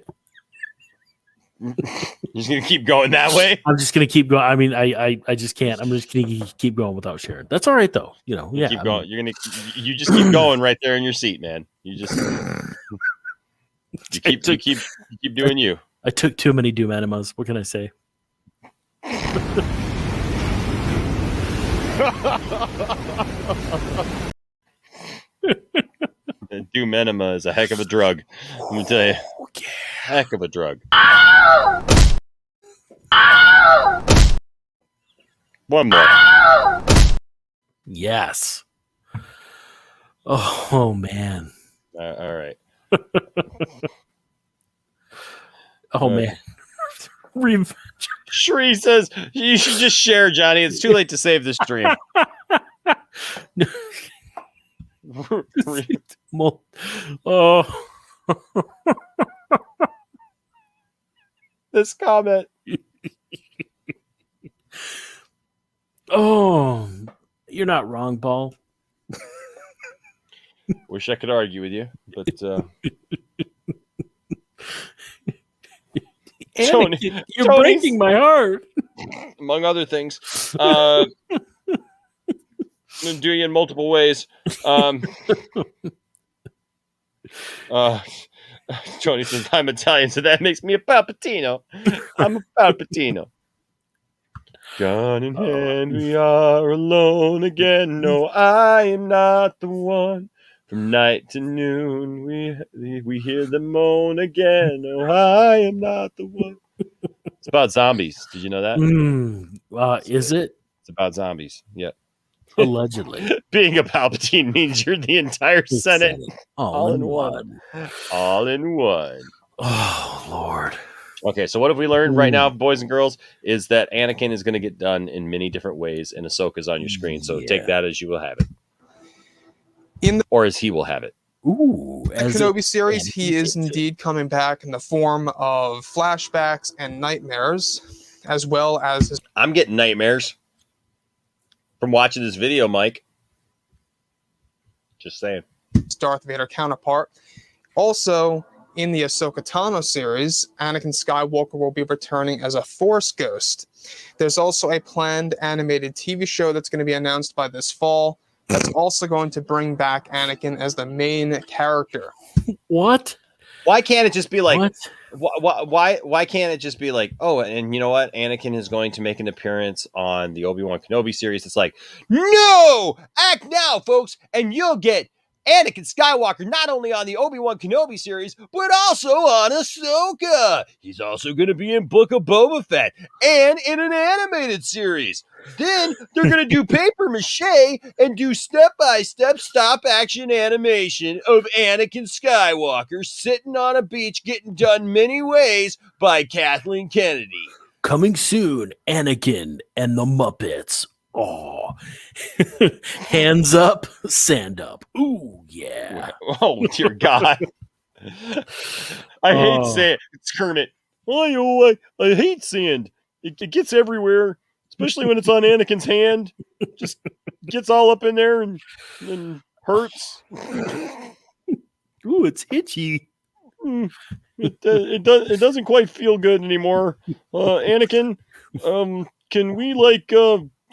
[SPEAKER 16] You're just gonna keep going that way.
[SPEAKER 8] I'm just gonna keep going. I mean, I just can't. I'm just gonna keep going without sharing. That's all right though. Yeah.
[SPEAKER 16] Keep going. You just keep going right there in your seat, man. You just keep doing you.
[SPEAKER 8] I took too many Doom enemas. What can I say?
[SPEAKER 16] Doom enema is a heck of a drug. Let me tell you, heck of a drug. One more.
[SPEAKER 8] Yes. Oh man.
[SPEAKER 16] All right.
[SPEAKER 8] Oh man. Revenge.
[SPEAKER 16] Shree says you should just share, Johnny. It's too late to save this stream.
[SPEAKER 8] Oh.
[SPEAKER 16] This comment.
[SPEAKER 8] Oh, you're not wrong, Paul.
[SPEAKER 16] Wish I could argue with you, but
[SPEAKER 8] Tony, you're breaking my heart.
[SPEAKER 16] Among other things, I'm doing it in multiple ways. Tony says I'm Italian, so that makes me a Palpatino. I'm a Palpatino. Gun in hand, we are alone again. No, I am not the one. From night to noon, we hear them moan again. No, I am not the one. It's about zombies. Did you know that?
[SPEAKER 8] Is it?
[SPEAKER 16] It's about zombies. Yep.
[SPEAKER 8] Allegedly.
[SPEAKER 16] Being a Palpatine means you're the entire Senate.
[SPEAKER 8] All in one.
[SPEAKER 16] All in one.
[SPEAKER 8] Oh, Lord.
[SPEAKER 16] Okay, so what have we learned right now, boys and girls, is that Anakin is going to get done in many different ways, and Ahsoka's on your screen. So take that as you will have it. Or as he will have it.
[SPEAKER 13] Ooh, the Kenobi series, he is indeed coming back in the form of flashbacks and nightmares, as well as his...
[SPEAKER 16] I'm getting nightmares from watching this video, Mike. Just saying.
[SPEAKER 13] Darth Vader counterpart. Also, in the Ahsoka Tano series, Anakin Skywalker will be returning as a Force ghost. There's also a planned animated TV show that's going to be announced by this fall. That's also going to bring back Anakin as the main character.
[SPEAKER 8] What?
[SPEAKER 16] Why can't it just be like? Why can't it just be like? Oh, and you know what? Anakin is going to make an appearance on the Obi-Wan Kenobi series. It's like, no, act now, folks, and you'll get Anakin Skywalker not only on the Obi-Wan Kenobi series, but also on Ahsoka. He's also going to be in Book of Boba Fett and in an animated series. Then they're going to do paper mache and do step-by-step stop-action animation of Anakin Skywalker sitting on a beach getting done many ways by Kathleen Kennedy.
[SPEAKER 8] Coming soon, Anakin and the Muppets. Oh, hands up, sand up. Ooh, yeah.
[SPEAKER 16] Oh, dear God. I hate sand. It's Kermit. I hate sand. It gets everywhere, especially when it's on Anakin's hand. Just gets all up in there and hurts.
[SPEAKER 8] Ooh, it's itchy.
[SPEAKER 16] It doesn't quite feel good anymore. Anakin, can we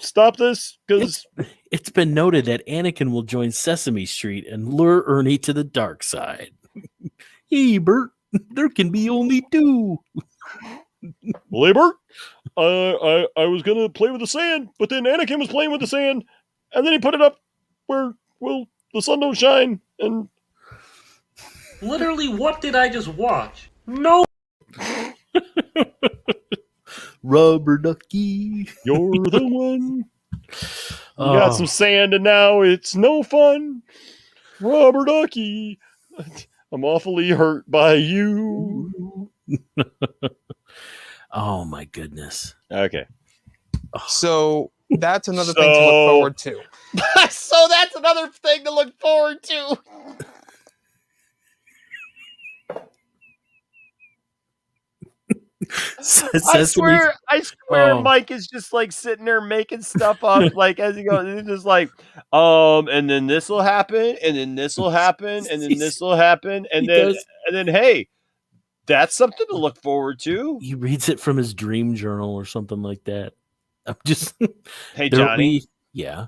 [SPEAKER 16] stop this? Because
[SPEAKER 8] it's been noted that Anakin will join Sesame Street and lure Ernie to the dark side. Hey, Bert, there can be only two.
[SPEAKER 16] Well, hey, Bert, I was going to play with the sand, but then Anakin was playing with the sand, and then he put it up where, the sun don't shine, and...
[SPEAKER 18] Literally, what did I just watch? No!
[SPEAKER 8] Rubber ducky,
[SPEAKER 16] you're the one. You got some sand and now it's no fun. Rubber ducky, I'm awfully hurt by you.
[SPEAKER 8] Oh my goodness.
[SPEAKER 16] Okay.
[SPEAKER 13] So that's another thing to look forward to.
[SPEAKER 16] So that's another thing to look forward to. I swear, Mike is just sitting there making stuff up, as he goes. He's just and then this will happen, and then this will happen, and then this will happen, and then hey, That's something to look forward to.
[SPEAKER 8] He reads it from his dream journal or something like that. I'm just
[SPEAKER 16] Hey, Johnny.
[SPEAKER 8] Yeah.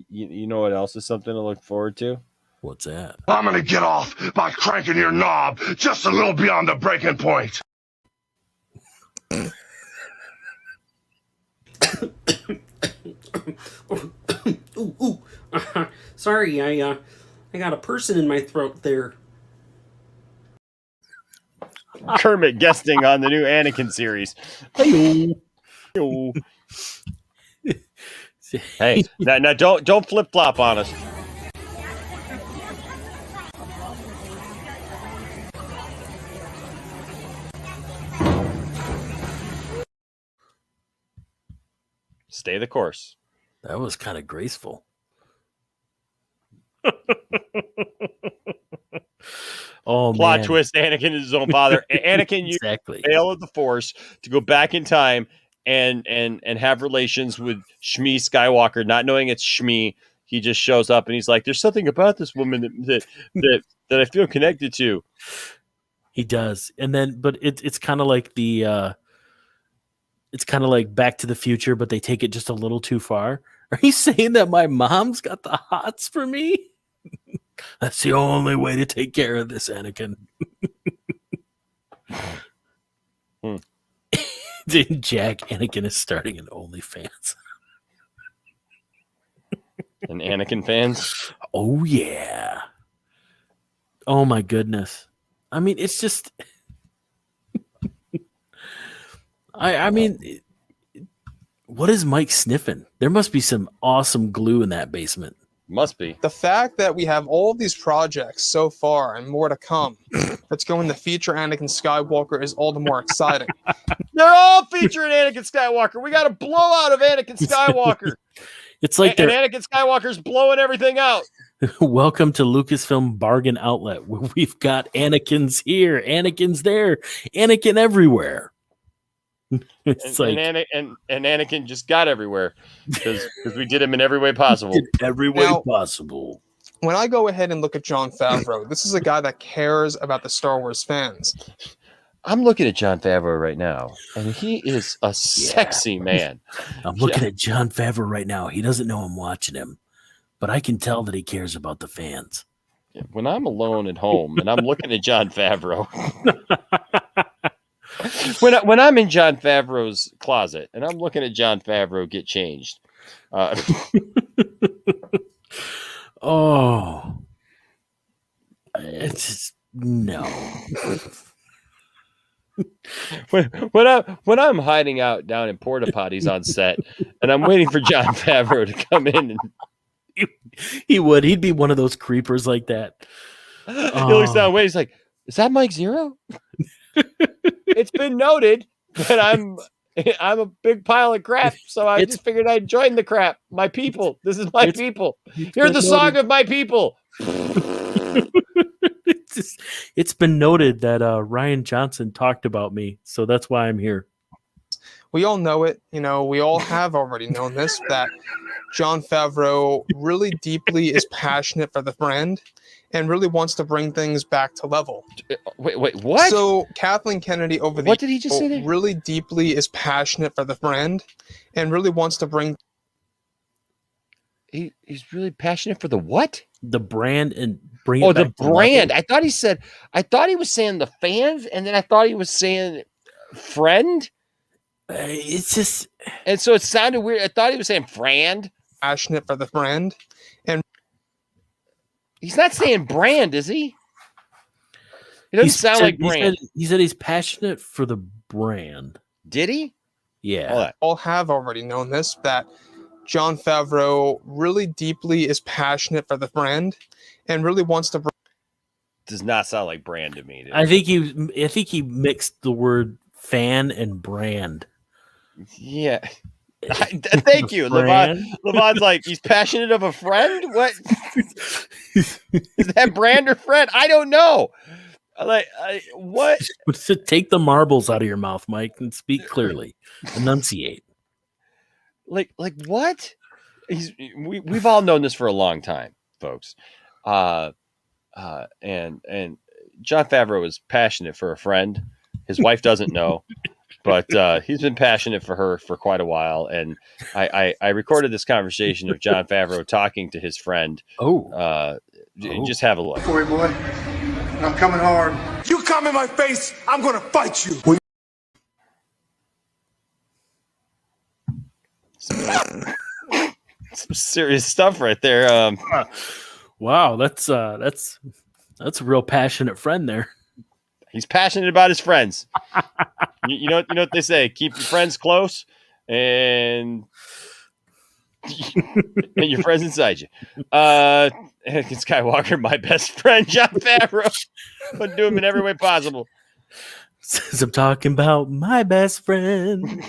[SPEAKER 16] You know what else is something to look forward to?
[SPEAKER 8] What's that?
[SPEAKER 11] I'm gonna get off by cranking your knob just a little beyond the breaking point.
[SPEAKER 18] Ooh. Sorry, I got a person in my throat there.
[SPEAKER 16] Kermit guesting on the new Anakin series. Hey-o. Hey, now don't flip flop on us. Stay the course.
[SPEAKER 8] That was kind of graceful. Oh,
[SPEAKER 16] Plot
[SPEAKER 8] man.
[SPEAKER 16] twist: Anakin is his own father. Anakin used the veil of the Force to go back in time and have relations with Shmi Skywalker, not knowing it's Shmi. He just shows up and he's like, "There's something about this woman that I feel connected to."
[SPEAKER 8] He does, and then, but it's kind of like it's kind of like Back to the Future, but they take it just a little too far. Are you saying that my mom's got the hots for me? That's the only way to take care of this, Anakin. Jack, Anakin is starting an OnlyFans.
[SPEAKER 16] And Anakin fans?
[SPEAKER 8] Oh, yeah. Oh, my goodness. I mean, it's just... I mean, what is Mike sniffing? There must be some awesome glue in that basement.
[SPEAKER 16] Must be.
[SPEAKER 13] The fact that we have all of these projects so far and more to come that's going to feature Anakin Skywalker is all the more exciting.
[SPEAKER 16] They're all featuring Anakin Skywalker. We got a blowout of Anakin Skywalker.
[SPEAKER 8] It's like
[SPEAKER 16] and Anakin Skywalker's blowing everything out.
[SPEAKER 8] Welcome to Lucasfilm Bargain Outlet, where we've got Anakin's here, Anakin's there, Anakin everywhere. It's
[SPEAKER 16] and Anakin just got everywhere because we did him in every way possible.
[SPEAKER 8] Every way possible.
[SPEAKER 13] When I go ahead and look at Jon Favreau, this is a guy that cares about the Star Wars fans.
[SPEAKER 16] I'm looking at Jon Favreau right now, and he is a sexy man.
[SPEAKER 8] I'm looking at Jon Favreau right now. He doesn't know I'm watching him, but I can tell that he cares about the fans.
[SPEAKER 16] When I'm alone at home and I'm looking at Jon Favreau, when I'm in Jon Favreau's closet and I'm looking at Jon Favreau get changed.
[SPEAKER 8] Oh, it's just, no.
[SPEAKER 16] when I'm hiding out down in porta potties on set and I'm waiting for Jon Favreau to come in, and
[SPEAKER 8] he'd be one of those creepers like that.
[SPEAKER 16] He looks down, he's like, "Is that Mike Zeroh?" It's been noted that I'm a big pile of crap, so I just figured I'd join the crap. My people, this is my people. Hear the song of my people.
[SPEAKER 8] It's been noted that Ryan Johnson talked about me, so that's why I'm here.
[SPEAKER 13] We all know it. You know, we all have already known this, that Jon Favreau really deeply is passionate for the brand and really wants to bring things back to level.
[SPEAKER 16] Wait, what?
[SPEAKER 13] So Kathleen Kennedy over the
[SPEAKER 16] What did he just say there?
[SPEAKER 13] Really deeply is passionate for the brand and really wants to bring...
[SPEAKER 16] He's really passionate for the what?
[SPEAKER 8] The brand and bring
[SPEAKER 16] it
[SPEAKER 8] back
[SPEAKER 16] the
[SPEAKER 8] to
[SPEAKER 16] brand.
[SPEAKER 8] level.
[SPEAKER 16] I thought he was saying the fans, and then I thought he was saying friend.
[SPEAKER 8] It's just...
[SPEAKER 16] And so it sounded weird. I thought he was saying friend.
[SPEAKER 13] Passionate for the brand. And
[SPEAKER 16] he's not saying brand, is he? He doesn't sound like brand.
[SPEAKER 8] He said he's passionate for the brand.
[SPEAKER 16] Did he?
[SPEAKER 8] Yeah.
[SPEAKER 13] All have already known this, that Jon Favreau really deeply is passionate for the brand and really wants to bring...
[SPEAKER 16] Does not sound like brand to me.
[SPEAKER 8] I think he mixed the word fan and brand.
[SPEAKER 16] Yeah. Thank you, Levon. Levon's like, he's passionate of a friend? What? Is that brand or friend? I don't know. What?
[SPEAKER 8] Take the marbles out of your mouth, Mike, and speak clearly. Enunciate.
[SPEAKER 16] Like what? We've all known this for a long time, folks. And Jon Favreau is passionate for a friend. His wife doesn't know, but he's been passionate for her for quite a while. And I recorded this conversation of Jon Favreau talking to his friend. Just have a look.
[SPEAKER 7] For you, boy. I'm coming hard. You come in my face, I'm gonna fight you.
[SPEAKER 16] Some serious stuff right there.
[SPEAKER 8] Wow, that's a real passionate friend there.
[SPEAKER 16] He's passionate about his friends. you know what they say: keep your friends close, and your friends inside you. Anakin Skywalker, my best friend, Jon Favreau, would do him in every way possible.
[SPEAKER 8] Says I'm talking about my best friend.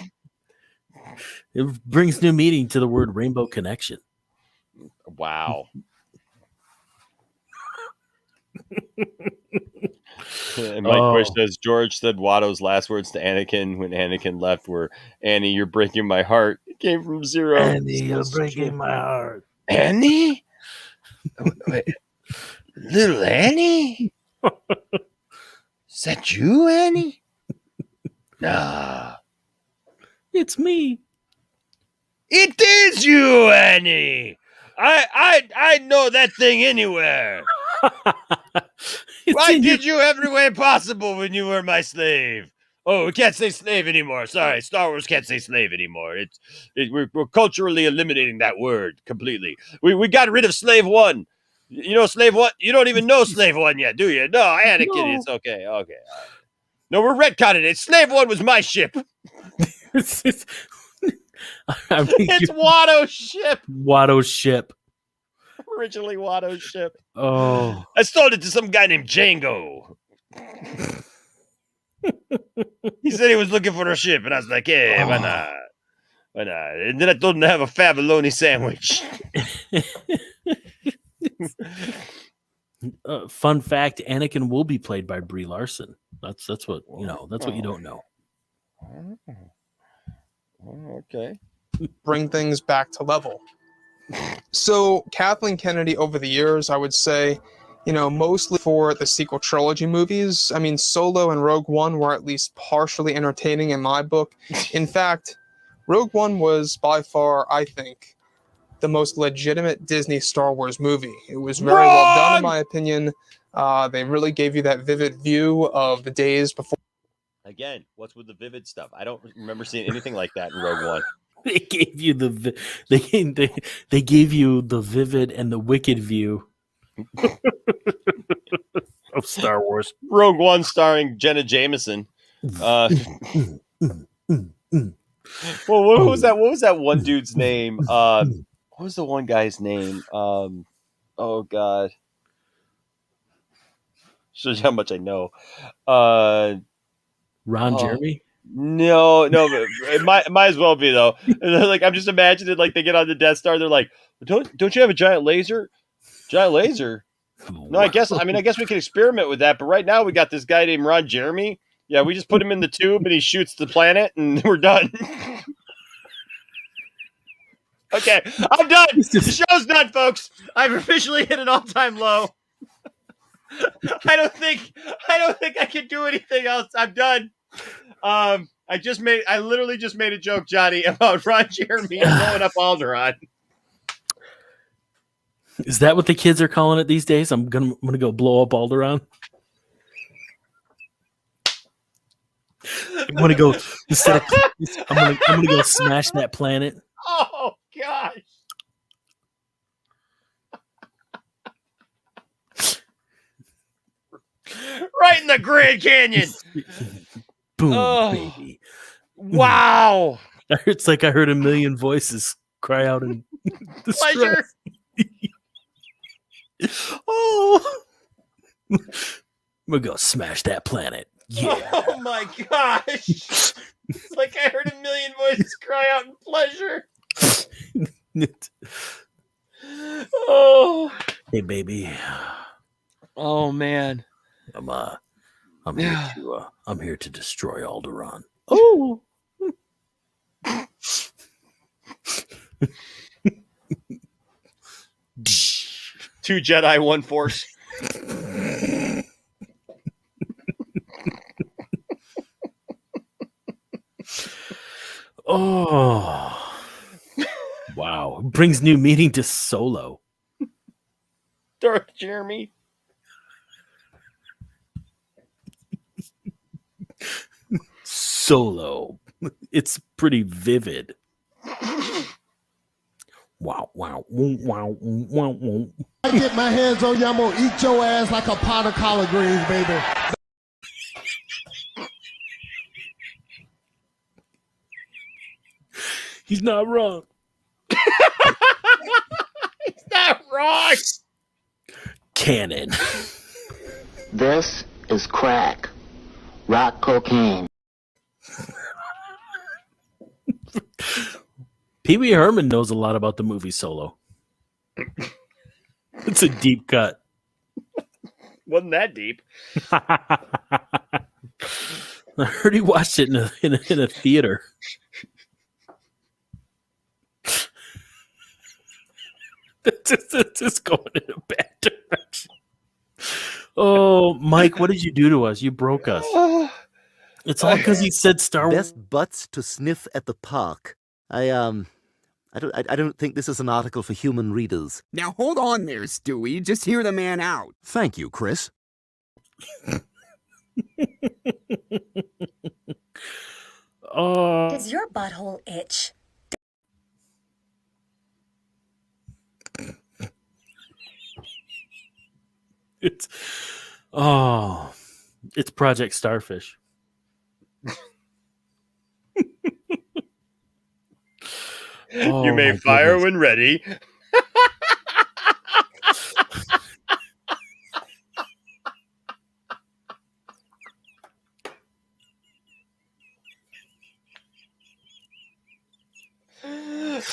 [SPEAKER 8] It brings new meaning to the word rainbow connection.
[SPEAKER 16] Wow. And Mike Bush says George said Watto's last words to Anakin when Anakin left were, "Annie, you're breaking my heart." It came from Zeroh.
[SPEAKER 8] Annie, you're breaking my heart.
[SPEAKER 16] Annie? Wait. Little Annie? Is that you, Annie? Nah.
[SPEAKER 8] It's me.
[SPEAKER 16] It is you, Annie. I know that thing anywhere. Why did you every way possible when you were my slave? Oh, we can't say slave anymore. Sorry, Star Wars can't say slave anymore. We're culturally eliminating that word completely. We got rid of slave one. You know slave one? You don't even know slave one yet, do you? No, Anakin. No. It's okay. Okay. No, we're retconning it. Slave one was my ship. It's Watto's ship.
[SPEAKER 8] Watto's ship.
[SPEAKER 16] Originally Watto's ship.
[SPEAKER 8] Oh.
[SPEAKER 16] I sold it to some guy named Django. He said he was looking for a ship, and I was like, "Yeah, why not? Why not?" And then I told him to have a Fabaloni sandwich.
[SPEAKER 8] Fun fact: Anakin will be played by Brie Larson. That's what you know. That's what you don't know.
[SPEAKER 16] Okay.
[SPEAKER 13] Bring things back to level. So Kathleen Kennedy, over the years, I would say, mostly for the sequel trilogy movies. I mean, Solo and Rogue One were at least partially entertaining in my book. In fact, Rogue One was by far, I think, the most legitimate Disney Star Wars movie. It was very well done, in my opinion. They really gave you that vivid view of the days before.
[SPEAKER 16] Again, what's with the vivid stuff? I don't remember seeing anything like that in Rogue One.
[SPEAKER 8] They gave you they gave you the vivid and the wicked view of Star Wars.
[SPEAKER 16] Rogue One starring Jenna Jameson. Well, what was that? What was that one dude's name? What was the one guy's name? Oh God. Shows you how much I know.
[SPEAKER 8] Ron Jeremy?
[SPEAKER 16] No, but it might as well be though. Like I'm just imagining, like they get on the Death Star, they're like, "Don't you have a giant laser? Giant laser?" No, I guess we can experiment with that, but right now we got this guy named Ron Jeremy. Yeah, we just put him in the tube and he shoots the planet, and we're done. Okay, I'm done. The show's done, folks. I've officially hit an all-time low. I don't think I can do anything else. I'm done. I literally just made a joke, Johnny, about Ron Jeremy blowing up Alderaan.
[SPEAKER 8] Is that what the kids are calling it these days? I'm gonna go blow up Alderaan. I'm gonna go I'm gonna go smash that planet.
[SPEAKER 16] Oh gosh. Right in the Grand Canyon.
[SPEAKER 8] Boom, baby.
[SPEAKER 16] Wow.
[SPEAKER 8] It's like I heard a million voices cry out in
[SPEAKER 16] pleasure.
[SPEAKER 8] Oh. I'm gonna go smash that planet. Yeah.
[SPEAKER 16] Oh my gosh. It's like I heard a million voices cry out in pleasure. Oh.
[SPEAKER 8] Hey, baby.
[SPEAKER 16] Oh man.
[SPEAKER 8] I'm here to destroy Alderaan.
[SPEAKER 16] Oh. Two Jedi, one Force.
[SPEAKER 8] Oh, wow. Brings new meaning to Solo.
[SPEAKER 16] Darth Jeremy.
[SPEAKER 8] Solo. It's pretty vivid. Wow, wow, wow, wow, wow.
[SPEAKER 9] I get my hands on you, I'm gonna eat your ass like a pot of collard greens, baby.
[SPEAKER 8] He's not wrong.
[SPEAKER 16] He's not wrong.
[SPEAKER 8] Canon.
[SPEAKER 19] This is crack. Rock cocaine.
[SPEAKER 8] Pee Wee Herman knows a lot about the movie Solo. It's a deep cut.
[SPEAKER 16] Wasn't that deep?
[SPEAKER 8] I heard he watched it in a theater. It's just going in a bad direction. Oh, Mike, what did you do to us? You broke us. It's all because he said Star Wars.
[SPEAKER 20] Best butts to sniff at the park. I don't think this is an article for human readers.
[SPEAKER 21] Now hold on there, Stewie. Just hear the man out.
[SPEAKER 20] Thank you, Chris.
[SPEAKER 10] Does your butthole itch?
[SPEAKER 8] It's Project Starfish.
[SPEAKER 16] You may fire when ready.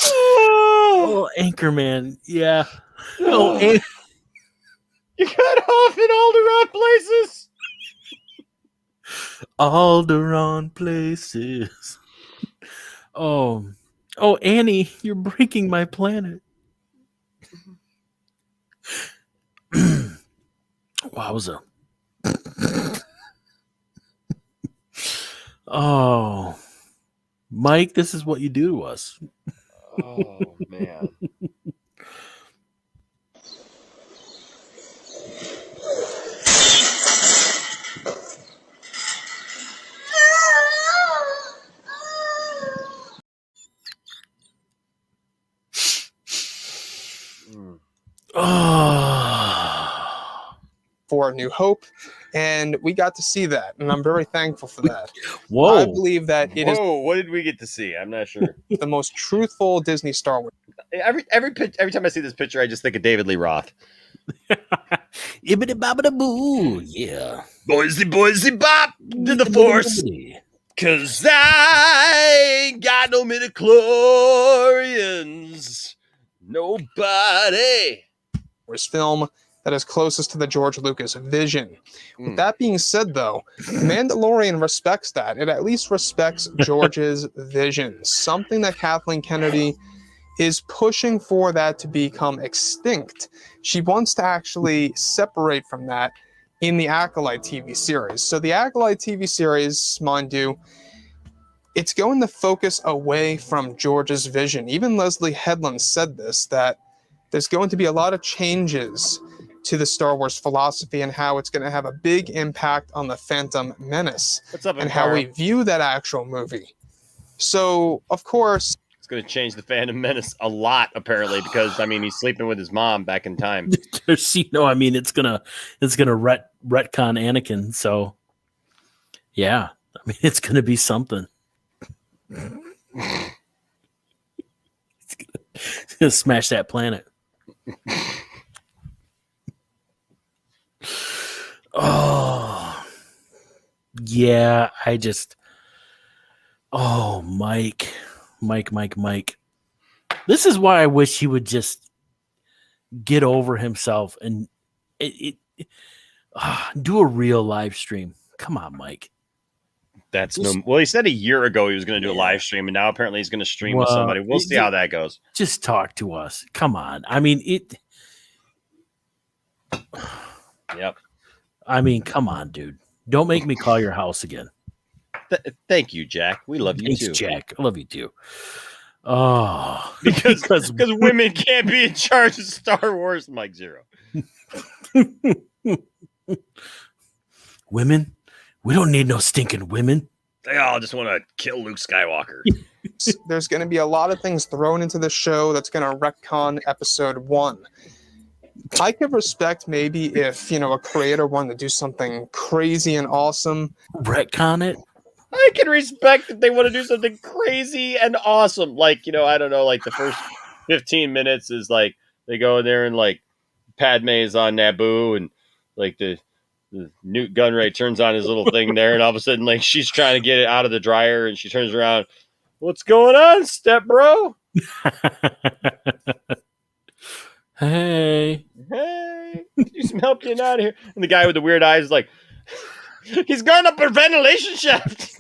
[SPEAKER 8] Oh, Anchorman. Yeah. Oh,
[SPEAKER 16] You got off in Alderaan places.
[SPEAKER 8] Alderaan places. Oh, Annie, you're breaking my planet. Wowza. Oh, Mike, this is what you do to us.
[SPEAKER 16] Oh, man.
[SPEAKER 13] For New Hope, and we got to see that, and I'm very thankful for that.
[SPEAKER 8] Whoa!
[SPEAKER 13] I believe that it is.
[SPEAKER 16] Whoa! What did we get to see? I'm not sure.
[SPEAKER 13] The most truthful Disney Star Wars.
[SPEAKER 16] Every time I see this picture, I just think of David Lee Roth.
[SPEAKER 8] Ibbity bobbity boo, yeah.
[SPEAKER 16] Boysy bop to the force. Cause I ain't got no midichlorians. Nobody.
[SPEAKER 13] Film that is closest to the George Lucas vision. With that being said, though, Mandalorian respects that. It at least respects George's vision. Something that Kathleen Kennedy is pushing for that to become extinct. She wants to actually separate from that in the Acolyte TV series. So the Acolyte TV series, mind you, it's going to focus away from George's vision. Even Leslie Headland said this, that there's going to be a lot of changes to the Star Wars philosophy and how it's going to have a big impact on the Phantom Menace and how we view that actual movie. So, of course,
[SPEAKER 16] it's going to change the Phantom Menace a lot, apparently, because I mean he's sleeping with his mom back in time.
[SPEAKER 8] It's gonna retcon Anakin. So, yeah, I mean it's gonna be something. It's gonna smash that planet. Oh, yeah. Mike. This is why I wish he would just get over himself and do a real live stream. Come on, Mike.
[SPEAKER 16] Well, he said a year ago he was going to do a live stream, and now apparently he's going to stream with somebody. We'll see how that goes.
[SPEAKER 8] Just talk to us. Come on. I mean,
[SPEAKER 16] Yep.
[SPEAKER 8] I mean, come on, dude. Don't make me call your house again.
[SPEAKER 16] Thank you, Jack. We love you
[SPEAKER 8] Thanks,
[SPEAKER 16] too,
[SPEAKER 8] Jack. I love you too. Oh,
[SPEAKER 16] because women can't be in charge of Star Wars, Mike Zeroh.
[SPEAKER 8] Women? We don't need no stinking women.
[SPEAKER 16] They all just want to kill Luke Skywalker.
[SPEAKER 13] There's going to be a lot of things thrown into the show that's going to retcon episode 1. I could respect maybe if, a creator wanted to do something crazy and awesome.
[SPEAKER 8] Retcon it?
[SPEAKER 16] I can respect that they want to do something crazy and awesome. Like, I don't know, like the first 15 minutes is like they go in there and like Padme is on Naboo and like the Newt Gunray turns on his little thing there and all of a sudden like she's trying to get it out of the dryer and she turns around. What's going on, step bro?
[SPEAKER 8] Hey,
[SPEAKER 16] do some help getting out of here. And the guy with the weird eyes is like, he's going up a ventilation shaft.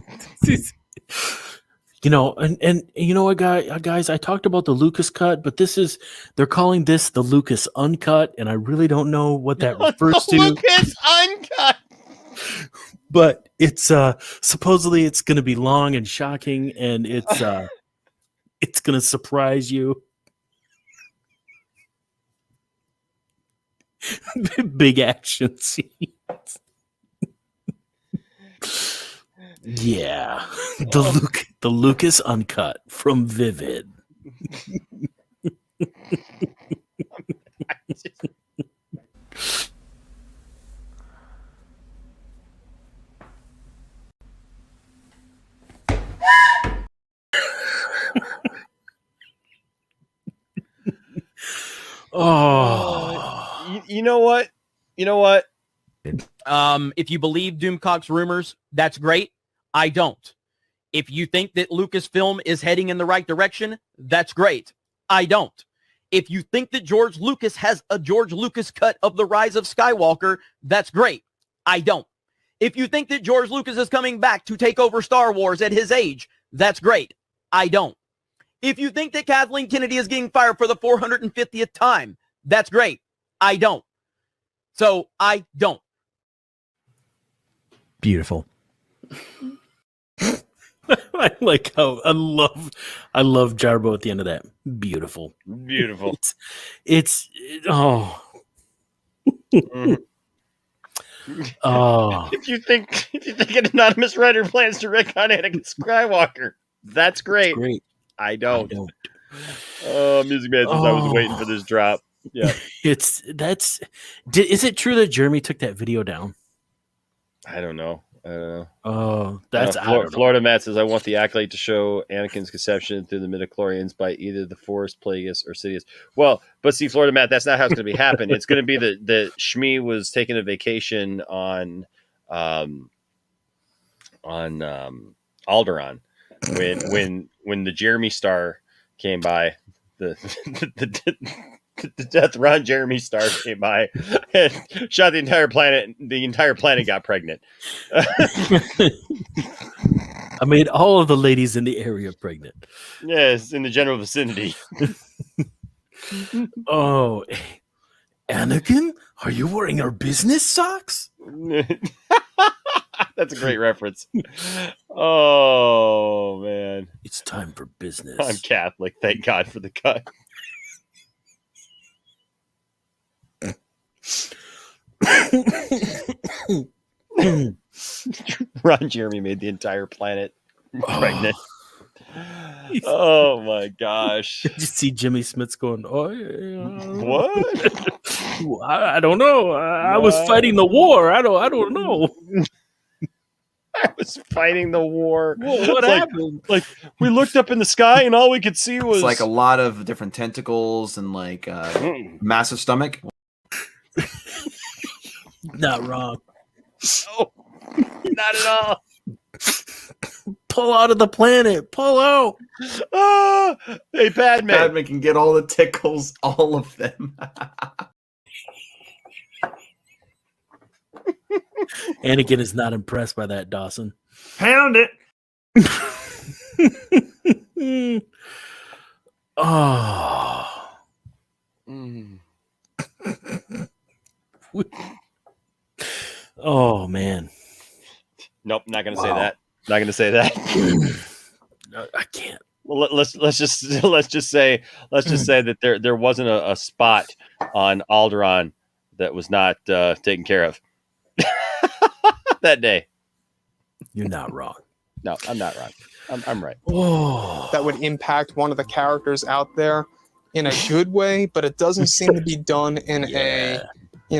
[SPEAKER 8] And you know what, guys, I talked about the Lucas cut, but they're calling this the Lucas uncut, and I really don't know what that refers to.
[SPEAKER 16] Lucas uncut.
[SPEAKER 8] But it's supposedly it's going to be long and shocking, and it's going to surprise you. Big action scenes. Yeah, the Lucas uncut from Vivid.
[SPEAKER 16] You know what?
[SPEAKER 1] If you believe Doomcock's rumors, that's great. I don't. If you think that Lucasfilm is heading in the right direction, that's great. I don't. If you think that George Lucas has a George Lucas cut of The Rise of Skywalker, that's great. I don't. If you think that George Lucas is coming back to take over Star Wars at his age, that's great. I don't. If you think that Kathleen Kennedy is getting fired for the 450th time, that's great. I don't. So I don't.
[SPEAKER 2] Beautiful.
[SPEAKER 8] I like how I love Jarbo at the end of that. Beautiful. It's oh. Oh.
[SPEAKER 16] If you think an anonymous writer plans to retcon Anakin Skywalker, that's great. I don't. Oh, Music Man says I was waiting for this drop. Yeah.
[SPEAKER 8] Is it true that Jeremy took that video down?
[SPEAKER 16] I don't know.
[SPEAKER 8] Oh, that's
[SPEAKER 16] Florida Matt says I want the Acolyte to show Anakin's conception through the midichlorians by either the Force, Plagueis, or Sidious. Well, but see, Florida Matt, that's not how it's going to be happening. It's going to be that Shmi was taking a vacation on Alderaan when the Jeremy Star came by, the Death Ron Jeremy Star came by and shot the entire planet. The entire planet got pregnant.
[SPEAKER 8] I made all of the ladies in the area pregnant.
[SPEAKER 16] Yes, in the general vicinity.
[SPEAKER 8] Oh, Anakin, are you wearing our business socks?
[SPEAKER 16] That's a great reference. Oh, man.
[SPEAKER 8] It's time for business.
[SPEAKER 16] I'm Catholic. Thank God for the cut. Ron Jeremy made the entire planet pregnant. Oh my gosh.
[SPEAKER 8] Did you see Jimmy Smits going, oh, yeah.
[SPEAKER 16] What?
[SPEAKER 8] I don't know. I was fighting the war. I don't know.
[SPEAKER 16] I was fighting the war.
[SPEAKER 8] Well, what happened?
[SPEAKER 16] Like we looked up in the sky and all we could see was
[SPEAKER 12] It's like a lot of different tentacles and like massive stomach.
[SPEAKER 8] Not wrong.
[SPEAKER 16] No, not at all.
[SPEAKER 8] Pull out of the planet. Pull out.
[SPEAKER 16] Oh, hey, Padme.
[SPEAKER 12] Padme can get all the tickles, all of them.
[SPEAKER 8] Anakin is not impressed by that, Dawson.
[SPEAKER 16] Pound it.
[SPEAKER 8] Oh. Oh, man.
[SPEAKER 16] Nope, not going to say that. Not going to say that.
[SPEAKER 8] I can't.
[SPEAKER 16] Well, let's just say that there wasn't a spot on Alderaan that was not taken care of that day.
[SPEAKER 8] You're not wrong.
[SPEAKER 16] No, I'm not wrong. I'm right.
[SPEAKER 13] That would impact one of the characters out there in a good way, but it doesn't seem to be done in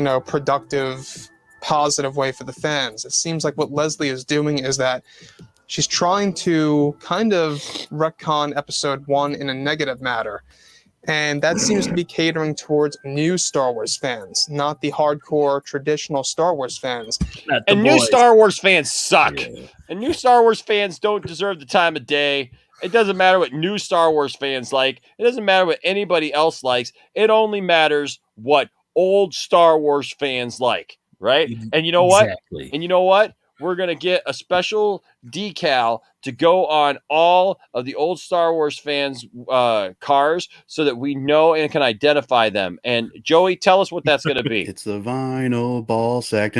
[SPEAKER 13] a productive, positive way for the fans. It seems like what Leslie is doing is that she's trying to kind of retcon episode 1 in a negative matter. And that seems to be catering towards new Star Wars fans, not the hardcore traditional Star Wars fans.
[SPEAKER 16] And new Star Wars fans suck. Yeah. And new Star Wars fans don't deserve the time of day. It doesn't matter what new Star Wars fans like. It doesn't matter what anybody else likes. It only matters what old Star Wars fans like, right? And you know what?
[SPEAKER 8] Exactly.
[SPEAKER 16] And you know what? We're going to get a special decal to go on all of the old Star Wars fans' cars so that we know and can identify them. And Joey, tell us what that's going to be.
[SPEAKER 3] It's the vinyl ball sack.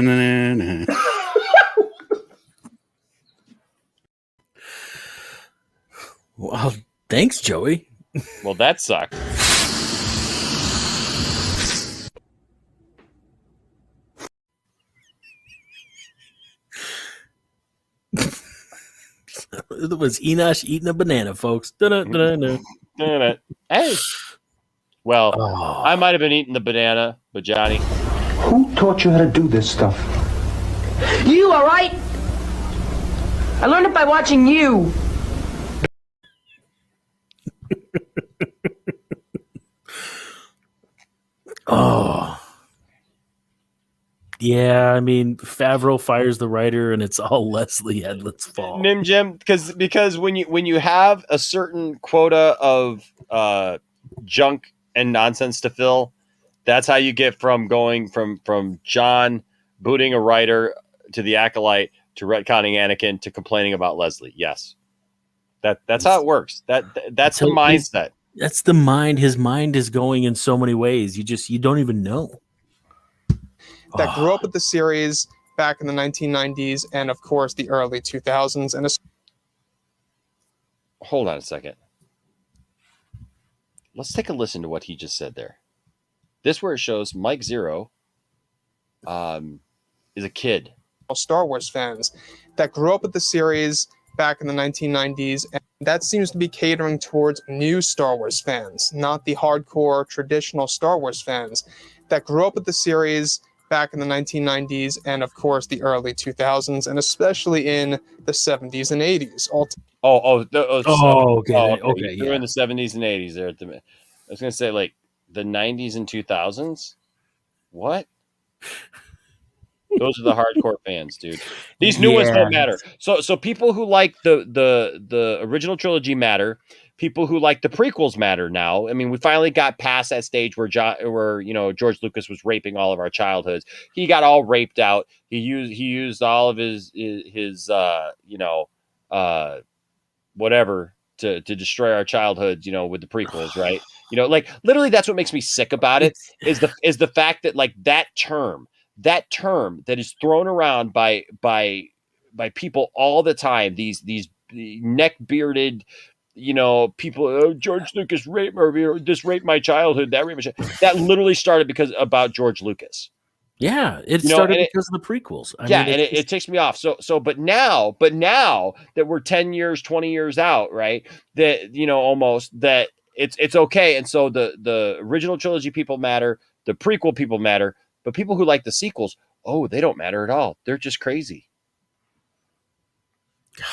[SPEAKER 8] Well, thanks, Joey.
[SPEAKER 16] Well, that sucked.
[SPEAKER 8] It was Enosh eating a banana, folks.
[SPEAKER 16] Hey. Well, I might have been eating the banana, but Johnny.
[SPEAKER 14] Who taught you how to do this stuff?
[SPEAKER 22] You, all right? I learned it by watching you.
[SPEAKER 8] Oh. Yeah, I mean, Favreau fires the writer, and it's all Leslie Headlet's fault.
[SPEAKER 16] Nim Jim, because when you have a certain quota of junk and nonsense to fill, that's how you get from going from John booting a writer to the Acolyte to retconning Anakin to complaining about Leslie. Yes, that's how it works. That's the mindset.
[SPEAKER 8] That's the mind. His mind is going in so many ways. You don't even know.
[SPEAKER 13] That grew up with the series back in the 1990s and, of course, the early 2000s. And
[SPEAKER 16] hold on a second. Let's take a listen to what he just said there. This where it shows Mike Zeroh is a kid.
[SPEAKER 13] Star Wars fans that grew up with the series back in the 1990s, and that seems to be catering towards new Star Wars fans, not the hardcore traditional Star Wars fans that grew up with the series back in the 1990s and, of course, the early 2000s, and especially in the 70s and 80s.
[SPEAKER 16] Okay. You're in the 70s and 80s there. I was going to say, like, the 90s and 2000s? What? Those are the hardcore fans, dude. These new ones don't matter. So people who like the original trilogy matter. People who like the prequels matter now. I mean, we finally got past that stage where George Lucas was raping all of our childhoods. He got all raped out. He used all of his whatever to destroy our childhoods, with the prequels, right? Like literally that's what makes me sick about it is the fact that like that term that is thrown around by people all the time, these neck bearded people, George Lucas raped or this raped my childhood, that raped my childhood. That literally started about George Lucas.
[SPEAKER 8] Yeah, it started because of the prequels.
[SPEAKER 16] It ticks me off. But now that we're 10 years, 20 years out, right? That almost that it's okay. And so the original trilogy people matter, the prequel people matter, but people who like the sequels, they don't matter at all. They're just crazy.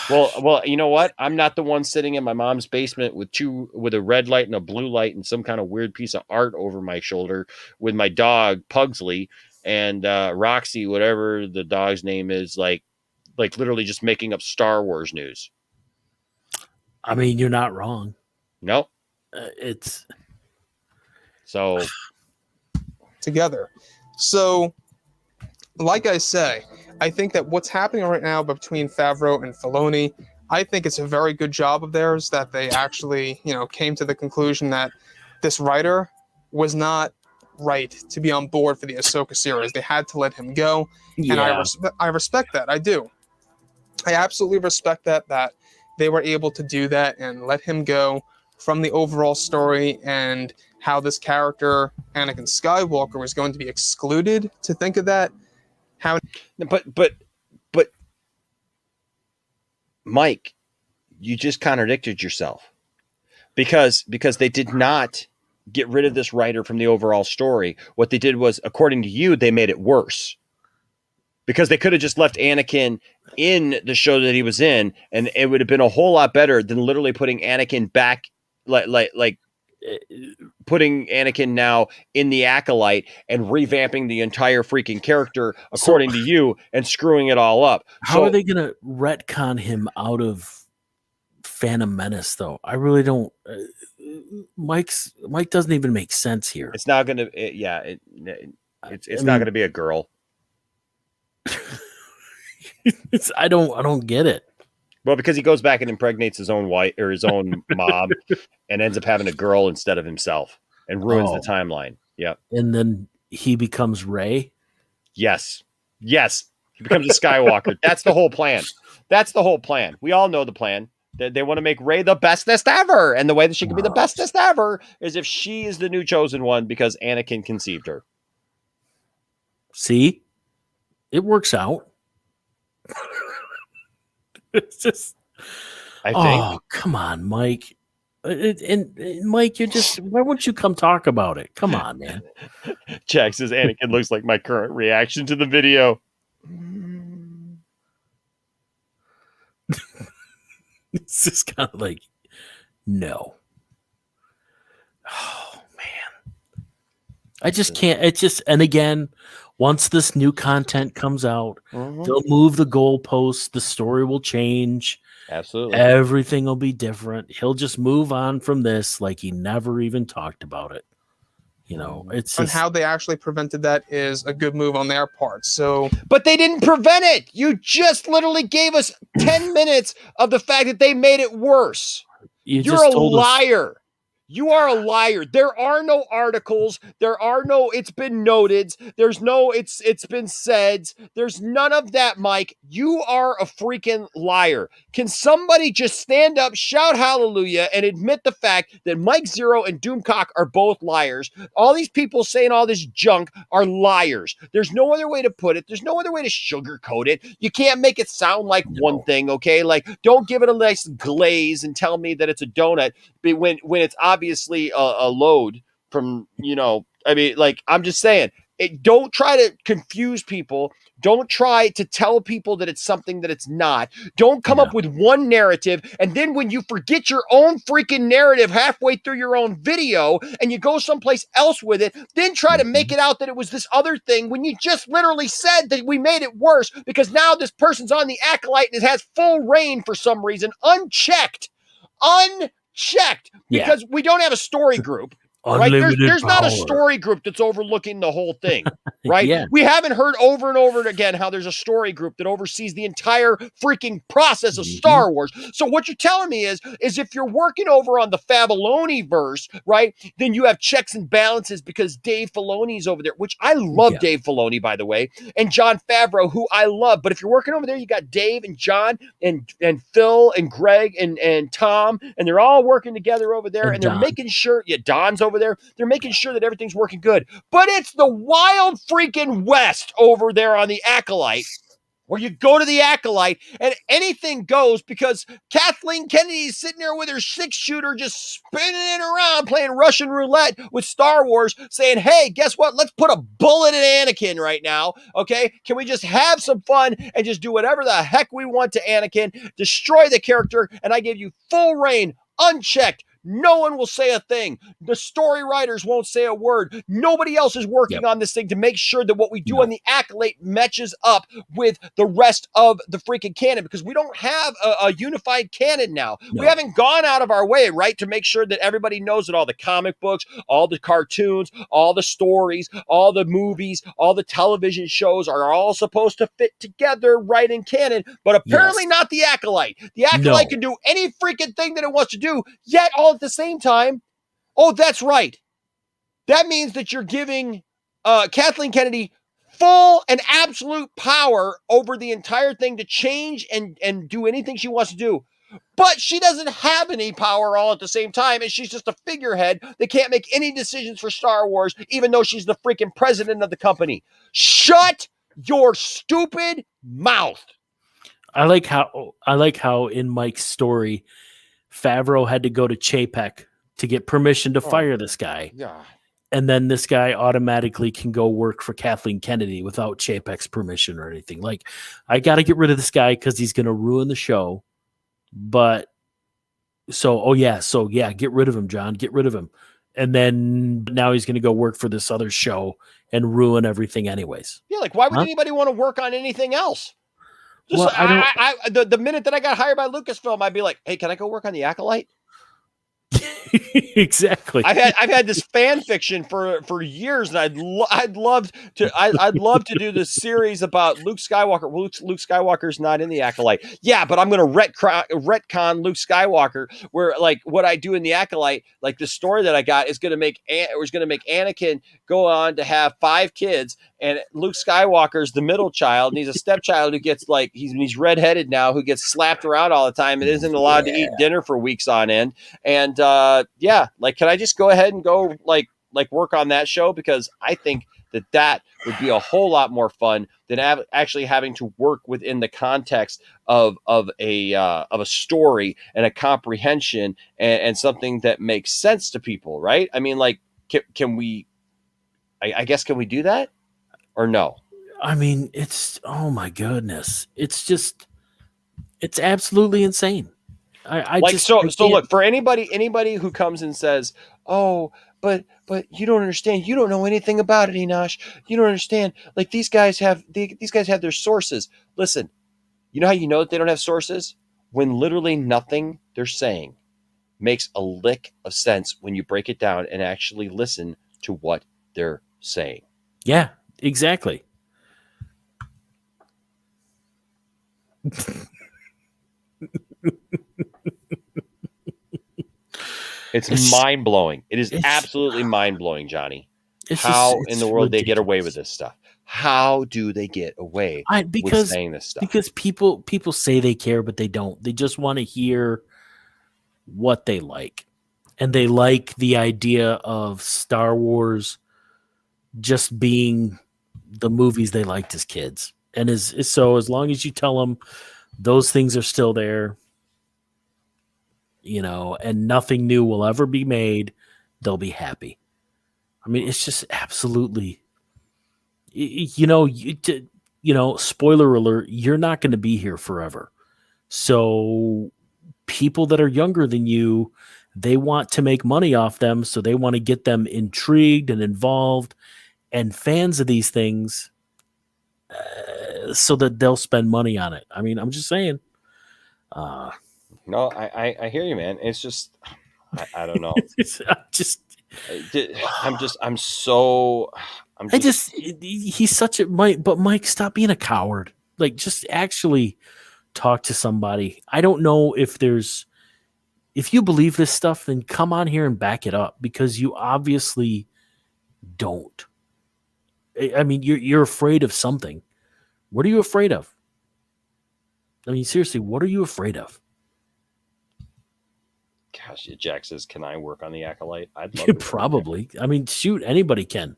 [SPEAKER 16] Well, you know what? I'm not the one sitting in my mom's basement with a red light and a blue light and some kind of weird piece of art over my shoulder with my dog Pugsley and Roxy, whatever the dog's name is, like literally just making up Star Wars news.
[SPEAKER 8] I mean, you're not wrong.
[SPEAKER 16] Nope.
[SPEAKER 8] It's
[SPEAKER 16] so
[SPEAKER 13] together. So, like I say, I think that what's happening right now between Favreau and Filoni, I think it's a very good job of theirs that they actually, came to the conclusion that this writer was not right to be on board for the Ahsoka series. They had to let him go, and I respect that. I do. I absolutely respect that they were able to do that and let him go from the overall story and how this character, Anakin Skywalker, was going to be excluded to think of that. How,
[SPEAKER 6] but Mike, you just contradicted yourself because they did not get rid of this writer from the overall story. What they did was, according to you, they made it worse. Because they could have just left Anakin in the show that he was in, and it would have been a whole lot better than literally putting Anakin back, like putting Anakin now in the Acolyte and revamping the entire freaking character according to you and screwing it all up.
[SPEAKER 8] How are they going to retcon him out of Phantom Menace, though? I really don't. Mike doesn't even make sense here.
[SPEAKER 6] It's not going to. It's not going to be a girl.
[SPEAKER 8] I don't get it.
[SPEAKER 6] Well, because he goes back and impregnates his own wife or his own mom and ends up having a girl instead of himself and ruins the timeline. Yeah.
[SPEAKER 8] And then he becomes Rey.
[SPEAKER 6] Yes. He becomes a Skywalker. That's the whole plan. We all know the plan. They want to make Rey the bestest ever. And the way that she can be the bestest ever is if she is the new chosen one because Anakin conceived her.
[SPEAKER 8] See? It works out. It's just,
[SPEAKER 6] I think.
[SPEAKER 8] Oh, come on, Mike. And Mike, why won't you come talk about it? Come on, man.
[SPEAKER 6] Jack says Anakin looks like my current reaction to the video.
[SPEAKER 8] It's just kind of like, no. Oh, man. I just can't. And again, once this new content comes out, they'll move the goalposts. The story will change.
[SPEAKER 6] Absolutely.
[SPEAKER 8] Everything will be different. He'll just move on from this like he never even talked about it. You know, it's
[SPEAKER 13] and how they actually prevented that is a good move on their part. So,
[SPEAKER 6] but they didn't prevent it. You just literally gave us 10 minutes of the fact that they made it worse. You're a liar. You are a liar. There are no articles. There are no, it's been noted. There's no, it's been said. There's none of that, Mike. You are a freaking liar. Can somebody just stand up, shout hallelujah, and admit the fact that Mike Zeroh and Doomcock are both liars? All these people saying all this junk are liars. There's no other way to put it. There's no other way to sugarcoat it. You can't make it sound like one thing, okay? Like, don't give it a nice glaze and tell me that it's a donut when it's obviously a load from, I mean, like, I'm just saying, don't try to confuse people. Don't try to tell people that it's something that it's not. Don't come up with one narrative, and then when you forget your own freaking narrative halfway through your own video and you go someplace else with it, then try to make it out that it was this other thing when you just literally said that we made it worse because now this person's on the Acolyte and it has full reign for some reason, unchecked, because we don't have a story group. Right? There's not a story group that's overlooking the whole thing, right?
[SPEAKER 8] Yeah.
[SPEAKER 6] We haven't heard over and over again how there's a story group that oversees the entire freaking process of Star Wars. So what you're telling me is if you're working over on the Fabaloni verse, right, then you have checks and balances because Dave Filoni's over there, which I love Dave Filoni, by the way, and Jon Favreau, who I love. But if you're working over there, you got Dave and John and Phil and Greg and Tom, and they're all working together over there, and they're making sure, Don's over there. They're making sure that everything's working good. But it's the wild freaking West over there on the Acolyte, where you go to the Acolyte and anything goes because Kathleen Kennedy is sitting there with her 6-shooter just spinning it around playing Russian roulette with Star Wars saying, hey, guess what? Let's put a bullet in Anakin right now, okay? Can we just have some fun and just do whatever the heck we want to Anakin, destroy the character, and I give you full reign, unchecked. No one will say a thing. The story writers won't say a word. Nobody else is working on this thing to make sure that what we do on the Acolyte matches up with the rest of the freaking canon, because we don't have a unified canon now. We haven't gone out of our way, right, to make sure that everybody knows that all the comic books, all the cartoons, all the stories, all the movies, all the television shows are all supposed to fit together right in canon, but apparently not the Acolyte. The Acolyte can do any freaking thing that it wants to do, yet all at the same time, that's right. That means that you're giving Kathleen Kennedy
[SPEAKER 16] full and absolute power over the entire thing to change and do anything she wants to do. But she doesn't have any power all at the same time, and she's just a figurehead that can't make any decisions for Star Wars, even though she's the freaking president of the company. Shut your stupid mouth.
[SPEAKER 8] I like how in Mike's story, Favreau had to go to Chapek to get permission to fire this guy.
[SPEAKER 16] Yeah.
[SPEAKER 8] And then this guy automatically can go work for Kathleen Kennedy without Chapek's permission or anything. Like, I got to get rid of this guy because he's going to ruin the show. But get rid of him, John. Get rid of him. And then now he's going to go work for this other show and ruin everything anyways.
[SPEAKER 16] Yeah, like why would anybody want to work on anything else? Just,
[SPEAKER 8] Well,
[SPEAKER 16] the minute that I got hired by Lucasfilm, I'd be like, hey, can I go work on the Acolyte?
[SPEAKER 8] Exactly.
[SPEAKER 16] I've had this fan fiction for years, and I'd love to do this series about Luke Skywalker. Luke Skywalker's not in the Acolyte. Yeah, but I'm going to retcon Luke Skywalker, where like what I do in the Acolyte, like the story that I got is going to make Anakin go on to have 5 kids, and Luke Skywalker's the middle child, and he's a stepchild who gets like he's redheaded now, who gets slapped around all the time and isn't allowed to eat dinner for weeks on end, and like, can I just go ahead and go like work on that show? Because I think that would be a whole lot more fun than actually having to work within the context of a story and a comprehension and something that makes sense to people, right? I mean, like, can we? I guess can we do that or no?
[SPEAKER 8] I mean, oh my goodness, it's absolutely insane.
[SPEAKER 16] Look, for anybody who comes and says, "Oh, but you don't understand. You don't know anything about it, Enosh. You don't understand. Like these guys have their sources." Listen, you know how you know that they don't have sources? When literally nothing they're saying makes a lick of sense when you break it down and actually listen to what they're saying.
[SPEAKER 8] Yeah, exactly.
[SPEAKER 16] It's mind-blowing. It is absolutely mind-blowing, Johnny. How in the world they get away with this stuff? How do they get away with saying this stuff?
[SPEAKER 8] Because people say they care, but they don't. They just want to hear what they like. And they like the idea of Star Wars just being the movies they liked as kids. And so as long as you tell them those things are still there, and nothing new will ever be made, they'll be happy. I mean, it's just absolutely, spoiler alert, you're not going to be here forever. So people that are younger than you, they want to make money off them. So they want to get them intrigued and involved and fans of these things so that they'll spend money on it. I mean, I'm just saying.
[SPEAKER 16] No, I hear you, man. It's just, I don't know.
[SPEAKER 8] He's such a Mike, stop being a coward. Like, just actually talk to somebody. I don't know if you believe this stuff, then come on here and back it up, because you obviously don't. I mean, you're afraid of something. What are you afraid of? I mean, seriously, what are you afraid of?
[SPEAKER 16] Gosh, Jack says, "Can I work on the Acolyte?" I'd love to.
[SPEAKER 8] Probably. I mean, shoot, anybody can.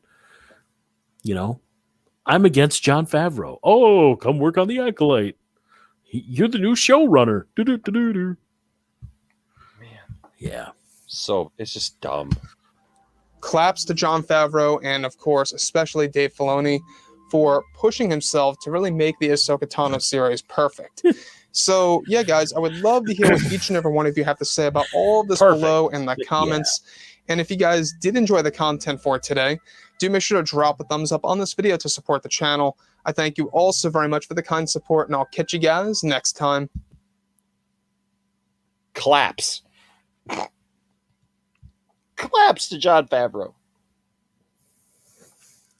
[SPEAKER 8] I'm against Jon Favreau. Oh, come work on the Acolyte. You're the new showrunner. Man, yeah.
[SPEAKER 16] So it's just dumb.
[SPEAKER 13] Claps to Jon Favreau and, of course, especially Dave Filoni for pushing himself to really make the Ahsoka Tano series perfect. So, yeah, guys, I would love to hear what each and every one of you have to say about all of this below in the comments. Yeah. And if you guys did enjoy the content for today, do make sure to drop a thumbs up on this video to support the channel. I thank you all so very much for the kind support, and I'll catch you guys next time.
[SPEAKER 16] Claps. Claps to Jon Favreau.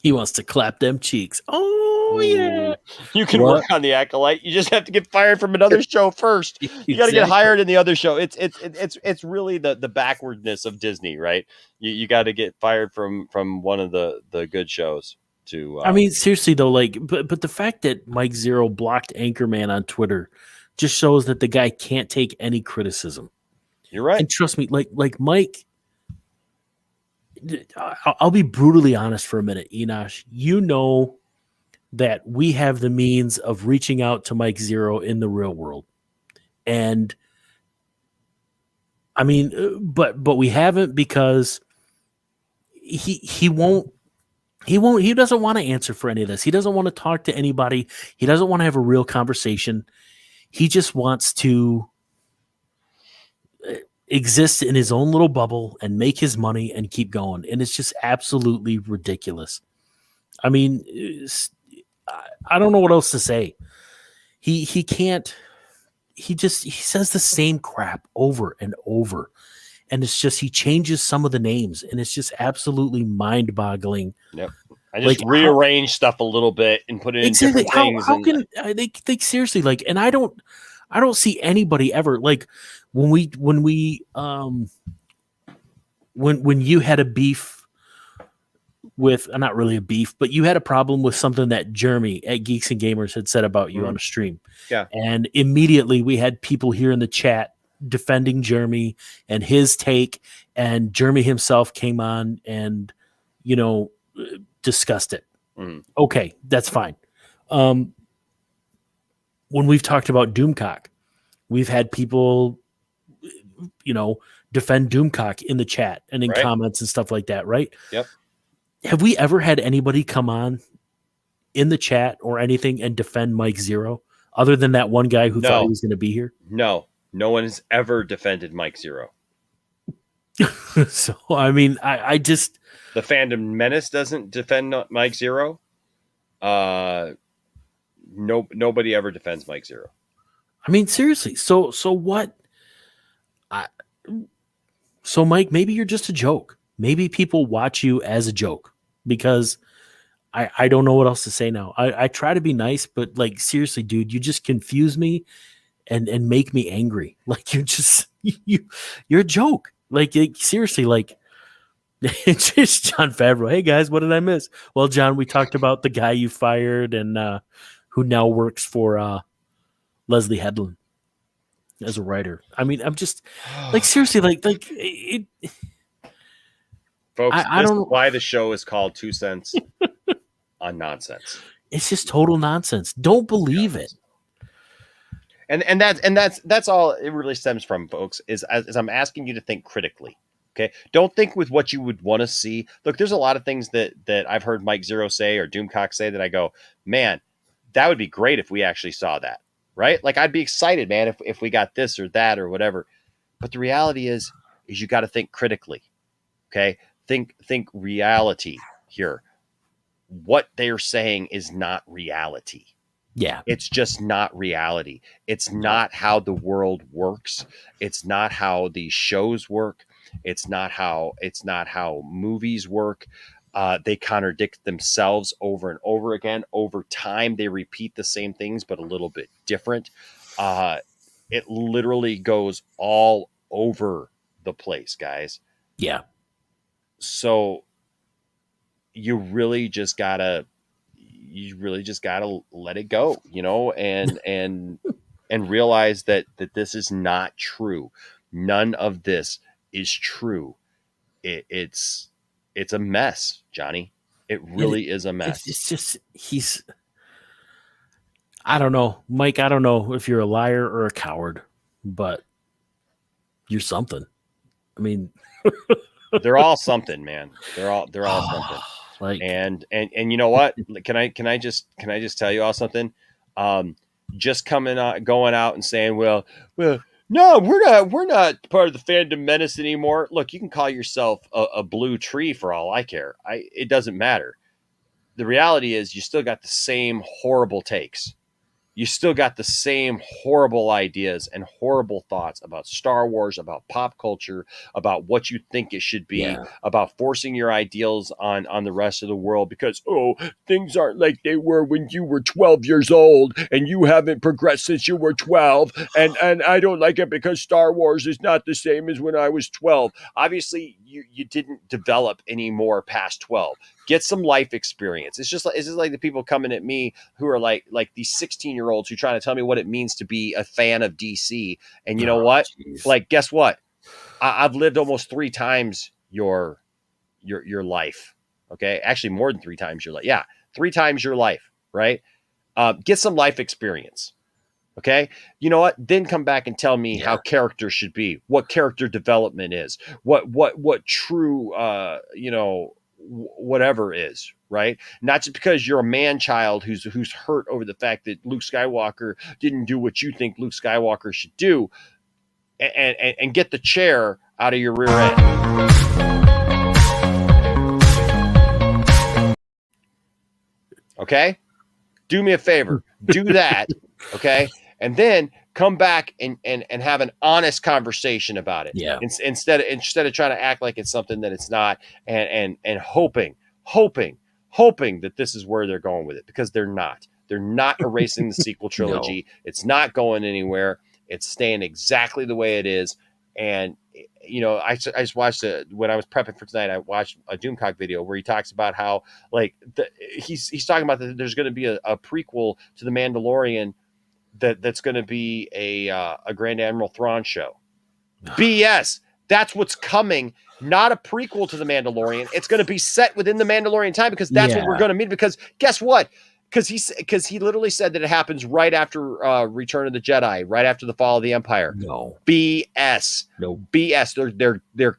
[SPEAKER 8] He wants to clap them cheeks. Oh, yeah.
[SPEAKER 16] You can work on the Acolyte. You just have to get fired from another show first. You got to get hired in the other show. It's really the backwardness of Disney, right? You got to get fired from one of the good shows. to.
[SPEAKER 8] I mean, seriously though, like, but the fact that Mike Zeroh blocked Anchorman on Twitter just shows that the guy can't take any criticism.
[SPEAKER 16] You're right,
[SPEAKER 8] and trust me, like Mike. I'll be brutally honest for a minute, Enosh. You know that we have the means of reaching out to Mike Zeroh in the real world, and I mean, but we haven't because he doesn't want to answer for any of this. He doesn't want to talk to anybody. He doesn't want to have a real conversation. He just wants to exist in his own little bubble and make his money and keep going. And it's just absolutely ridiculous. I mean, I don't know what else to say. He can't, he says the same crap over and over. And it's just, he changes some of the names and it's just absolutely mind boggling.
[SPEAKER 16] Yep. I just rearrange stuff a little bit and put it in different things.
[SPEAKER 8] How can they seriously, like, and I don't see anybody ever like when you had a beef with not really a beef, but you had a problem with something that Jeremy at Geeks and Gamers had said about you on a stream.
[SPEAKER 16] Yeah.
[SPEAKER 8] And immediately we had people here in the chat defending Jeremy and his take, and Jeremy himself came on and, discussed it. Okay, that's fine. When we've talked about Doomcock, we've had people, defend Doomcock in the chat and in comments and stuff like that, right?
[SPEAKER 16] Yep.
[SPEAKER 8] Have we ever had anybody come on in the chat or anything and defend Mike Zeroh other than that one guy who thought he was going to be here?
[SPEAKER 16] No one has ever defended Mike Zeroh.
[SPEAKER 8] So, I mean, I just...
[SPEAKER 16] The Fandom Menace doesn't defend Mike Zeroh. Nobody ever defends Mike Zeroh.
[SPEAKER 8] I mean, seriously. So what? So Mike, maybe you're just a joke. Maybe people watch you as a joke because I don't know what else to say now. I try to be nice, but like, seriously, dude, you just confuse me and make me angry. Like you're just, you're a joke. Like seriously, like it's just John Favreau. Hey guys, what did I miss? Well, John, we talked about the guy you fired and who now works for Leslie Headland as a writer. I mean, I'm just like seriously, like it.
[SPEAKER 16] Folks,
[SPEAKER 8] I
[SPEAKER 16] this
[SPEAKER 8] don't
[SPEAKER 16] is why the show is called 2 Cents on Nonsense.
[SPEAKER 8] It's just total nonsense. Don't believe it.
[SPEAKER 16] And that's all it really stems from, folks, is as I'm asking you to think critically. Okay. Don't think with what you would want to see. Look, there's a lot of things that I've heard Mike Zeroh say or Doomcock say that I go, man, that would be great if we actually saw that. Right? Like I'd be excited, man, if we got this or that or whatever. But the reality is you got to think critically. Okay. Think reality here. What they're saying is not reality.
[SPEAKER 8] Yeah.
[SPEAKER 16] It's just not reality. It's not how the world works. It's not how these shows work. It's not how movies work. They contradict themselves over and over again. Over time, they repeat the same things, but a little bit different. It literally goes all over the place, guys.
[SPEAKER 8] Yeah.
[SPEAKER 16] So you really just gotta let it go, and realize that this is not true. None of this is true. It's a mess, Johnny. It really is a mess.
[SPEAKER 8] It's just I don't know, Mike. I don't know if you're a liar or a coward, but you're something. I mean,
[SPEAKER 16] they're all something, man. They're all something.
[SPEAKER 8] Like,
[SPEAKER 16] and you know what? Can I just tell you all something? Just going out and saying, well, no, we're not part of the Fandom Menace anymore. Look, you can call yourself a blue tree for all I care. It doesn't matter. The reality is you still got the same horrible takes. You still got the same horrible ideas and horrible thoughts about Star Wars, about pop culture, about what you think it should be, about forcing your ideals on the rest of the world because, things aren't like they were when you were 12 years old and you haven't progressed since you were 12. And I don't like it because Star Wars is not the same as when I was 12. Obviously, you didn't develop any more past 12. Get some life experience. It's just like the people coming at me who are like these 16-year-olds who trying to tell me what it means to be a fan of DC. And you know what?
[SPEAKER 8] Geez.
[SPEAKER 16] Like, guess what? I've lived almost 3 times your life. Okay, actually more than 3 times your life. Yeah, 3 times your life. Right? Get some life experience. Okay, you know what? Then come back and tell me how character should be, what character development is, what true, whatever is, right? Not just because you're a man child who's hurt over the fact that Luke Skywalker didn't do what you think Luke Skywalker should do, and get the chair out of your rear end. Okay, do me a favor, do that. Okay. And then come back and have an honest conversation about it.
[SPEAKER 8] Yeah.
[SPEAKER 16] Instead of trying to act like it's something that it's not, and hoping that this is where they're going with it, because they're not. They're not erasing the sequel trilogy. No. It's not going anywhere. It's staying exactly the way it is. And I just watched when I was prepping for tonight. I watched a Doomcock video where he talks about how he's talking about that there's going to be a prequel to The Mandalorian. That's going to be a Grand Admiral Thrawn show. BS. That's what's coming. Not a prequel to The Mandalorian. It's going to be set within the Mandalorian time, because that's what we're going to meet. Because guess what? Because he literally said that it happens right after Return of the Jedi, right after the fall of the Empire.
[SPEAKER 8] No.
[SPEAKER 16] BS.
[SPEAKER 8] No.
[SPEAKER 16] BS. They're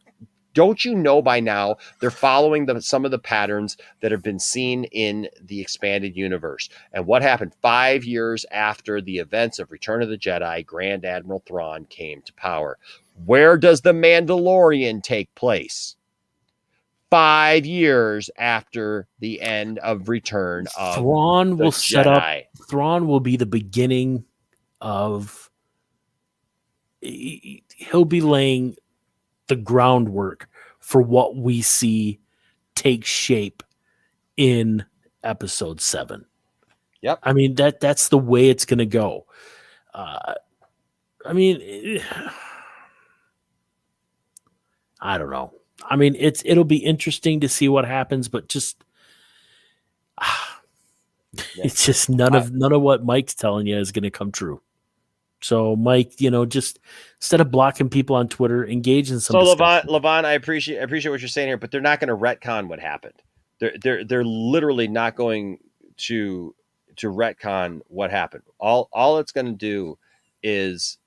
[SPEAKER 16] don't you know by now they're following some of the patterns that have been seen in the expanded universe? And what happened 5 years after the events of Return of the Jedi, Grand Admiral Thrawn came to power? Where does The Mandalorian take place? 5 years after the end of Return of
[SPEAKER 8] Thrawn will
[SPEAKER 16] Jedi.
[SPEAKER 8] Set up. Thrawn will be the beginning of. He'll be laying the groundwork for what we see take shape in episode 7.
[SPEAKER 16] Yep.
[SPEAKER 8] I mean, that's the way it's going to go. I mean, I don't know. I mean, it'll be interesting to see what happens, but just it's just none of what Mike's telling you is going to come true. So, Mike, just instead of blocking people on Twitter, engage in some.
[SPEAKER 16] So,
[SPEAKER 8] discussion.
[SPEAKER 16] Levon, I appreciate what you're saying here, but they're not going to retcon what happened. They're literally not going to retcon what happened. All it's going to do is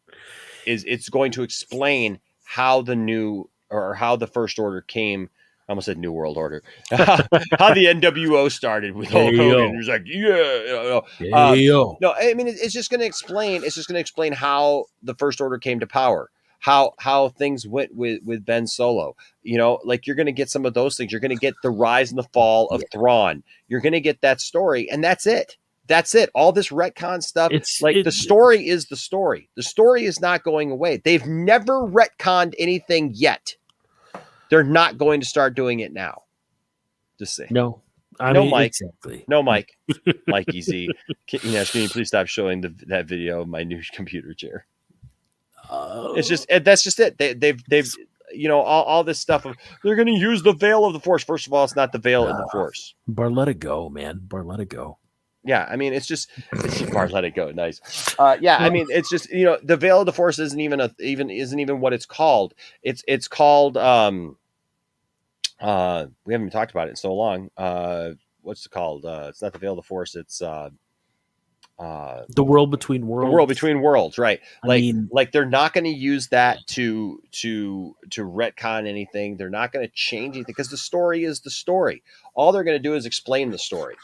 [SPEAKER 16] it's going to explain how the First Order came. I almost said New World Order. How the NWO started with Hulk Hogan. He was like, no, I mean, it's just going to explain. It's just going to explain how the First Order came to power, how things went with Ben Solo. Like, you're going to get some of those things. You're going to get the rise and the fall of Thrawn. You're going to get that story, and that's it. That's it. All this retcon stuff. The story is the story. The story is not going away. They've never retconned anything yet. They're not going to start doing it now. Just say
[SPEAKER 8] no.
[SPEAKER 16] Mike.
[SPEAKER 8] Exactly.
[SPEAKER 16] No, Mike. Mikey Z. Can you please stop showing that video of my new computer chair? It's just that's just it. They've all this stuff of they're going to use the veil of the Force. First of all, it's not the veil of the Force.
[SPEAKER 8] Bar, let it go, man. Bar, let it go.
[SPEAKER 16] Yeah, I mean, it's Bar, let it go. Nice. I mean, it's just the veil of the Force isn't even what it's called. It's called. We haven't even talked about it in so long. What's it called? It's not the veil of the Force. It's
[SPEAKER 8] the world between worlds.
[SPEAKER 16] The world between worlds, right? Like they're not going to use that to retcon anything. They're not going to change anything because the story is the story. All they're going to do is explain the story,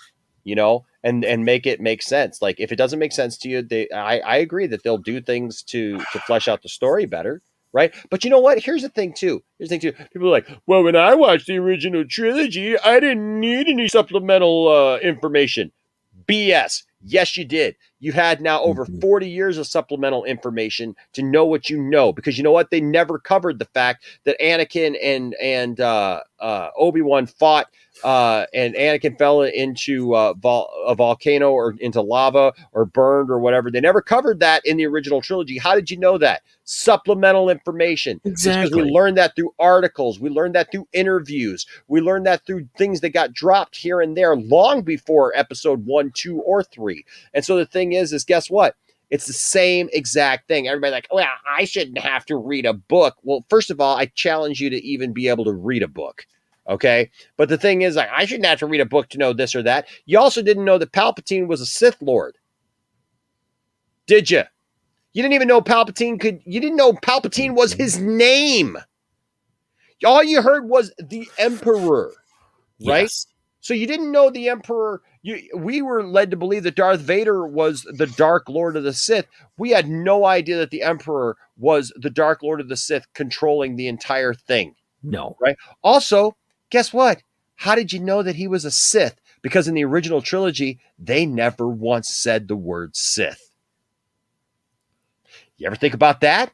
[SPEAKER 16] and make it make sense. Like, if it doesn't make sense to you, I agree that they'll do things to flesh out the story better. Right. But you know what? Here's the thing, too. People are like, well, when I watched the original trilogy, I didn't need any supplemental information. BS. Yes, you did. You had now over 40 years of supplemental information to know what you know, because you know what? They never covered the fact that Anakin and Obi-Wan fought, and Anakin fell into a volcano or into lava or burned or whatever. They never covered that in the original trilogy. How did you know that? Supplemental information.
[SPEAKER 8] Exactly.
[SPEAKER 16] Because we learned that through articles. We learned that through interviews. We learned that through things that got dropped here and there long before episode 1, 2, or 3. And so the thing is guess what? It's the same exact thing. Everybody's like, well, I shouldn't have to read a book. Well, first of all, I challenge you to even be able to read a book. Okay. But the thing is, like, I shouldn't have to read a book to know this or that. You also didn't know that Palpatine was a Sith Lord. Did you? You didn't even know you didn't know Palpatine was his name. All you heard was the Emperor, right?
[SPEAKER 8] Yes.
[SPEAKER 16] So you didn't know the Emperor. We were led to believe that Darth Vader was the Dark Lord of the Sith. We had no idea that the Emperor was the Dark Lord of the Sith controlling the entire thing.
[SPEAKER 8] No.
[SPEAKER 16] Right? Also, guess what? How did you know that he was a Sith? Because in the original trilogy, they never once said the word Sith. You ever think about that?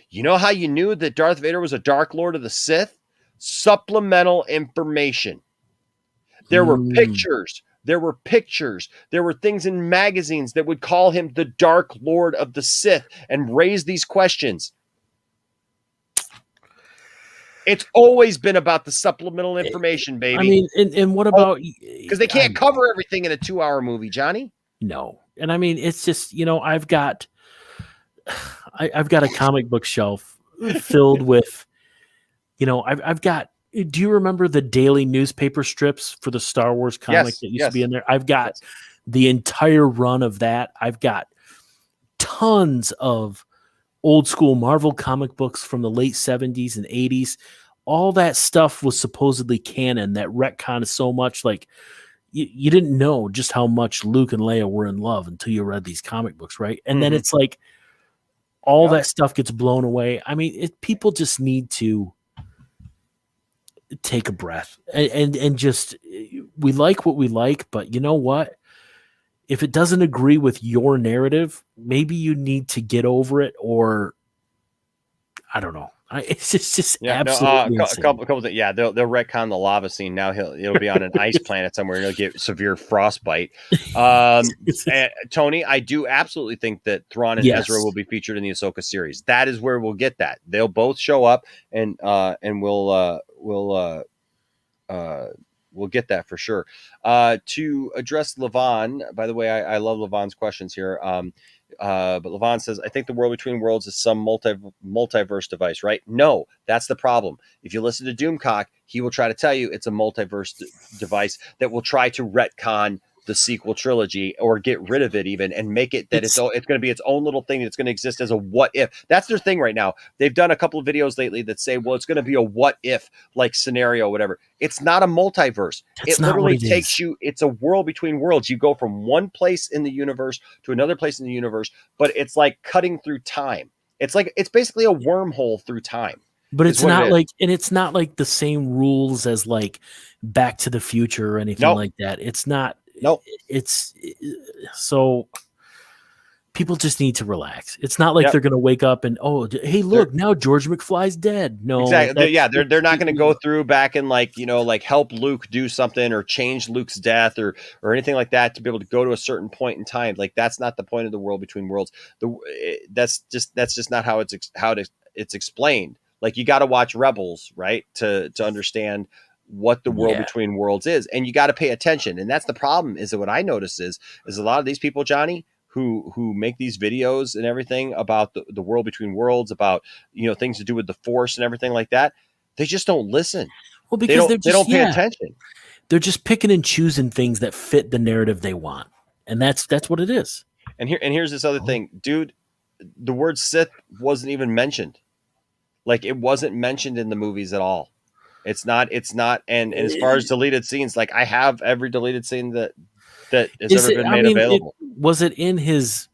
[SPEAKER 16] You know how you knew that Darth Vader was a Dark Lord of the Sith? Supplemental information. There were pictures. There were pictures. There were things in magazines that would call him the Dark Lord of the Sith and raise these questions. It's always been about the supplemental information, baby.
[SPEAKER 8] I mean, and what about...
[SPEAKER 16] Because they can't cover everything in a 2-hour movie, Johnny.
[SPEAKER 8] No. And I mean, it's just, I've got a comic book shelf filled with, I've got... Do you remember the daily newspaper strips for the Star Wars comic that used to be in there? I've got the entire run of that. I've got tons of old school Marvel comic books from the late 70s and 80s. All that stuff was supposedly canon that retconned so much. Like you didn't know just how much Luke and Leia were in love until you read these comic books, right? And then it's like all that stuff gets blown away. I mean, people just need to take a breath and just, we like what we like, but you know what? If it doesn't agree with your narrative, maybe you need to get over it, or I don't know. It's just absolutely
[SPEAKER 16] a couple of things. Yeah, they'll retcon the lava scene. Now it'll be on an ice planet somewhere, and he'll get severe frostbite. Tony, I do absolutely think that Thrawn and Ezra will be featured in the Ahsoka series. That is where we'll get that. They'll both show up, and we'll get that for sure. To address Levon, by the way, I love Levon's questions here. But Levon says, I think the world between worlds is some multiverse device, right? No, that's the problem. If you listen to Doomcock, he will try to tell you it's a multiverse device that will try to retcon the sequel trilogy or get rid of it even and make it that it's going to be its own little thing that's going to exist as a what if. That's their thing right now. They've done a couple of videos lately that say, well, it's going to be a what if like scenario, whatever. It's not a multiverse. It literally takes you, it's a world between worlds. You go from one place in the universe to another place in the universe, but it's like cutting through time. It's basically a wormhole through time.
[SPEAKER 8] But it's not like, and it's not like the same rules as like Back to the Future or anything like that. It's not.
[SPEAKER 16] No,
[SPEAKER 8] it's so people just need to relax. It's not like they're going to wake up and, oh, hey, look, now George McFly's dead. No,
[SPEAKER 16] exactly. Yeah, they're not going to go through back and like help Luke do something or change Luke's death or anything like that to be able to go to a certain point in time. Like that's not the point of the world between worlds. That's just not how it's explained. Like you got to watch Rebels, right, to understand what the world between worlds is, and you got to pay attention. And that's the problem. Is that what I notice is a lot of these people, Johnny, who make these videos and everything about the world between worlds, about things to do with the Force and everything like that, they just don't listen.
[SPEAKER 8] Well, because they don't
[SPEAKER 16] pay attention.
[SPEAKER 8] They're just picking and choosing things that fit the narrative they want, and that's what it is.
[SPEAKER 16] And here's this other thing, dude. The word Sith wasn't even mentioned. Like it wasn't mentioned in the movies at all. It's not. And as far as deleted scenes, like I have every deleted scene that has ever been made available.
[SPEAKER 8] Was it in his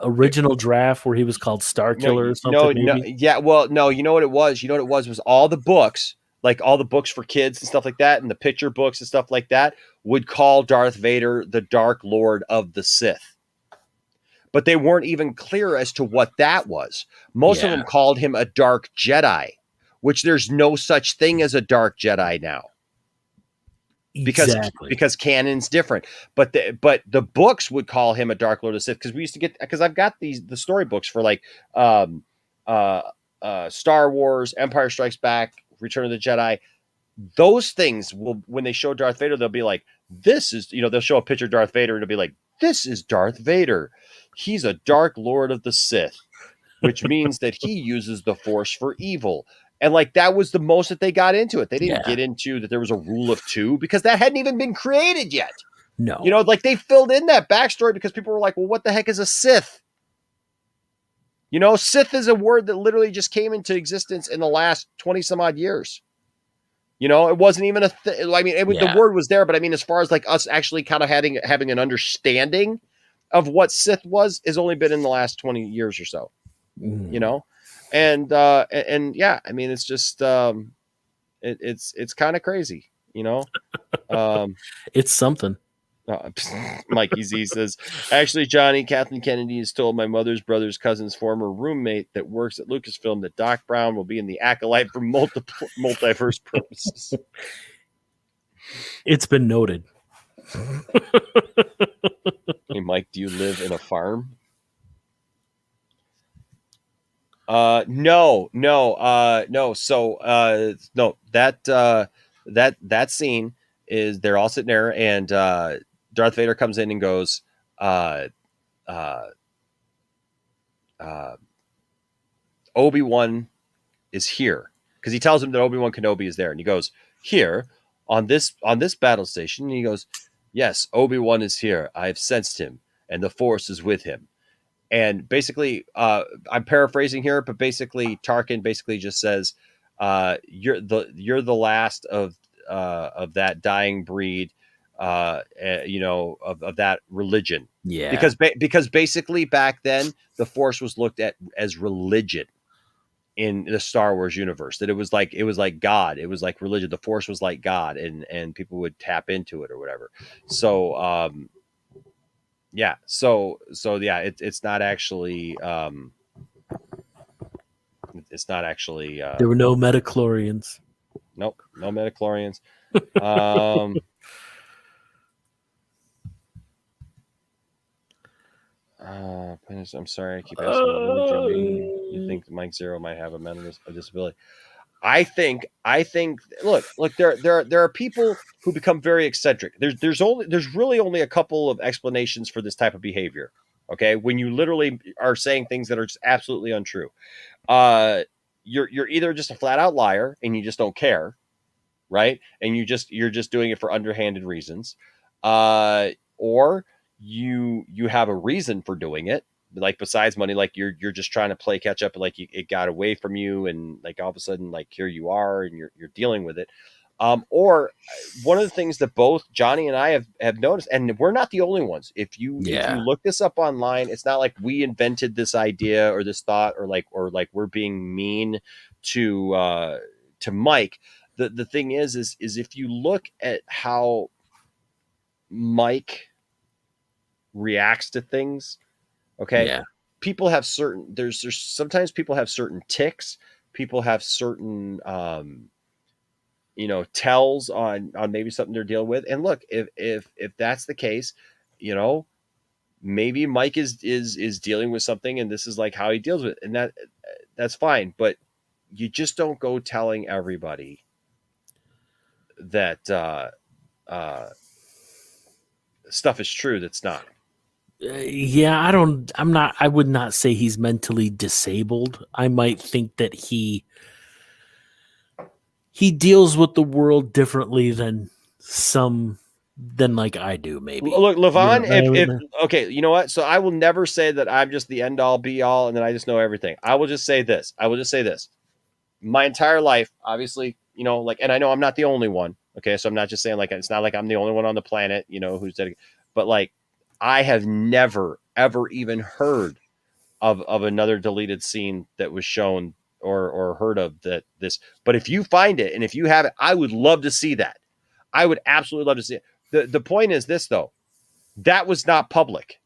[SPEAKER 8] original draft where he was called Star Killer or something?
[SPEAKER 16] No. Yeah. Well, no. You know what it was? You know what it was all the books, like all the books for kids and stuff like that, and the picture books and stuff like that would call Darth Vader the Dark Lord of the Sith. But they weren't even clear as to what that was. Most of them called him a Dark Jedi, which there's no such thing as a Dark Jedi now. Because canon's different. But the books would call him a Dark Lord of the Sith, because we used to get, because I've got the storybooks for like Star Wars, Empire Strikes Back, Return of the Jedi. Those things will, when they show Darth Vader, they'll be like, this is, they'll show a picture of Darth Vader and it'll be like, this is Darth Vader. He's a Dark Lord of the Sith, which means that he uses the Force for evil. And like, that was the most that they got into it. They didn't get into that there was a rule of two, because that hadn't even been created yet.
[SPEAKER 8] No.
[SPEAKER 16] Like they filled in that backstory because people were like, well, what the heck is a Sith? Sith is a word that literally just came into existence in the last 20 some odd years. It wasn't even a thing. I mean, the word was there, but I mean, as far as like us actually kind of having an understanding of what Sith was, has only been in the last 20 years or so, and yeah, I mean, it's just, it's kind of crazy,
[SPEAKER 8] it's something.
[SPEAKER 16] Mikey Z says, actually, Johnny, Kathleen Kennedy has told my mother's brother's cousin's former roommate that works at Lucasfilm that Doc Brown will be in the Acolyte for multiverse purposes.
[SPEAKER 8] It's been noted.
[SPEAKER 16] Hey, Mike, do you live in a farm? No. So, no, that scene is they're all sitting there, and Darth Vader comes in and goes, Obi-Wan is here, because he tells him that Obi-Wan Kenobi is there, and he goes, here on this battle station, and he goes, yes, Obi-Wan is here. I have sensed him, and the Force is with him. And basically, I'm paraphrasing here, but basically Tarkin basically just says, you're the last of that dying breed, of that religion.
[SPEAKER 8] Yeah.
[SPEAKER 16] Because basically back then the Force was looked at as religion in the Star Wars universe, that it was like God. It was like religion. The Force was like God, and people would tap into it or whatever. So, yeah. So yeah, it's not actually,
[SPEAKER 8] there were no metachlorians.
[SPEAKER 16] Nope. No metachlorians. I'm sorry, I keep asking. You think Mike Zeroh might have a disability? I think. Look. There are people who become very eccentric. There's really only a couple of explanations for this type of behavior. Okay, when you literally are saying things that are just absolutely untrue, you're either just a flat out liar and you just don't care, right? And you're just doing it for underhanded reasons, or you have a reason for doing it, like besides money, like you're just trying to play catch up, and like it got away from you, and like all of a sudden, like here you are and you're dealing with it. Or one of the things that both Johnny and I have noticed, and we're not the only ones. If you look this up online, it's not like we invented this idea or this thought, or like we're being mean to Mike. The thing is if you look at how Mike reacts to things, okay, people have certain, there's sometimes people have certain tics, people have certain tells on maybe something they're dealing with. And look, if that's the case, maybe Mike is dealing with something, and this is like how he deals with it, and that's fine. But you just don't go telling everybody that stuff is true that's not.
[SPEAKER 8] I would not say he's mentally disabled. I might think that he deals with the world differently than like I do, maybe.
[SPEAKER 16] Look, Levon, okay, you know what? So I will never say that I'm just the end all be all and that I just know everything. I will just say this. My entire life, obviously, and I know I'm not the only one. Okay, so I'm not just saying like, it's not like I'm the only one on the planet, who's dedicated, but like, I have never, ever even heard of another deleted scene that was shown or heard of this. But if you find it, and if you have it, I would love to see that. I would absolutely love to see it. the point is this, though. That was not public.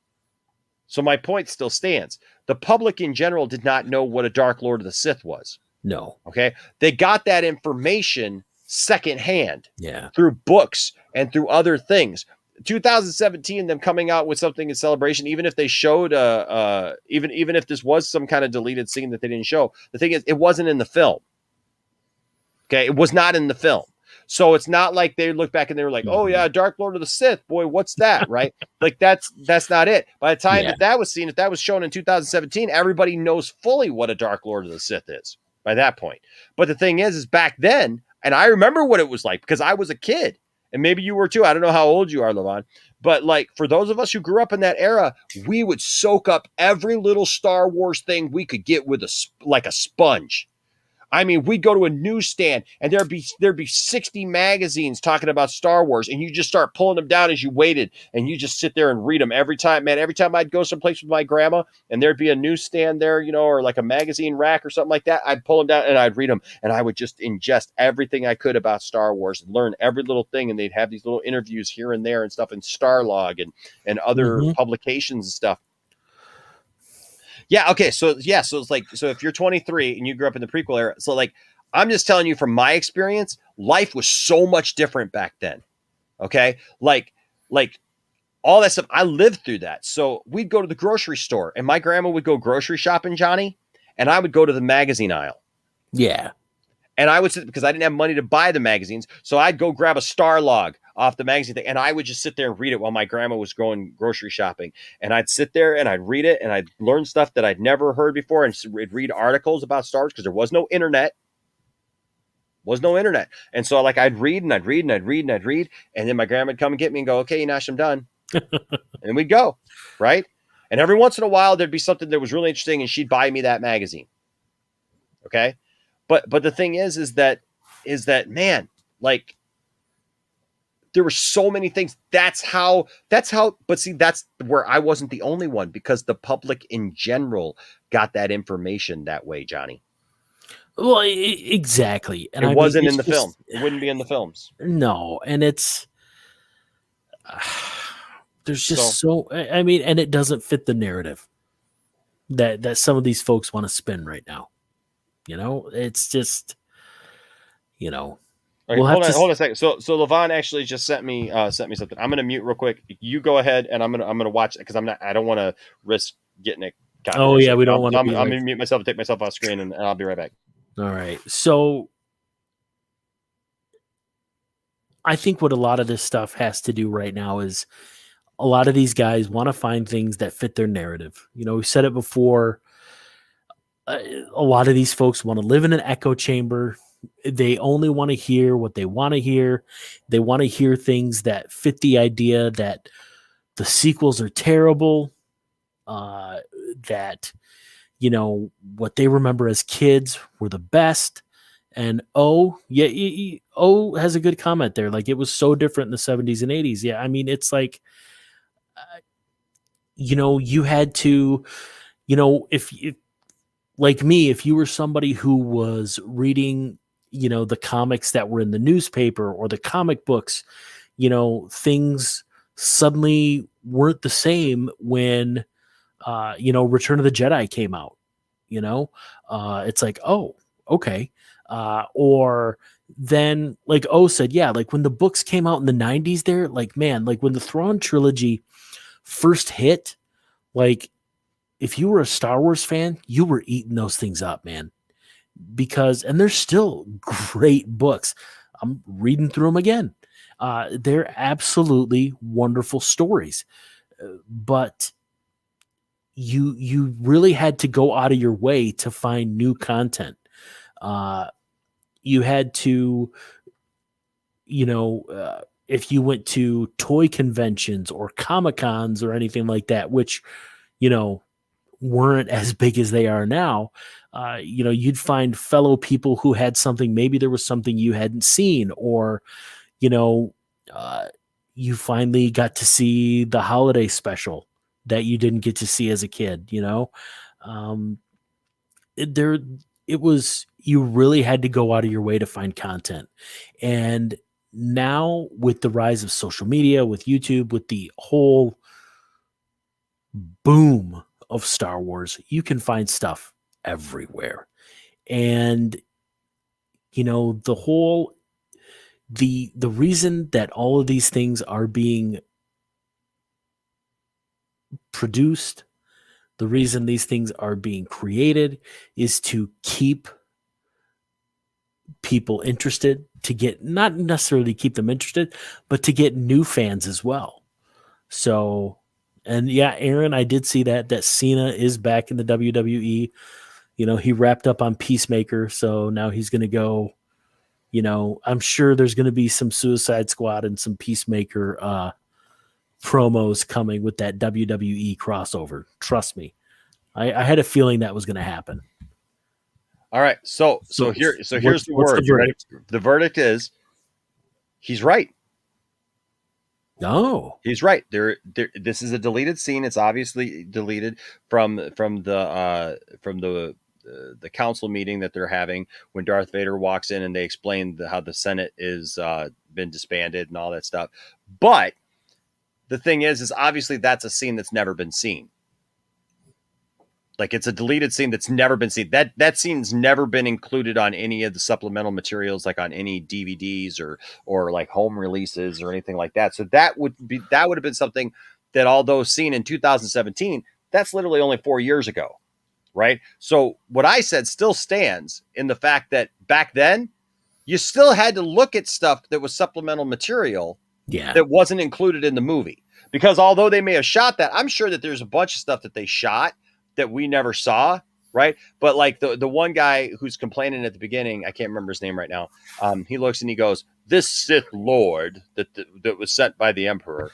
[SPEAKER 16] So my point still stands. The public in general did not know what a Dark Lord of the Sith was.
[SPEAKER 8] No.
[SPEAKER 16] Okay. They got that information secondhand.
[SPEAKER 8] Yeah.
[SPEAKER 16] Through books and through other things. 2017, them coming out with something in celebration, even if they showed even if this was some kind of deleted scene that they didn't show, the thing is, it wasn't in the film. Okay, it was not in the film. So it's not like they look back and they were like, oh yeah, Dark Lord of the Sith, boy, what's that? Right? Like that's not it. By the time that was seen, if that was shown in 2017, everybody knows fully what a Dark Lord of the Sith is by that point. But the thing is back then, and I remember what it was like because I was a kid. And maybe you were too. I don't know how old you are, Levon. But like for those of us who grew up in that era, we would soak up every little Star Wars thing we could get with like a sponge. I mean, we'd go to a newsstand and there'd be 60 magazines talking about Star Wars, and you just start pulling them down as you waited, and you just sit there and read them every time. Man, every time I'd go someplace with my grandma and there'd be a newsstand there, or like a magazine rack or something like that, I'd pull them down and I'd read them, and I would just ingest everything I could about Star Wars and learn every little thing. And they'd have these little interviews here and there and stuff in Starlog and other publications and stuff. Yeah. Okay. So it's like, so if you're 23 and you grew up in the prequel era, so like, I'm just telling you from my experience, life was so much different back then. Okay. Like all that stuff. I lived through that. So we'd go to the grocery store and my grandma would go grocery shopping, Johnny, and I would go to the magazine aisle.
[SPEAKER 8] Yeah.
[SPEAKER 16] And I would sit because I didn't have money to buy the magazines. So I'd go grab a Starlog off the magazine thing, and I would just sit there and read it while my grandma was going grocery shopping. And I'd sit there and I'd read it and I'd learn stuff that I'd never heard before, and I'd read articles about Star Wars because there was no internet. And so like I'd read and I'd read and I'd read and I'd read, and then my grandma would come and get me and go, okay, Nash, I'm done. And we'd go, right? And every once in a while there'd be something that was really interesting and she'd buy me that magazine. Okay. But the thing is that man, like there were so many things. That's how, but see, that's where I wasn't the only one, because the public in general got that information that way, Johnny.
[SPEAKER 8] Well, exactly. And
[SPEAKER 16] it wasn't in the film. It wouldn't be in the films.
[SPEAKER 8] No. And it's, there's just and it doesn't fit the narrative that some of these folks want to spin right now. It's just,
[SPEAKER 16] Okay, hold on a second. So Levon actually just sent me something. I'm gonna mute real quick. You go ahead, and I'm gonna watch it because I don't want to risk getting it.
[SPEAKER 8] Oh yeah, we don't want to.
[SPEAKER 16] I'm gonna mute myself and take myself off screen, and I'll be right back.
[SPEAKER 8] All right. So I think what a lot of this stuff has to do right now is a lot of these guys want to find things that fit their narrative. We said it before. A lot of these folks want to live in an echo chamber. They only want to hear what they want to hear. They want to hear things that fit the idea that the sequels are terrible, that, what they remember as kids were the best. And O has a good comment there. Like, it was so different in the 70s and 80s. Yeah, I mean, it's like, you had to, if like me, if you were somebody who was reading, the comics that were in the newspaper or the comic books, things suddenly weren't the same when, Return of the Jedi came out. It's like, oh, okay. Or then, like O said, yeah, like when the books came out in the 90s there, like, man, like when the Thrawn trilogy first hit, like, if you were a Star Wars fan, you were eating those things up, man. And they're still great books. I'm reading through them again. They're absolutely wonderful stories. But you really had to go out of your way to find new content. You had to, if you went to toy conventions or Comic-Cons or anything like that, which, weren't as big as they are now, you'd find fellow people who had something, maybe there was something you hadn't seen, or, you finally got to see the holiday special that you didn't get to see as a kid, you really had to go out of your way to find content. And now with the rise of social media, with YouTube, with the whole boom of Star Wars, you can find stuff everywhere. And, you know, the reason that all of these things are being produced, the reason these things are being created is to keep people interested, to get, not necessarily keep them interested, but to get new fans as well. So, and yeah, Aaron, I did see that Cena is back in the WWE. You know, he wrapped up on Peacemaker, so now he's going to go, you know, I'm sure there's going to be some Suicide Squad and some Peacemaker promos coming with that WWE crossover. Trust me. I had a feeling that was going to happen.
[SPEAKER 16] All right. So here's the word.
[SPEAKER 8] The verdict?
[SPEAKER 16] The verdict is he's right.
[SPEAKER 8] No,
[SPEAKER 16] he's right. This is a deleted scene. It's obviously deleted from the council meeting that they're having when Darth Vader walks in and they explain how the Senate is been disbanded and all that stuff. But the thing is obviously that's a scene that's never been seen. Like, it's a deleted scene that's never been seen. That scene's never been included on any of the supplemental materials, like on any DVDs or like home releases or anything like that. So that would have been something that, although seen in 2017, that's literally only 4 years ago, right? So what I said still stands in the fact that back then you still had to look at stuff that was supplemental material that wasn't included in the movie. Because although they may have shot that, I'm sure that there's a bunch of stuff that they shot that we never saw, right? But like the one guy who's complaining at the beginning, I can't remember his name right now. He looks and he goes, "This Sith Lord that was sent by the Emperor,"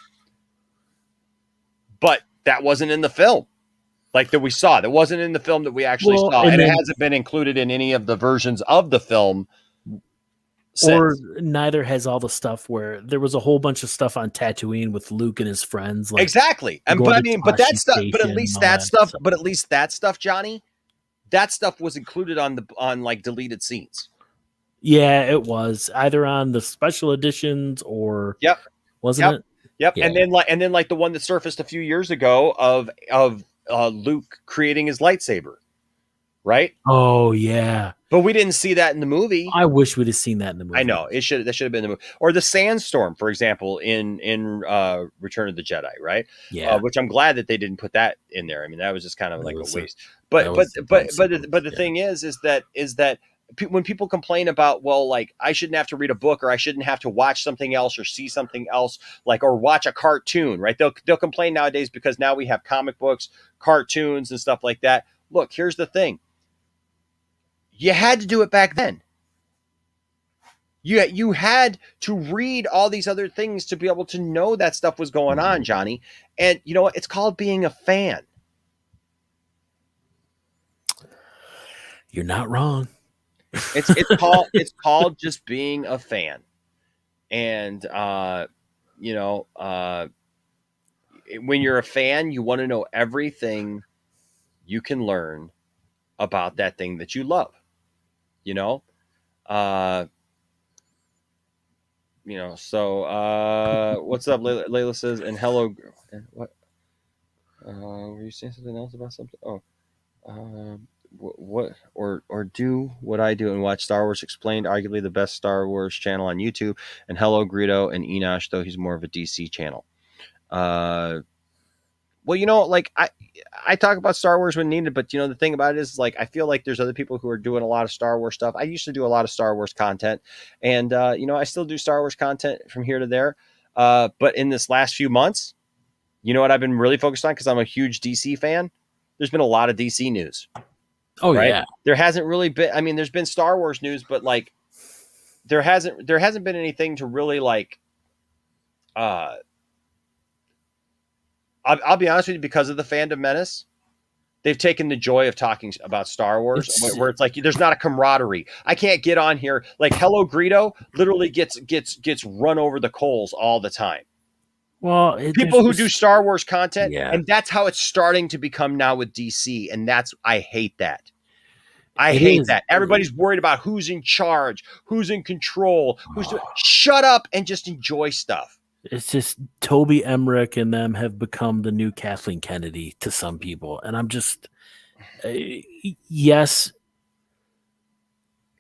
[SPEAKER 16] but that wasn't in the film, like that we saw. That wasn't in the film that we actually saw, and it hasn't been included in any of the versions of the film.
[SPEAKER 8] Or neither has all the stuff where there was a whole bunch of stuff on Tatooine with Luke and his friends. Like
[SPEAKER 16] exactly. And but I mean, but that stuff, but at least that stuff, Johnny, that stuff was included on like deleted scenes.
[SPEAKER 8] Yeah, it was either on the special editions or wasn't it?
[SPEAKER 16] Yep.
[SPEAKER 8] Yeah.
[SPEAKER 16] And then like the one that surfaced a few years ago of Luke creating his lightsaber. Right?
[SPEAKER 8] Oh yeah.
[SPEAKER 16] But we didn't see that in the movie.
[SPEAKER 8] I wish we'd have seen that in the movie.
[SPEAKER 16] I know. That should have been in the movie. Or the sandstorm, for example, in Return of the Jedi, right?
[SPEAKER 8] Yeah.
[SPEAKER 16] Which I'm glad that they didn't put that in there. I mean, that was just kind of like a waste. But the thing is that when people complain about, well, like, I shouldn't have to read a book, or I shouldn't have to watch something else or see something else, like, or watch a cartoon, right? They'll complain nowadays because now we have comic books, cartoons, and stuff like that. Look, here's the thing. You had to do it back then. You had to read all these other things to be able to know that stuff was going on, Johnny. And you know what? It's called being a fan.
[SPEAKER 8] You're not wrong.
[SPEAKER 16] It's called just being a fan. And when you're a fan, you want to know everything you can learn about that thing that you love. So what's up? Layla says, and hello. What? Were you saying something else about something? What or do what I do and watch Star Wars Explained, arguably the best Star Wars channel on YouTube. And hello, Greedo and Enosh, though he's more of a DC channel. Well, like I talk about Star Wars when needed, but the thing about it is, like, I feel like there's other people who are doing a lot of Star Wars stuff. I used to do a lot of Star Wars content, and I still do Star Wars content from here to there. But in this last few months, you know what I've been really focused on, because I'm a huge DC fan. There's been a lot of DC news.
[SPEAKER 8] Oh,
[SPEAKER 16] right?
[SPEAKER 8] Yeah.
[SPEAKER 16] There hasn't really been. I mean, there's been Star Wars news, but like there hasn't been anything to really like. I'll be honest with you, because of the Fandom menace, they've taken the joy of talking about Star Wars, where it's like there's not a camaraderie. I can't get on here like Hello Greedo literally gets run over the coals all the time.
[SPEAKER 8] Well,
[SPEAKER 16] people who do Star Wars content, and that's how it's starting to become now with DC, and I hate that. I
[SPEAKER 8] It
[SPEAKER 16] hate
[SPEAKER 8] is.
[SPEAKER 16] that. Everybody's worried about who's in charge, who's in control, shut up and just enjoy stuff.
[SPEAKER 8] It's just Toby Emmerich and them have become the new Kathleen Kennedy to some people. And I'm just, yes.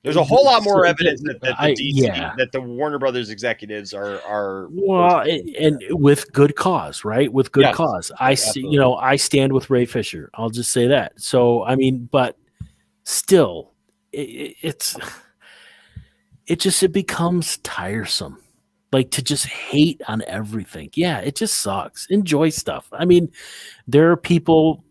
[SPEAKER 16] There's a whole lot more evidence
[SPEAKER 8] that
[SPEAKER 16] that the Warner Brothers executives are
[SPEAKER 8] well, and with good cause, right? With good cause. I see, I stand with Ray Fisher. I'll just say that. So, I mean, but still, it becomes tiresome. Like to just hate on everything. Yeah, it just sucks. Enjoy stuff. I mean, there are people.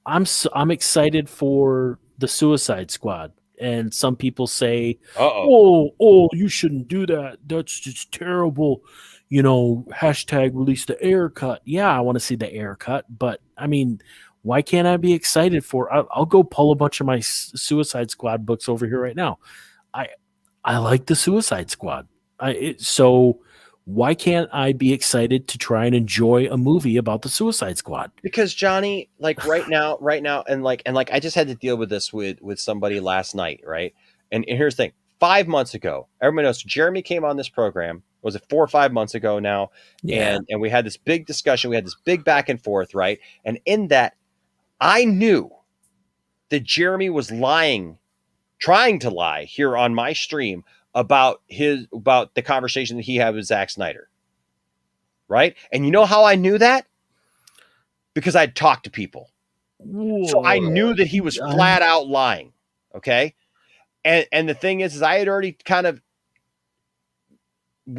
[SPEAKER 8] I'm excited for the Suicide Squad, and some people say, "Oh, you shouldn't do that. That's just terrible." Hashtag release the air cut. Yeah, I want to see the air cut, but I mean, why can't I be excited for? I'll go pull a bunch of my Suicide Squad books over here right now. I like the Suicide Squad. So why can't I be excited to try and enjoy a movie about the Suicide Squad?
[SPEAKER 16] Because Johnny, like right now, and I just had to deal with this with somebody last night, right? And here's the thing: 5 months ago, everybody knows Jeremy came on this program. Was it 4 or 5 months ago now?
[SPEAKER 8] Yeah.
[SPEAKER 16] And we had this big discussion. We had this big back and forth, right? And in that, I knew that Jeremy was trying to lie here on my stream about the conversation that he had with Zack Snyder. Right? And you know how I knew that? Because I'd talked to people. Whoa. So I knew that he was flat out lying. Okay. And the thing is I had already kind of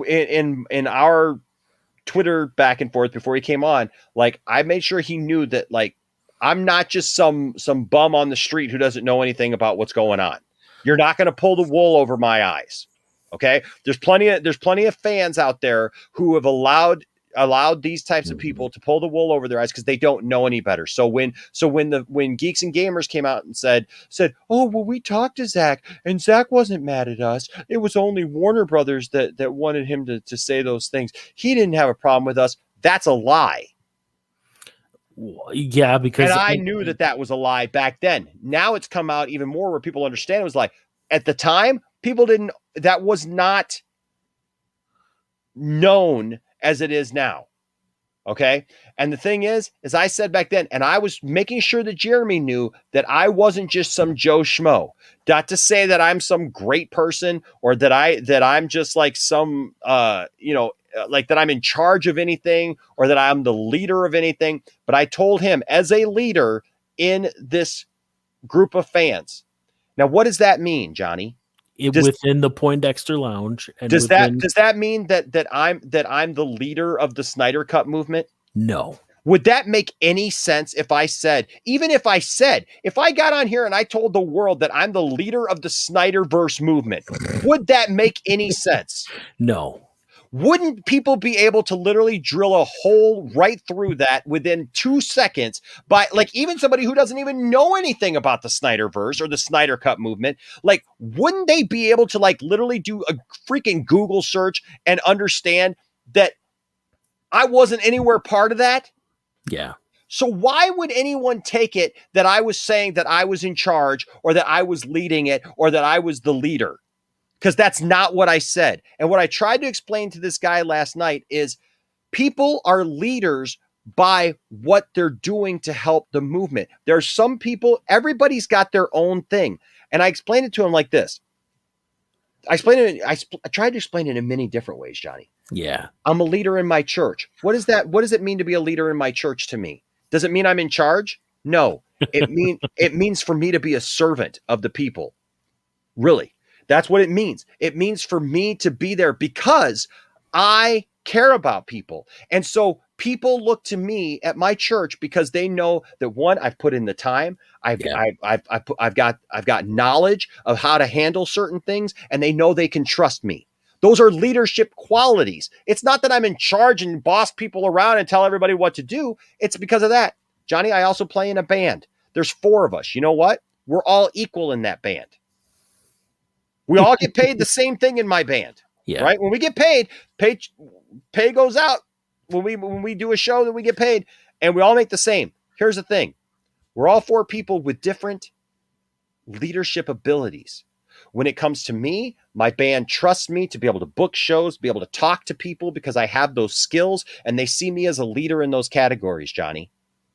[SPEAKER 16] in our Twitter back and forth before he came on, like I made sure he knew that like I'm not just some bum on the street who doesn't know anything about what's going on. You're not going to pull the wool over my eyes. Okay. There's plenty of fans out there who have allowed these types of people to pull the wool over their eyes because they don't know any better. So when Geeks and Gamers came out and said, "Oh, well, we talked to Zach and Zach wasn't mad at us. It was only Warner Brothers that wanted him to say those things. He didn't have a problem with us." That's a lie.
[SPEAKER 8] Yeah, because
[SPEAKER 16] I knew that was a lie back then. Now it's come out even more where people understand it was like at the time people didn't. That was not known as it is now. Okay. And the thing is I said back then, and I was making sure that Jeremy knew that I wasn't just some Joe Schmo. Not to say that I'm some great person or that I'm just like some, like that I'm in charge of anything or that I'm the leader of anything. But I told him as a leader in this group of fans. Now, what does that mean, Johnny?
[SPEAKER 8] Within the Poindexter Lounge. And
[SPEAKER 16] does that mean that I'm the leader of the Snyder Cut movement?
[SPEAKER 8] No.
[SPEAKER 16] Would that make any sense if I got on here and I told the world that I'm the leader of the Snyderverse movement, would that make any sense?
[SPEAKER 8] No.
[SPEAKER 16] Wouldn't people be able to literally drill a hole right through that within 2 seconds by like even somebody who doesn't even know anything about the Snyderverse or the Snyder Cut movement? Like, wouldn't they be able to like literally do a freaking Google search and understand that I wasn't anywhere part of that?
[SPEAKER 8] Yeah.
[SPEAKER 16] So why would anyone take it that I was saying that I was in charge or that I was leading it or that I was the leader? Because that's not what I said. And what I tried to explain to this guy last night is people are leaders by what they're doing to help the movement. There are some people, everybody's got their own thing. And I explained it to him like this. I tried to explain it in many different ways, Johnny.
[SPEAKER 8] Yeah.
[SPEAKER 16] I'm a leader in my church. What is that? What does it mean to be a leader in my church to me? Does it mean I'm in charge? No. It means for me to be a servant of the people. Really. That's what it means. It means for me to be there because I care about people. And so people look to me at my church because they know that one, I've put in the time. I've got knowledge of how to handle certain things, and they know they can trust me. Those are leadership qualities. It's not that I'm in charge and boss people around and tell everybody what to do. It's because of that. Johnny, I also play in a band. There's 4 of us. You know what? We're all equal in that band. We all get paid the same thing in my band, right? When we get paid, pay goes out. When we do a show that we get paid, and we all make the same. Here's the thing: we're all 4 people with different leadership abilities. When it comes to me, my band trusts me to be able to book shows, be able to talk to people because I have those skills and they see me as a leader in those categories, Johnny,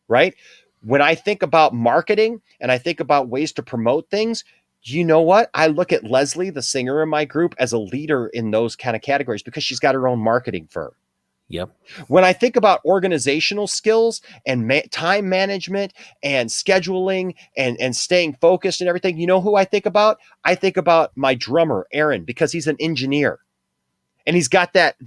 [SPEAKER 16] right? When I think about marketing and I think about ways to promote things, you know what? I look at Leslie, the singer in my group, as a leader in those kind of categories because she's got her own marketing firm.
[SPEAKER 8] Yep.
[SPEAKER 16] When I think about organizational skills and time management and scheduling and staying focused and everything, you know who I think about? I think about my drummer, Aaron, because he's an engineer and he's got that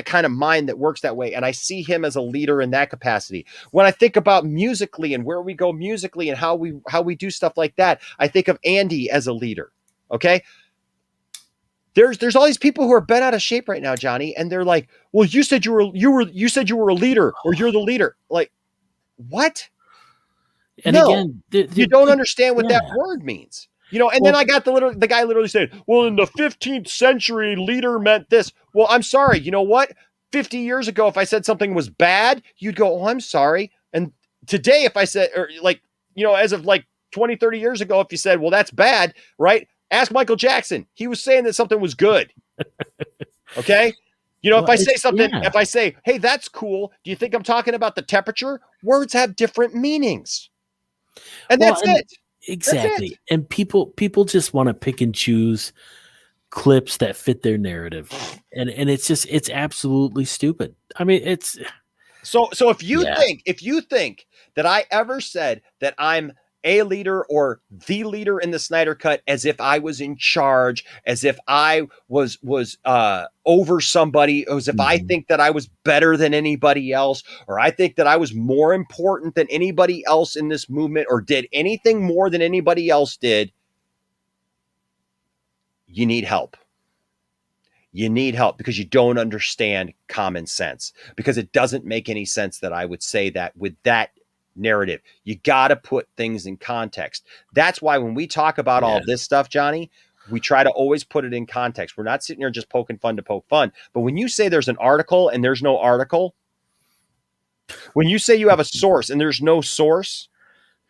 [SPEAKER 16] kind of mind that works that way. And I see him as a leader in that capacity. When I think about musically and where we go musically and how we do stuff like that, I think of Andy as a leader. Okay. There's all these people who are bent out of shape right now, Johnny, and they're like, "Well, you said you were a leader, or you're the leader." Like, what?
[SPEAKER 8] And
[SPEAKER 16] no,
[SPEAKER 8] again,
[SPEAKER 16] you don't understand what that word means, you know. And then I got the guy literally saying, "Well, in the 15th century, leader meant this." Well, I'm sorry. You know what? 50 years ago, if I said something was bad, you'd go, "Oh, I'm sorry." And today, if I said, or like, you know, as of like 20, 30 years ago, if you said, "Well, that's bad," right? Ask Michael Jackson. He was saying that something was good. Okay. You know, if I say something, if I say, "Hey, that's cool," do you think I'm talking about the temperature? Words have different meanings. And that's it.
[SPEAKER 8] Exactly.
[SPEAKER 16] That's it.
[SPEAKER 8] And people just want to pick and choose clips that fit their narrative. And it's absolutely stupid. I mean, it's
[SPEAKER 16] so if you think that I ever said that I'm a leader or the leader in the Snyder Cut as if I was in charge, as if I was over somebody, as if I think that I was better than anybody else, or I think that I was more important than anybody else in this movement or did anything more than anybody else did, you need help. You need help because you don't understand common sense, because it doesn't make any sense that I would say that with that narrative. You got to put things in context. That's why when we talk about all this stuff, Johnny, we try to always put it in context. We're not sitting here just poking fun to poke fun. But when you say there's an article and there's no article, when you say you have a source and there's no source,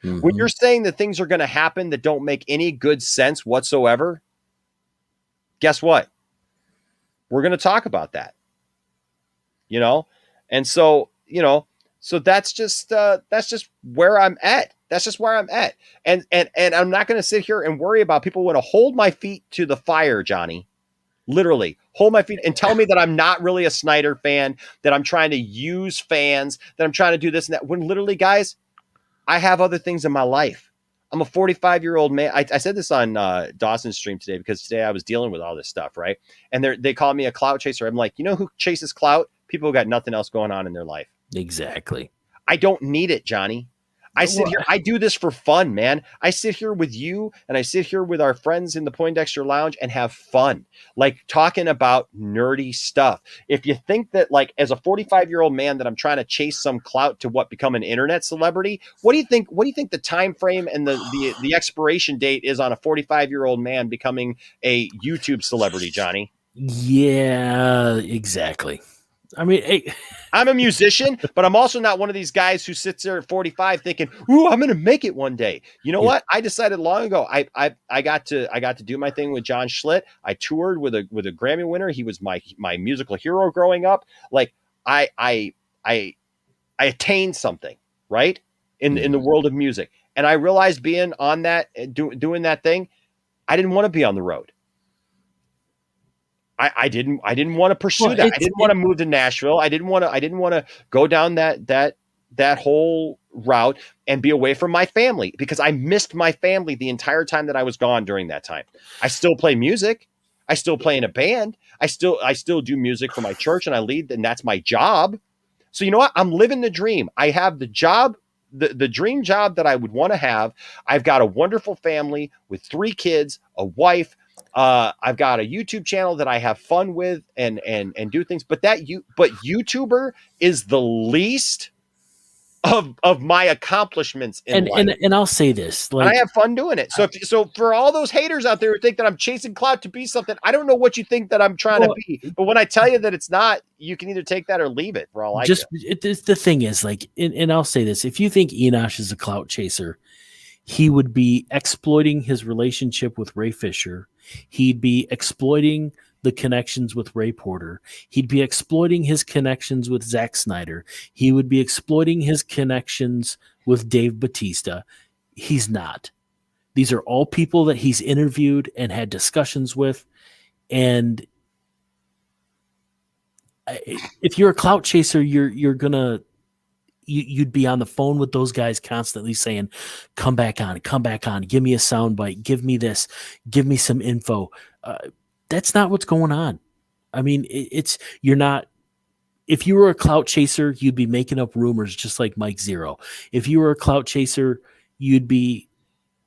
[SPEAKER 16] when you're saying that things are going to happen that don't make any good sense whatsoever, guess what? We're going to talk about that. You know? And so, you know, so that's just where I'm at. That's just where I'm at. And I'm not going to sit here and worry about people want to hold my feet to the fire, Johnny. Literally hold my feet and tell me that I'm not really a Snyder fan, that I'm trying to use fans, that I'm trying to do this and that. When literally, guys, I have other things in my life. I'm a 45-year-old man. I said this on Dawson's stream today because today I was dealing with all this stuff, right? And they call me a clout chaser. I'm like, you know who chases clout? People who got nothing else going on in their life.
[SPEAKER 8] Exactly.
[SPEAKER 16] I don't need it, Johnny. I sit here. I do this for fun, man. I sit here with you and I sit here with our friends in the Poindexter Lounge and have fun, like talking about nerdy stuff. If you think that, like, as a 45-year-old man that I'm trying to chase some clout to become an internet celebrity, what do you think? What do you think the time frame and the expiration date is on a 45-year-old man becoming a YouTube celebrity, Johnny?
[SPEAKER 8] Yeah, exactly. I mean,
[SPEAKER 16] I'm a musician, but I'm also not one of these guys who sits there at 45 thinking, "Ooh, I'm going to make it one day." You know what? I decided long ago. I got to do my thing with John Schlitt. I toured with a Grammy winner. He was my musical hero growing up. Like I attained something, right? In the world of music. And I realized being on that doing that thing, I didn't want to be on the road. I didn't want to pursue that. I didn't want to move to Nashville. I didn't want to go down that whole route and be away from my family, because I missed my family the entire time that I was gone during that time. I still play music. I still play in a band. I still do music for my church and I lead, and that's my job. So you know what? I'm living the dream. I have the job, the dream job that I would want to have. I've got a wonderful family with 3 kids, a wife. I've got a YouTube channel that I have fun with and do things, but YouTuber is the least of my accomplishments in life.
[SPEAKER 8] And I'll say this,
[SPEAKER 16] like, and I have fun doing it. So for all those haters out there who think that I'm chasing clout to be something, I don't know what you think that I'm trying to be, but when I tell you that it's not, you can either take that or leave it for all I care.
[SPEAKER 8] The thing is, like, and I'll say this, if you think Enosh is a clout chaser, he would be exploiting his relationship with Ray Fisher. He'd be exploiting the connections with Ray Porter. He'd be exploiting his connections with Zack Snyder. He would be exploiting his connections with Dave Bautista. He's not. These are all people that he's interviewed and had discussions with. And if you're a clout chaser, you're gonna you'd be on the phone with those guys constantly saying, come back on, give me a soundbite, give me this, give me some info. That's not what's going on. I mean, you're not. If you were a clout chaser, you'd be making up rumors just like Mike Zeroh. If you were a clout chaser, you'd be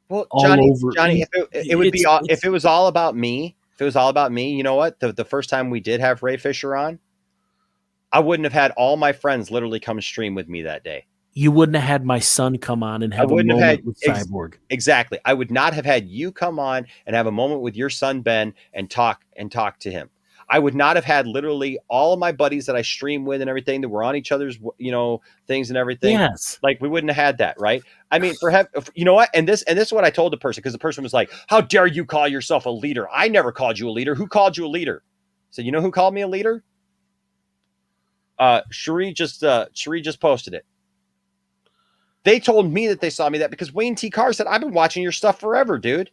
[SPEAKER 8] all over.
[SPEAKER 16] Johnny, if it was all about me, you know what? The first time we did have Ray Fisher on, I wouldn't have had all my friends literally come stream with me that day.
[SPEAKER 8] You wouldn't have had my son come on and have a moment with Cyborg.
[SPEAKER 16] Exactly. I would not have had you come on and have a moment with your son, Ben, and talk to him. I would not have had literally all of my buddies that I stream with and everything that were on each other's, things and everything.
[SPEAKER 8] Yes.
[SPEAKER 16] Like we wouldn't have had that. Right. I mean, you know what? And this is what I told the person, because the person was like, how dare you call yourself a leader? I never called you a leader. Who called you a leader? So you know who called me a leader? Cherie just posted it. They told me that they saw me that because Wayne T. Carr said, I've been watching your stuff forever, dude.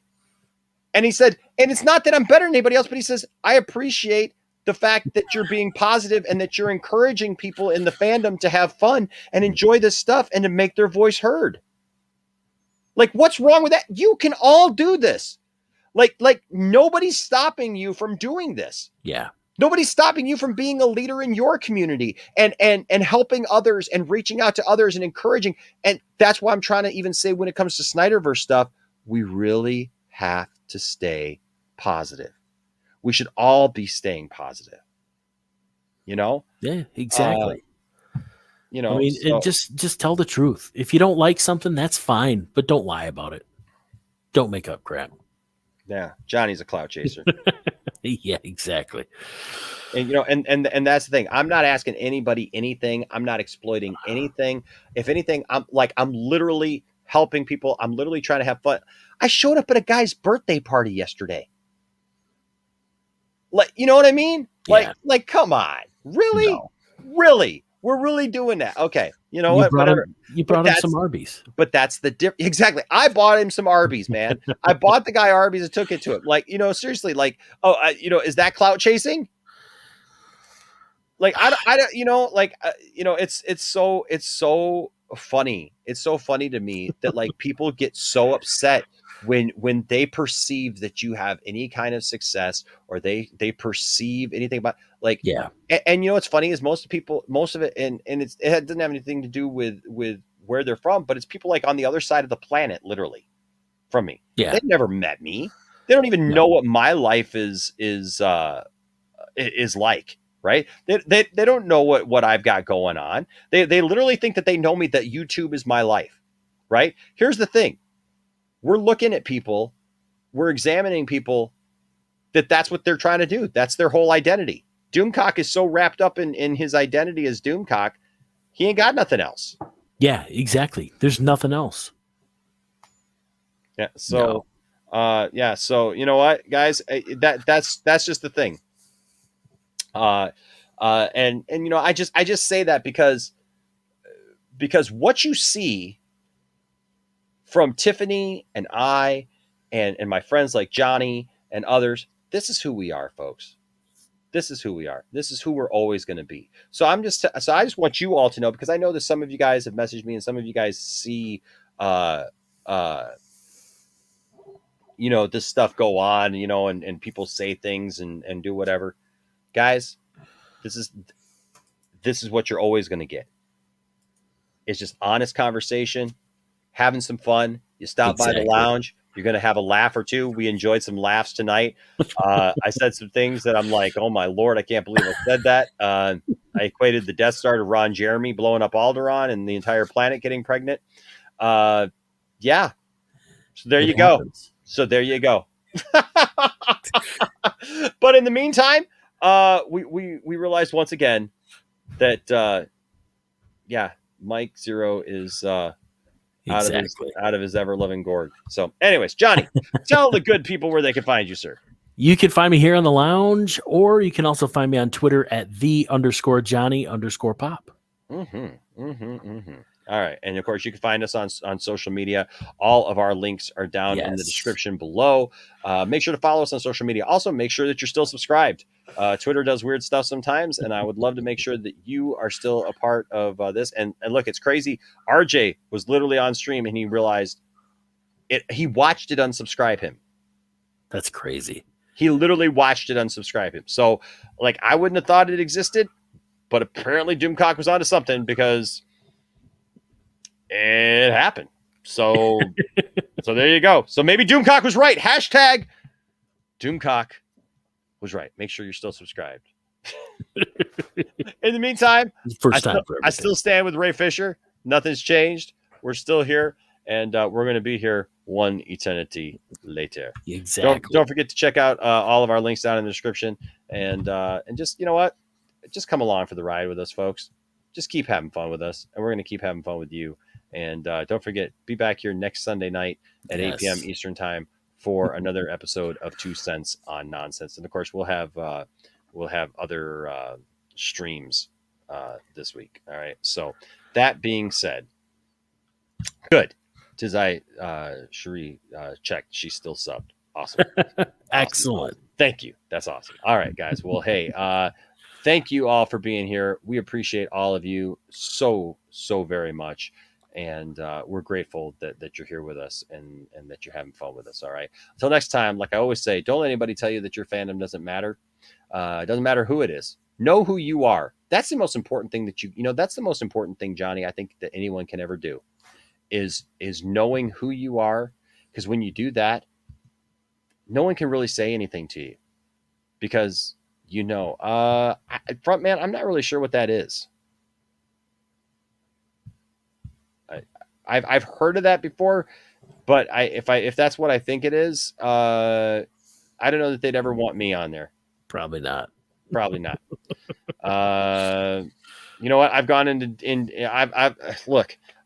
[SPEAKER 16] And he said, and it's not that I'm better than anybody else, but he says, I appreciate the fact that you're being positive and that you're encouraging people in the fandom to have fun and enjoy this stuff and to make their voice heard. Like, what's wrong with that? You can all do this. Like nobody's stopping you from doing this.
[SPEAKER 8] Yeah.
[SPEAKER 16] Nobody's stopping you from being a leader in your community and helping others and reaching out to others and encouraging. And that's why I'm trying to even say when it comes to Snyderverse stuff, we really have to stay positive. We should all be staying positive.
[SPEAKER 8] Yeah, exactly.
[SPEAKER 16] I mean,
[SPEAKER 8] just tell the truth. If you don't like something, that's fine, but don't lie about it. Don't make up crap.
[SPEAKER 16] Yeah, Johnny's a clout chaser.
[SPEAKER 8] Yeah, exactly.
[SPEAKER 16] And and that's the thing. I'm not asking anybody anything. I'm not exploiting anything. If anything, I'm literally helping people. I'm literally trying to have fun. I showed up at a guy's birthday party yesterday. Like, you know what I mean?
[SPEAKER 8] Yeah.
[SPEAKER 16] Like, come on. Really?
[SPEAKER 8] No.
[SPEAKER 16] Really? We're really doing that. Okay. You know what?
[SPEAKER 8] You brought him some Arby's.
[SPEAKER 16] But that's the difference. Exactly. I bought him some Arby's, man. I bought the guy Arby's and took it to him. Like, seriously, like, is that clout chasing? Like, I don't, it's so funny. It's so funny to me that like people get so upset when they perceive that you have any kind of success or they perceive anything about like,
[SPEAKER 8] yeah.
[SPEAKER 16] And what's funny is most of it, and it doesn't have anything to do with where they're from, but it's people like on the other side of the planet, literally from me.
[SPEAKER 8] Yeah.
[SPEAKER 16] They've never met me. They don't even know what my life is like. Right. They don't know what I've got going on. They literally think that they know me, that YouTube is my life. Right. Here's the thing. We're looking at people. We're examining people that's what they're trying to do. That's their whole identity. Doomcock is so wrapped up in his identity as Doomcock. He ain't got nothing else.
[SPEAKER 8] Yeah, exactly. There's nothing else.
[SPEAKER 16] Yeah. So, So you know what, guys, that's just the thing. And I just say that because what you see from Tiffany and I and my friends like Johnny and others, this is who we are, folks. This is who we are. This is who we're always going to be. So I just want you all to know, because I know that some of you guys have messaged me and some of you guys see, this stuff go on, and people say things and do whatever. Guys, this is what you're always going to get. It's just honest conversation, having some fun. You stop by the lounge, you're going to have a laugh or two. We enjoyed some laughs tonight. I said some things that I'm like, oh my Lord, I can't believe I said that. I equated the Death Star to Ron Jeremy blowing up Alderaan and the entire planet getting pregnant. Yeah. So there you go. But in the meantime, we realized once again that Mike Zeroh is out of his ever-loving gourd. So, anyways, Johnny, tell the good people where they can find you, sir.
[SPEAKER 8] You can find me here on the lounge, or you can also find me on Twitter at _Johnny_Pop.
[SPEAKER 16] All right. And of course, you can find us on social media. All of our links are down in the description below. Make sure to follow us on social media. Also, make sure that you're still subscribed. Twitter does weird stuff sometimes, and I would love to make sure that you are still a part of this. And look, it's crazy. RJ was literally on stream, and he realized it. He watched it unsubscribe him.
[SPEAKER 8] That's crazy.
[SPEAKER 16] He literally watched it unsubscribe him. So, like, I wouldn't have thought it existed, but apparently Doomcock was onto something because it happened. So, so there you go. So maybe Doomcock was right. Hashtag Doomcock was right. Make sure you're still subscribed. In the meantime, I still stand with Ray Fisher. Nothing's changed. We're still here, and we're going to be here one eternity later.
[SPEAKER 8] Exactly.
[SPEAKER 16] Don't forget to check out all of our links down in the description, and just, you know what? Just come along for the ride with us, folks. Just keep having fun with us, and we're going to keep having fun with you. And don't forget, be back here next Sunday night at 8 p.m. Eastern time for another episode of 2 Cents on Nonsense. And of course, we'll have other streams this week. All right. So that being said, good. Tis I, Cherie checked. She's still subbed. Awesome.
[SPEAKER 8] Excellent.
[SPEAKER 16] Awesome. Thank you. That's awesome. All right, guys. Well, hey, thank you all for being here. We appreciate all of you so very much. And we're grateful that you're here with us and that you're having fun with us. All right. Until next time, like I always say, don't let anybody tell you that your fandom doesn't matter. It doesn't matter who it is. Know who you are. That's the most important thing that that's the most important thing, Johnny, I think that anyone can ever do is knowing who you are. Because when you do that, no one can really say anything to you because, front man, I'm not really sure what that is. I've heard of that before, but if that's what I think it is, I don't know that they'd ever want me on there.
[SPEAKER 8] Probably not.
[SPEAKER 16] Probably not. You know what? I've gone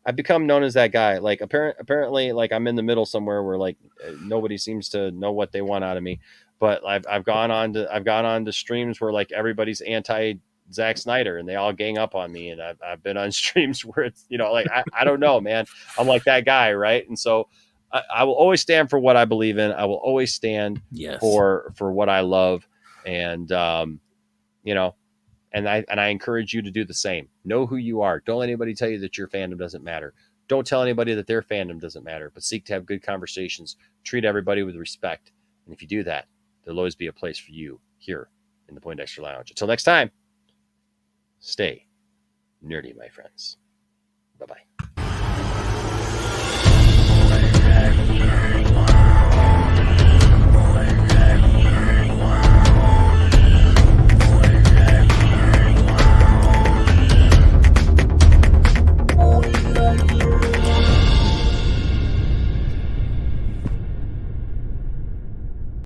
[SPEAKER 16] I've become known as that guy. Like apparently, like I'm in the middle somewhere where like nobody seems to know what they want out of me. But I've gone on to streams where like everybody's anti Zack Snyder and they all gang up on me, and I've been on streams where it's like I don't know, man. I'm like that guy, right? And so I will always stand for what I believe in. I will always stand for what I love, and and I encourage you to do the same. Know who you are. Don't let anybody tell you that your fandom doesn't matter. Don't tell anybody that their fandom doesn't matter, but seek to have good conversations. Treat everybody with respect. And if you do that, there'll always be a place for you here in the Poindexter Lounge. Until next time, stay nerdy, my friends. Bye-bye.